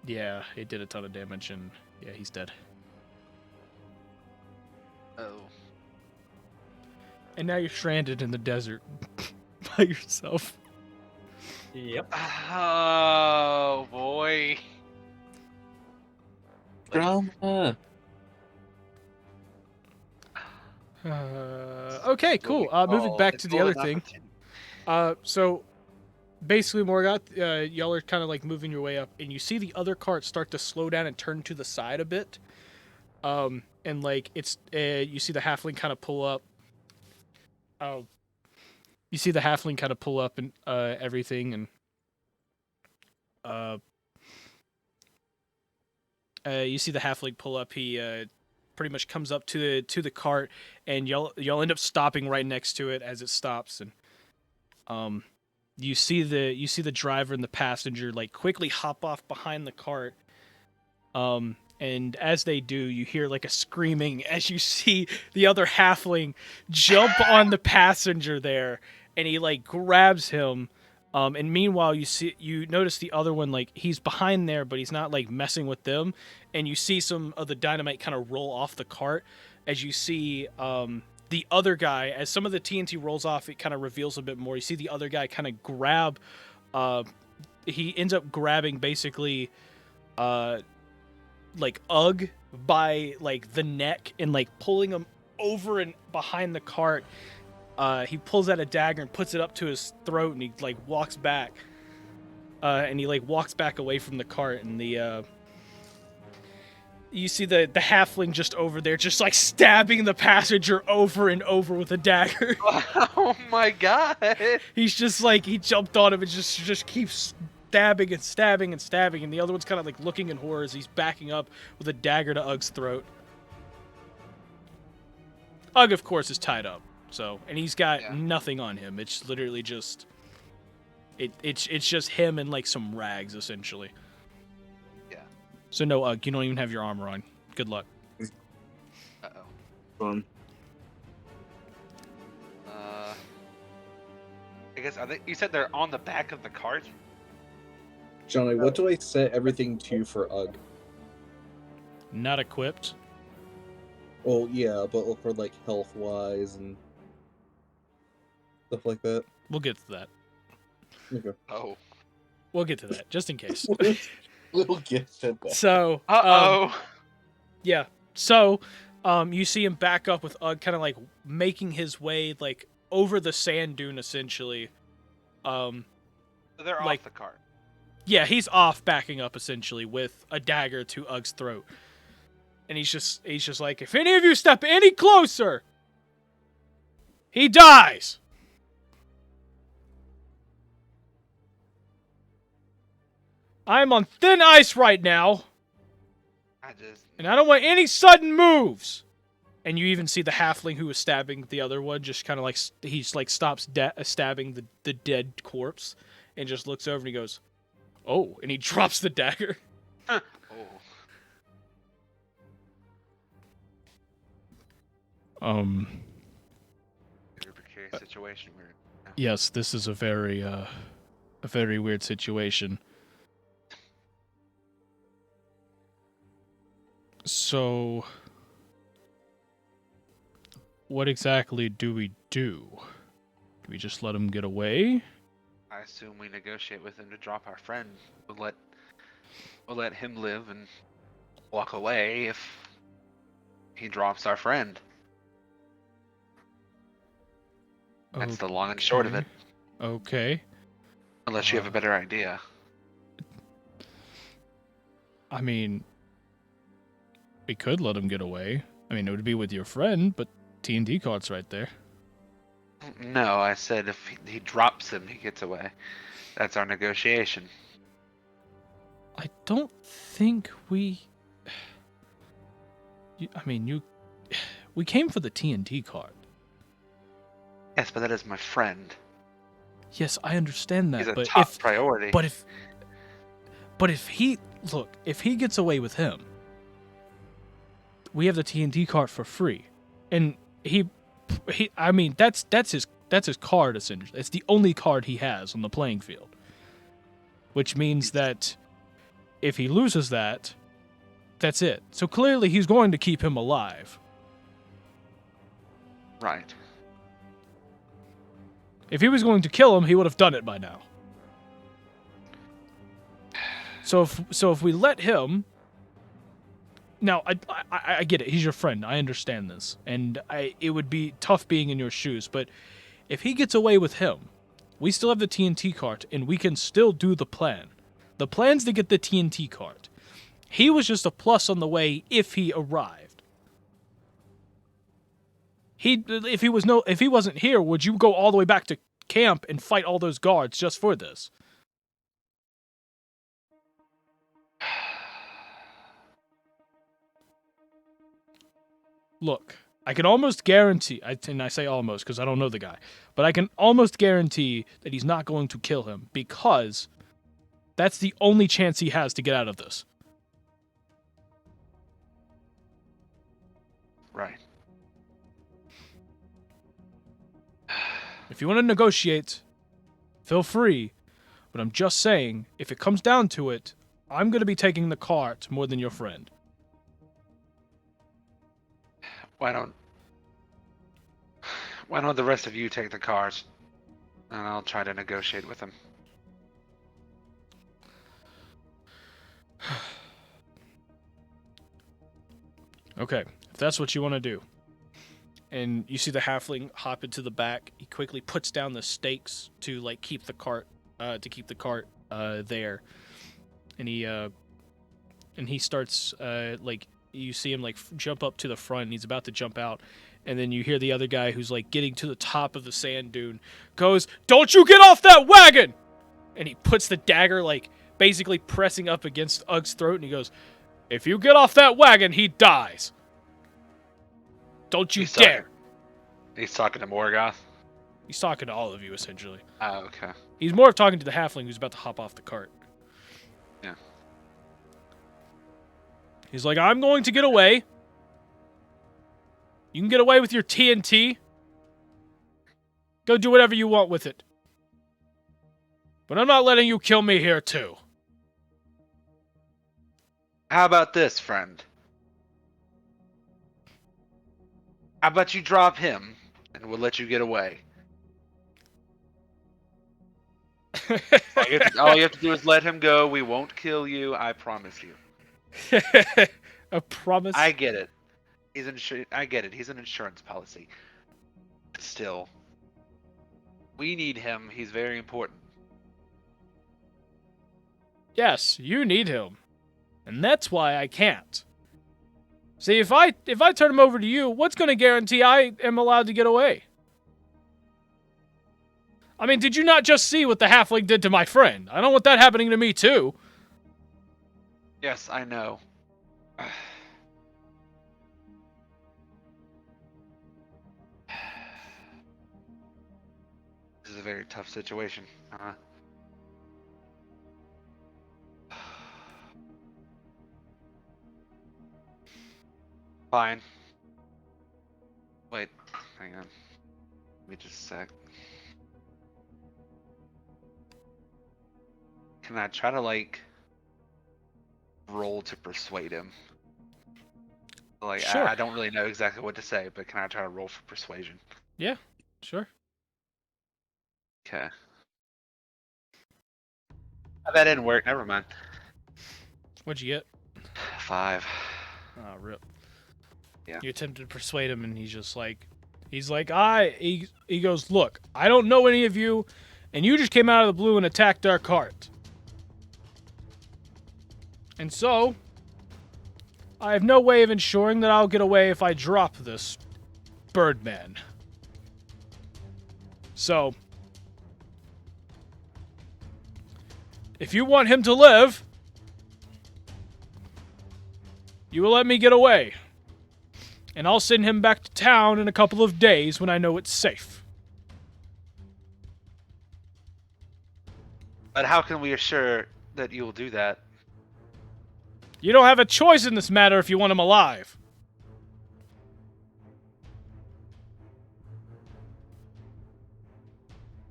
A: did a ton of damage, and yeah, he's dead.
C: Oh.
A: And now you're stranded in the desert by yourself.
B: Yep.
C: Oh boy.
E: Drama.
A: Okay, cool. Moving back to the other thing. So basically, Morgoth, y'all are kind of like moving your way up, and you see the other cart start to slow down and turn to the side a bit. And like you see the halfling kind of pull up. You see the halfling kind of pull up and everything, and you see the halfling pull up. He pretty much comes up to the cart, and y'all end up stopping right next to it as it stops, and you see the driver and the passenger like quickly hop off behind the cart. And as they do, you hear like a screaming as you see the other halfling jump on the passenger there, and he like grabs him. And meanwhile, you notice the other one, like he's behind there, but he's not like messing with them. And you see some of the dynamite kind of roll off the cart as you see the other guy, as some of the TNT rolls off, it kind of reveals a bit more. You see the other guy kind of grab, he ends up grabbing basically, like Ugg by like the neck and like pulling him over and behind the cart. He pulls out a dagger and puts it up to his throat, and he like walks back, and he like walks back away from the cart, and you see the halfling just over there, just like stabbing the passenger over and over with a dagger.
C: Oh my god!
A: He's just like, he jumped on him and just keeps stabbing and stabbing and stabbing, and the other one's kind of like looking in horror as he's backing up with a dagger to Ugg's throat. Ugg, of course, is tied up, so, and he's got nothing on him. It's literally just, it's just him and like some rags, essentially.
C: Yeah.
A: So no, Ugg, you don't even have your armor on. Good luck.
C: Uh-oh.
E: Fun.
C: I guess, you said they're on the back of the cart?
E: Johnny, what do I set everything to for Ugg?
A: Not equipped.
E: Well, yeah, but for like health wise and stuff like that.
A: We'll get to that.
E: Okay.
C: Oh.
A: We'll get to that, just in case.
E: We'll get to that.
A: So, yeah. So, you see him back up with Ugg, kind of like making his way like over the sand dune, essentially.
C: So they're
A: like,
C: off the cart.
A: Yeah, he's off, backing up essentially with a dagger to Ugg's throat, and he's just like, if any of you step any closer, he dies. I'm on thin ice right now, and I don't want any sudden moves. And you even see the halfling who was stabbing the other one, just kind of like, he's like stops stabbing the dead corpse, and just looks over and he goes, "Oh," and he drops the dagger.
C: Oh. Very precarious situation we're in now.
A: Yes, this is a very weird situation. So, what exactly do we do? Do we just let him get away?
C: I assume we negotiate with him to drop our friend. We'll let him live and walk away if he drops our friend. That's the long and short of it.
A: Okay.
C: Unless you have a better idea.
A: I mean, we could let him get away. I mean, it would be with your friend, but TNT cart's right there.
C: No, I said if he drops him, he gets away. That's our negotiation.
A: I don't think we... we came for the TNT cart.
C: Yes, but that is my friend.
A: Yes, I understand that,
C: He's a
A: but
C: top priority.
A: But if he gets away with him, we have the TNT cart for free, and that's his card essentially. It's the only card he has on the playing field, which means that if he loses that, that's it. So clearly he's going to keep him alive.
C: Right.
A: If he was going to kill him, he would have done it by now. So if we let him... Now, I get it. He's your friend. I understand this. And it would be tough being in your shoes. But if he gets away with him, we still have the TNT cart, and we can still do the plan. The plan's to get the TNT cart. He was just a plus on the way if he arrived. If he wasn't here, would you go all the way back to camp and fight all those guards just for this? Look, I can almost guarantee, and I say almost because I don't know the guy, but I can almost guarantee that he's not going to kill him because that's the only chance he has to get out of this.
C: Right.
A: If you want to negotiate, feel free, but I'm just saying, if it comes down to it, I'm going to be taking the cart more than your friend.
C: Why don't the rest of you take the cars, and I'll try to negotiate with him.
A: Okay, if that's what you want to do. And you see the halfling hop into the back. He quickly puts down the stakes to like keep the cart there. And he starts like you see him like jump up to the front and he's about to jump out. And then you hear the other guy who's like getting to the top of the sand dune goes, "Don't you get off that wagon!" And he puts the dagger like basically pressing up against Ugg's throat and he goes, "If you get off that wagon, he dies. Don't you dare!"
C: He's talking to Morgoth?
A: He's talking to all of you, essentially.
C: Oh, okay.
A: He's more of talking to the halfling who's about to hop off the cart.
C: Yeah.
A: He's like, "I'm going to get away. You can get away with your TNT. Go do whatever you want with it. But I'm not letting you kill me here, too."
C: How about this, friend? How about you drop him, and we'll let you get away? All you have to do is let him go. We won't kill you. I promise you.
A: A promise?
C: I get it. I get it. He's an insurance policy. But still, we need him. He's very important.
A: Yes, you need him. And that's why I can't. See, if I turn him over to you, what's going to guarantee I am allowed to get away? I mean, did you not just see what the halfling did to my friend? I don't want that happening to me, too.
C: Yes, I know. This is a very tough situation. Fine. Wait, hang on. Let me just a sec. Can I try to, like, roll to persuade him? Like,
A: Sure.
C: I don't really know exactly what to say, but can I try to roll for persuasion?
A: Yeah, sure.
C: Okay. Oh, that didn't work. Never mind.
A: What'd you get?
C: 5.
A: Ah, rip.
C: Yeah.
A: You attempted to persuade him, and he goes, "Look, I don't know any of you, and you just came out of the blue and attacked our cart. And so, I have no way of ensuring that I'll get away if I drop this Birdman. So, if you want him to live, you will let me get away. And I'll send him back to town in a couple of days when I know it's safe."
C: But how can we assure that you will do that?
A: You don't have a choice in this matter if you want him alive.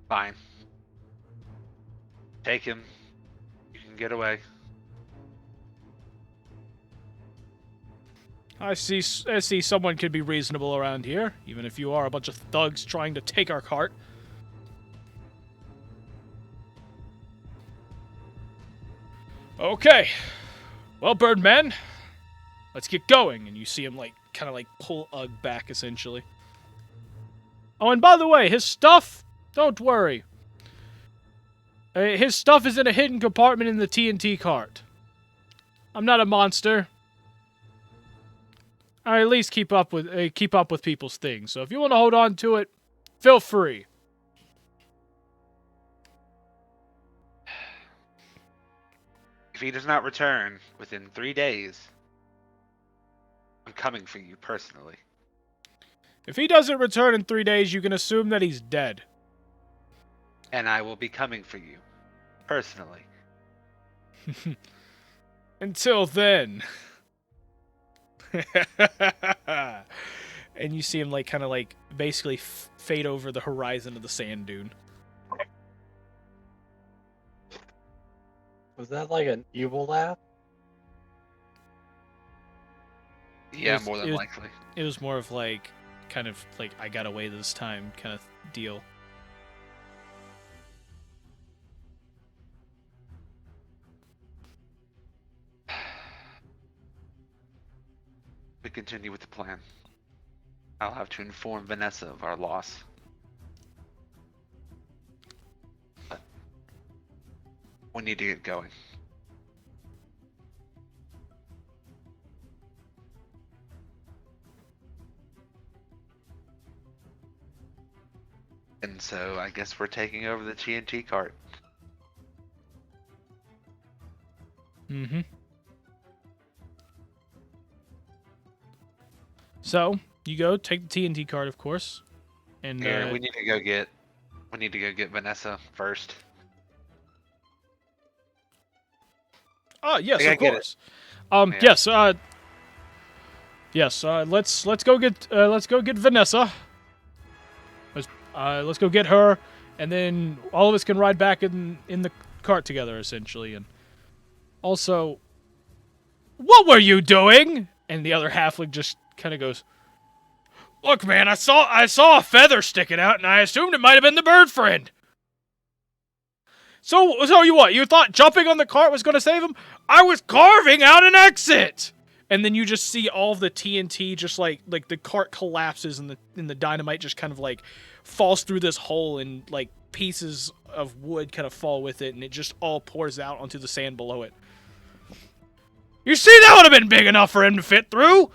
C: Fine. Take him. You can get away.
A: I see someone could be reasonable around here, even if you are a bunch of thugs trying to take our cart. Okay. Well, Birdman, let's get going. And you see him, like, kind of, like, pull Ugg back, essentially. Oh, and by the way, his stuff, don't worry. His stuff is in a hidden compartment in the TNT cart. I'm not a monster. I at least keep up with people's things. So if you want to hold on to it, feel free.
C: If he does not return within 3 days, I'm coming for you personally.
A: If he doesn't return in 3 days, you can assume that he's dead.
C: And I will be coming for you, personally.
A: Until then. And you see him, like, kind of, like, basically fade over the horizon of the sand dune.
D: Was that like an evil laugh?
C: Yeah, more than likely.
A: It was more of, like, kind of, like, I got away this time kind of deal.
C: We continue with the plan. I'll have to inform Vanessa of our loss. But we need to get going. And so I guess we're taking over the TNT cart.
A: Mm-hmm. So, you go, take the TNT card, of course. And
C: Here, we need to go get Vanessa first.
A: Oh, yes,
C: I
A: of
C: get it.
A: course.
C: Yeah.
A: Yes, let's go get Vanessa. Let's go get her, and then all of us can ride back in the cart together, essentially. And also, what were you doing? And the other halfling just kind of goes, "Look, man, I saw a feather sticking out, and I assumed it might have been the bird friend." So you thought jumping on the cart was going to save him? I was carving out an exit. And then you just see all of the TNT just like the cart collapses and the dynamite just kind of like falls through this hole and like pieces of wood kind of fall with it and it just all pours out onto the sand below it. You see, that would have been big enough for him to fit through.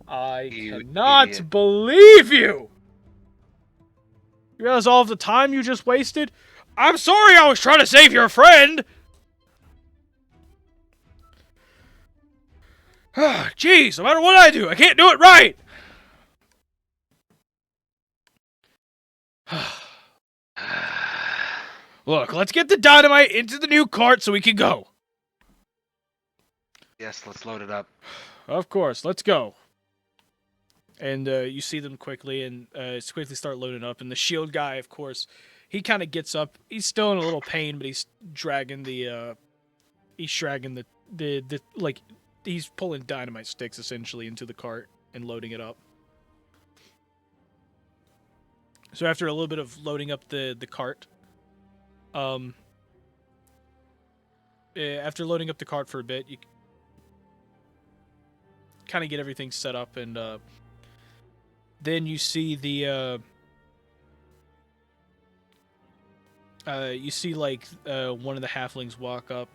A: I
C: You
A: cannot
C: idiot.
A: believe you. You realize all of the time you just wasted? I'm sorry, I was trying to save your friend. Jeez, no matter what I do, I can't do it right. Look, let's get the dynamite into the new cart so we can go.
C: Yes, let's load it up.
A: Of course, let's go. And you see them quickly and quickly start loading up. And the shield guy, of course, he kind of gets up. He's still in a little pain, but he's dragging the like, he's pulling dynamite sticks essentially into the cart and loading it up. So after a little bit of loading up the cart, after loading up the cart for a bit, you kind of get everything set up, and then you see the one of the halflings walk up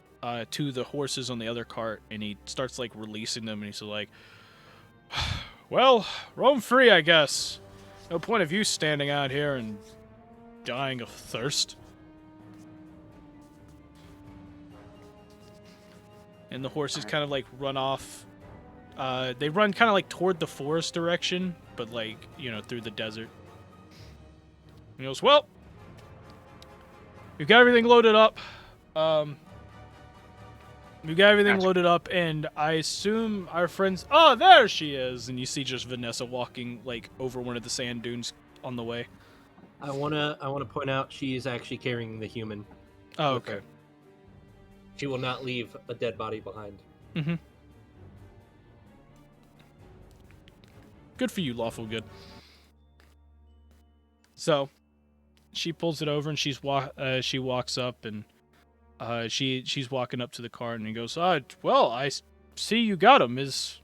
A: to the horses on the other cart, and he starts like releasing them, and he's like, "Well, roam free, I guess. No point of you standing out here and dying of thirst." And the horses kind of like run off. They run kind of like toward the forest direction, but like, through the desert. And he goes, "Well, we've got everything loaded up. And I assume our friends." Oh, there she is! And you see just Vanessa walking like over one of the sand dunes on the way.
B: I wanna point out she's actually carrying the human.
A: Oh,
B: with
A: okay.
B: her. She will not leave a dead body behind.
A: Mm-hmm. Good for you, lawful good. So, she pulls it over and she walks up and she's walking up to the car and he goes, "Well, I see you got him. Is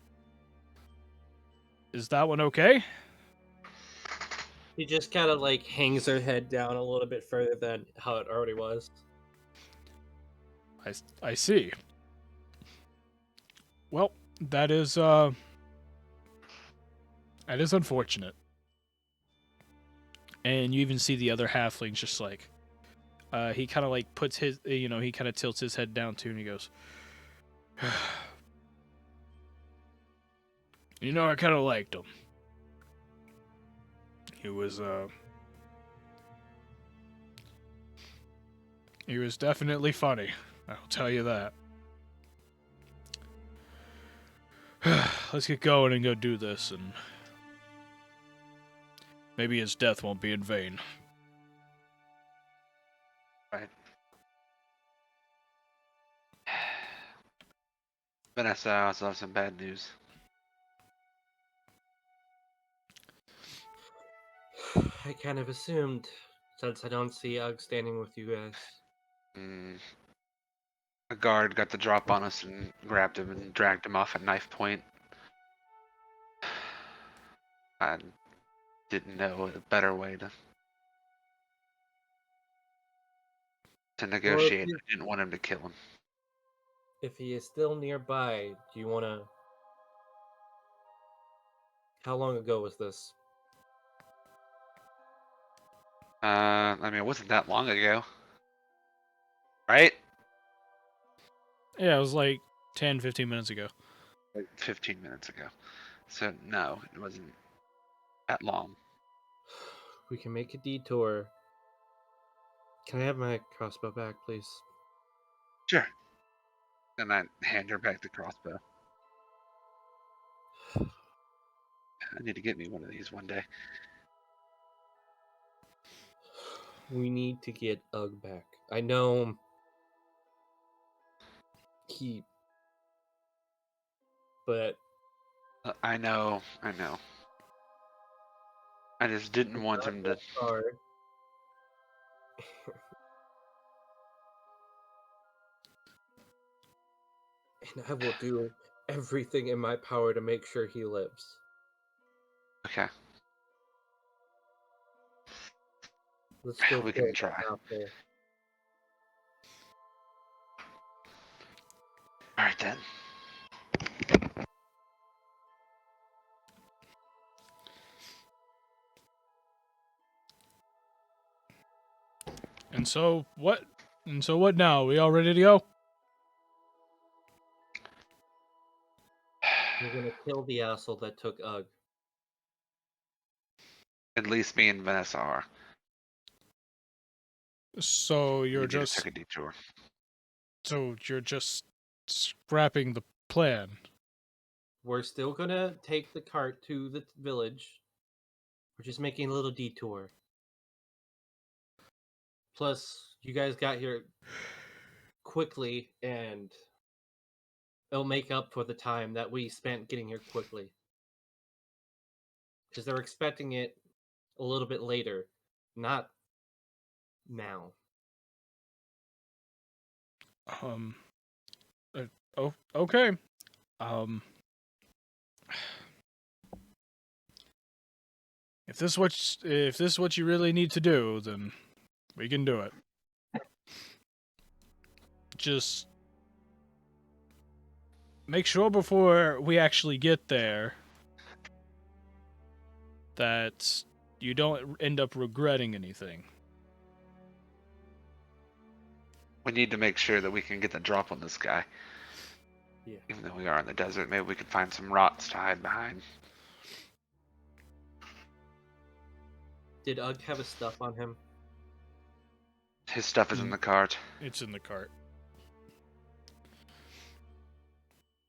A: that one okay?"
B: She just kind of like hangs her head down a little bit further than how it already was.
A: I see. Well, that is unfortunate. And you even see the other halflings just like, he kind of like puts his, he kind of tilts his head down too, and he goes, You know, I kind of liked him. He was definitely funny. I'll tell you that. Let's get going and go do this, and maybe his death won't be in vain.
C: Right. Vanessa, I also have some bad news.
B: I kind of assumed, since I don't see Ugg standing with you guys.
C: A guard got the drop on us and grabbed him and dragged him off at knife point. I didn't know a better way to negotiate. I didn't want him to kill him.
B: If he is still nearby, do you want to... How long ago was this?
C: I mean, it wasn't that long ago. Right?
A: Yeah, it was like 10, 15 minutes ago.
C: Like 15 minutes ago. So, no, it wasn't that long.
B: We can make a detour. Can I have my crossbow back, please?
C: Sure. And I hand her back the crossbow. I need to get me one of these one day.
B: We need to get Ugg back. I know but
C: I know. I just didn't want him to.
B: hard. And I will do everything in my power to make sure he lives.
C: Okay.
B: Let's go.
C: We can try. Alright then.
A: And so what? And so what now? We all ready to go?
B: We're gonna kill the asshole that took Ugg.
C: At least me and Vanessa are.
A: So
C: We
A: you're
C: need to
A: just
C: take a detour.
A: scrapping the plan.
B: We're still gonna take the cart to the village. We're just making a little detour. Plus, you guys got here quickly, and it'll make up for the time that we spent getting here quickly. Because they're expecting it a little bit later, not now.
A: Okay. If this is what you really need to do, then we can do it. Just make sure before we actually get there that you don't end up regretting anything.
C: We need to make sure that we can get the drop on this guy.
B: Yeah.
C: Even though we are in the desert, maybe we can find some rocks to hide behind.
B: Did Ugg have his stuff on him?
C: His stuff is in the cart.
A: It's in the cart.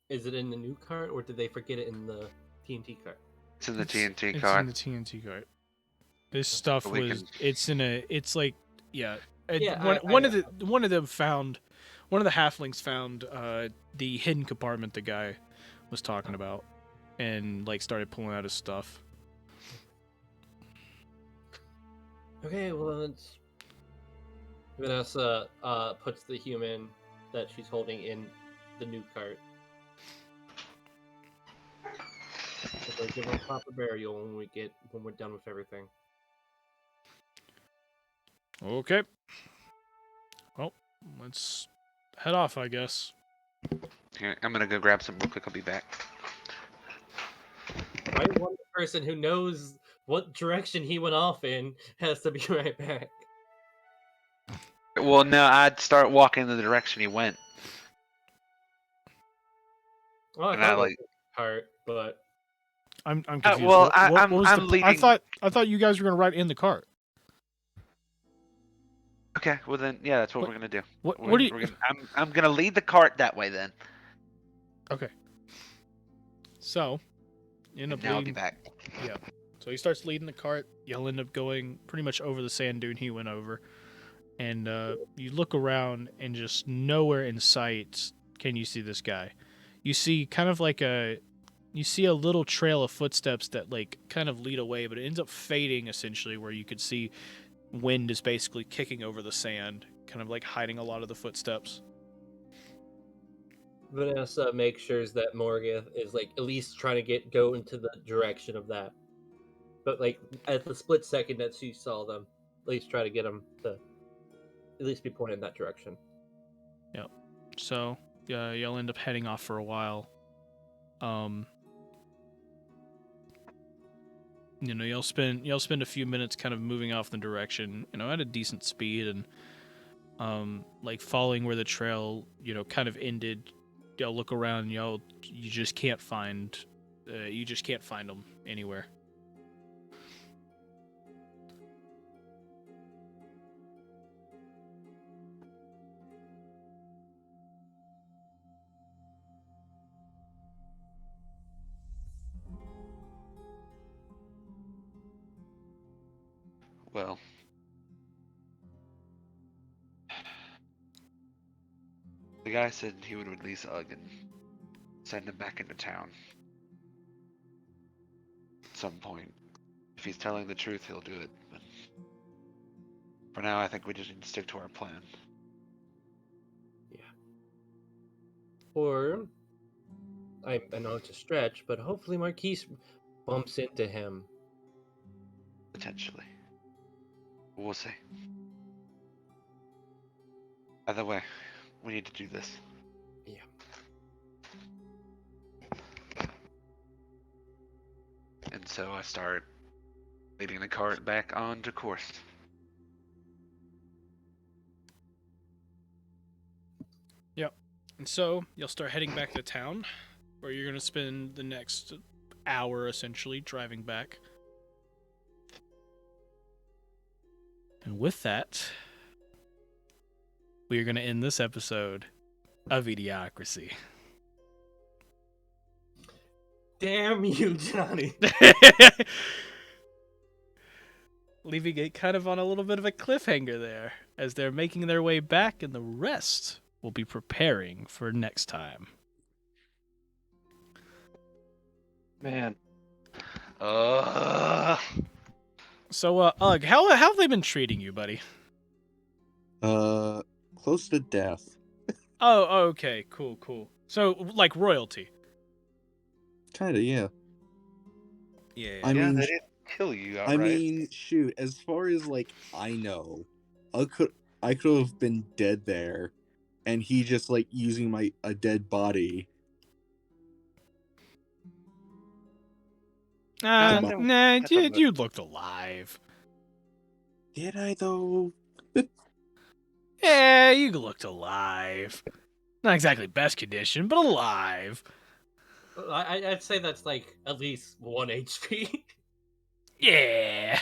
B: Is it in the new cart, or did they forget it in the TNT cart?
C: It's in the TNT
A: It's
C: cart.
A: in the TNT cart. This stuff
C: So we
A: was.
C: can-
A: It's in a. It's like yeah.
B: Yeah,
A: One of the halflings found the hidden compartment the guy was talking about, and like started pulling out his stuff.
B: Okay, well let's... Vanessa puts the human that she's holding in the new cart. We'll give him proper burial when we're done with everything.
A: Okay. Well, let's head off, I guess.
C: Here, I'm gonna go grab some real quick. I'll be back.
B: Why one person who knows what direction he went off in has to be right back?
C: Well, no, I'd start walking in the direction he went.
B: Well, I
C: And
B: thought
C: I
B: it was
C: like.
B: the cart, but
A: I'm confused.
C: well,
A: what was
C: I'm
A: the? I
C: leading.
A: thought you guys were gonna ride in the cart.
C: Okay, well then, yeah, that's what
A: What-
C: we're gonna do.
A: What do you?
C: I'm gonna lead the cart that way then.
A: Okay. So, you end
C: And
A: up
C: now I'll be
A: leading.
C: back.
A: Yeah. So he starts leading the cart. You'll end up going pretty much over the sand dune he went over, and you look around and just nowhere in sight can you see this guy. You see kind of like you see a little trail of footsteps that like kind of lead away, but it ends up fading essentially, where you could see wind is basically kicking over the sand, kind of like hiding a lot of the footsteps.
B: Vanessa makes sure that Morgoth is like at least trying to go into the direction of that. But like at the split second that she saw them, at least try to get them to at least be pointed in that direction.
A: Yep. So you'll end up heading off for a while. You'll spend a few minutes kind of moving off in the direction, at a decent speed, and like following where the trail, kind of ended. You'll look around, and you just can't find them anywhere.
C: Well, the guy said he would release Ugg and send him back into town. At some point. If he's telling the truth, he'll do it. But for now, I think we just need to stick to our plan.
B: Yeah. Or I know it's a stretch, but hopefully Marquise bumps into him.
C: Potentially. We'll see. Either way, we need to do this.
B: Yeah.
C: And so I start leading the cart back onto course.
A: Yep. And so you'll start heading back to town, where you're gonna spend the next hour essentially driving back. And with that, we are going to end this episode of eDIOCRACY.
B: Damn you, Johnny.
A: Leaving it kind of on a little bit of a cliffhanger there, as they're making their way back, and the rest will be preparing for next time.
D: Man,
A: So, Ugg, how have they been treating you, buddy?
E: Close to death.
A: Oh, okay, cool. So, like royalty.
E: Kinda, yeah.
A: Yeah.
E: I mean,
C: they didn't kill you
E: I
C: outright.
E: mean, shoot. As far as like I know, I could have been dead there, and he just like using a dead body.
A: You looked alive.
E: Did I though?
A: Yeah, you looked alive. Not exactly best condition, but alive.
B: I'd say that's like at least 1 HP.
A: Yeah.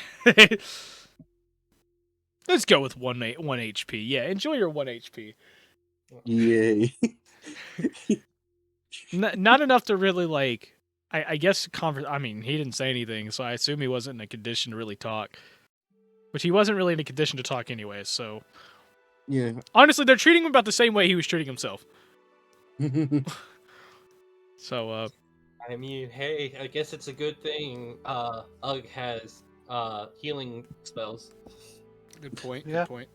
A: Let's go with 1 HP. Yeah, enjoy your 1 HP.
E: Yay.
A: Not enough to really like. I guess I mean, he didn't say anything, so I assume he wasn't in a condition to really talk. Which he wasn't really in a condition to talk anyway. So
E: Yeah.
A: honestly, they're treating him about the same way he was treating himself. So
B: I mean, hey, I guess it's a good thing Ugg has healing spells.
A: good point.
D: Yeah.
A: Good point.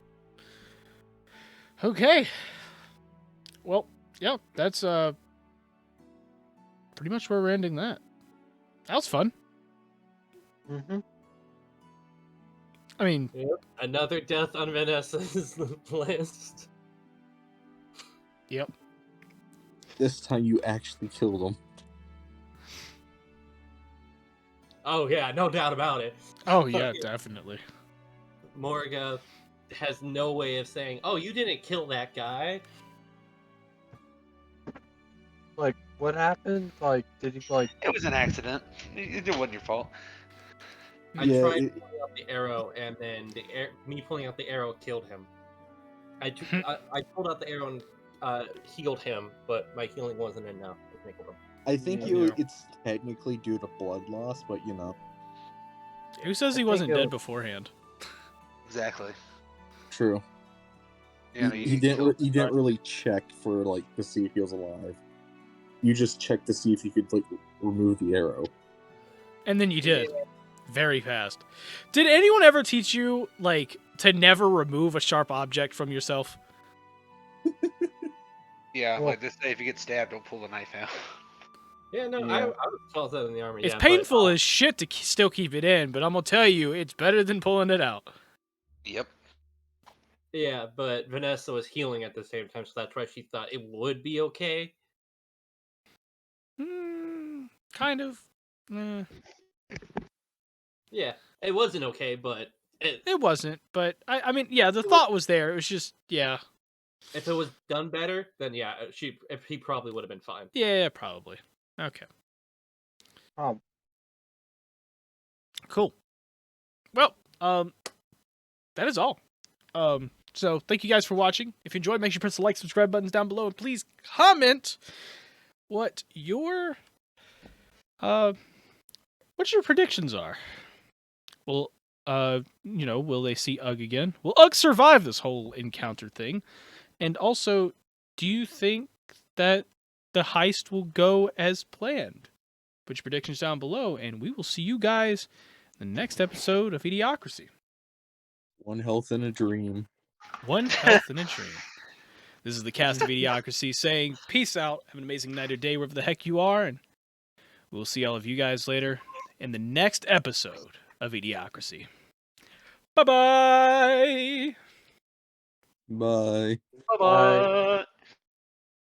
A: Okay. Well, yeah, that's pretty much where we're ending that. That was fun.
D: mm-hmm.
A: I mean,
B: Yep. Another death on Vanessa's list.
A: yep.
E: This time you actually killed him.
B: Oh yeah, no doubt about it.
A: Oh yeah, definitely.
B: Morga has no way of saying, "Oh, you didn't kill that guy."
D: What happened? Like, did he like?
C: It was an accident. It wasn't your fault.
B: I
E: Yeah,
B: tried
E: it-
B: pulling out the arrow, and then me pulling out the arrow killed him. I pulled out the arrow and healed him, but my healing wasn't enough to make him.
E: I think
D: Yeah.
E: it's technically due to blood loss, but you know,
A: Who says
F: I
A: he
F: think
A: wasn't
F: it
A: dead
F: was-
A: beforehand?
C: Exactly.
E: true.
C: Yeah,
E: He didn't really check for like to see if he was alive. You just checked to see if you could like remove the arrow.
A: And then you did. Very fast. Did anyone ever teach you, like, to never remove a sharp object from yourself?
C: Yeah,
D: Well-
C: like they say, if you get stabbed, don't pull the knife out.
B: Yeah, no,
D: Yeah.
B: I was taught that in the army.
A: It's
B: yeah,
A: painful
B: but,
A: as shit to still keep it in, but I'm gonna tell you, it's better than pulling it out.
C: Yep.
B: yeah, but Vanessa was healing at the same time, so that's why she thought it would be okay.
A: Kind of.
B: Yeah, it wasn't okay, but
A: It wasn't, but I mean, yeah, the thought was there. It was just, yeah.
B: if it was done better, then yeah, he probably would have been fine.
A: Yeah, probably. Okay.
D: Oh,
A: Cool. Well, that is all. So thank you guys for watching. If you enjoyed, make sure you press the like, subscribe buttons down below, and please comment what your predictions are. Well, will they see Ugg again? Will Ugg survive this whole encounter thing? And also, do you think that the heist will go as planned? Put your predictions down below, and we will see you guys in the next episode of Idiocracy.
E: One health and a dream.
A: One health and a dream. This is the cast of Idiocracy saying peace out. Have an amazing night or day wherever the heck you are, and we'll see all of you guys later in the next episode of Idiocracy. Bye-bye!
E: Bye.
C: Bye-bye.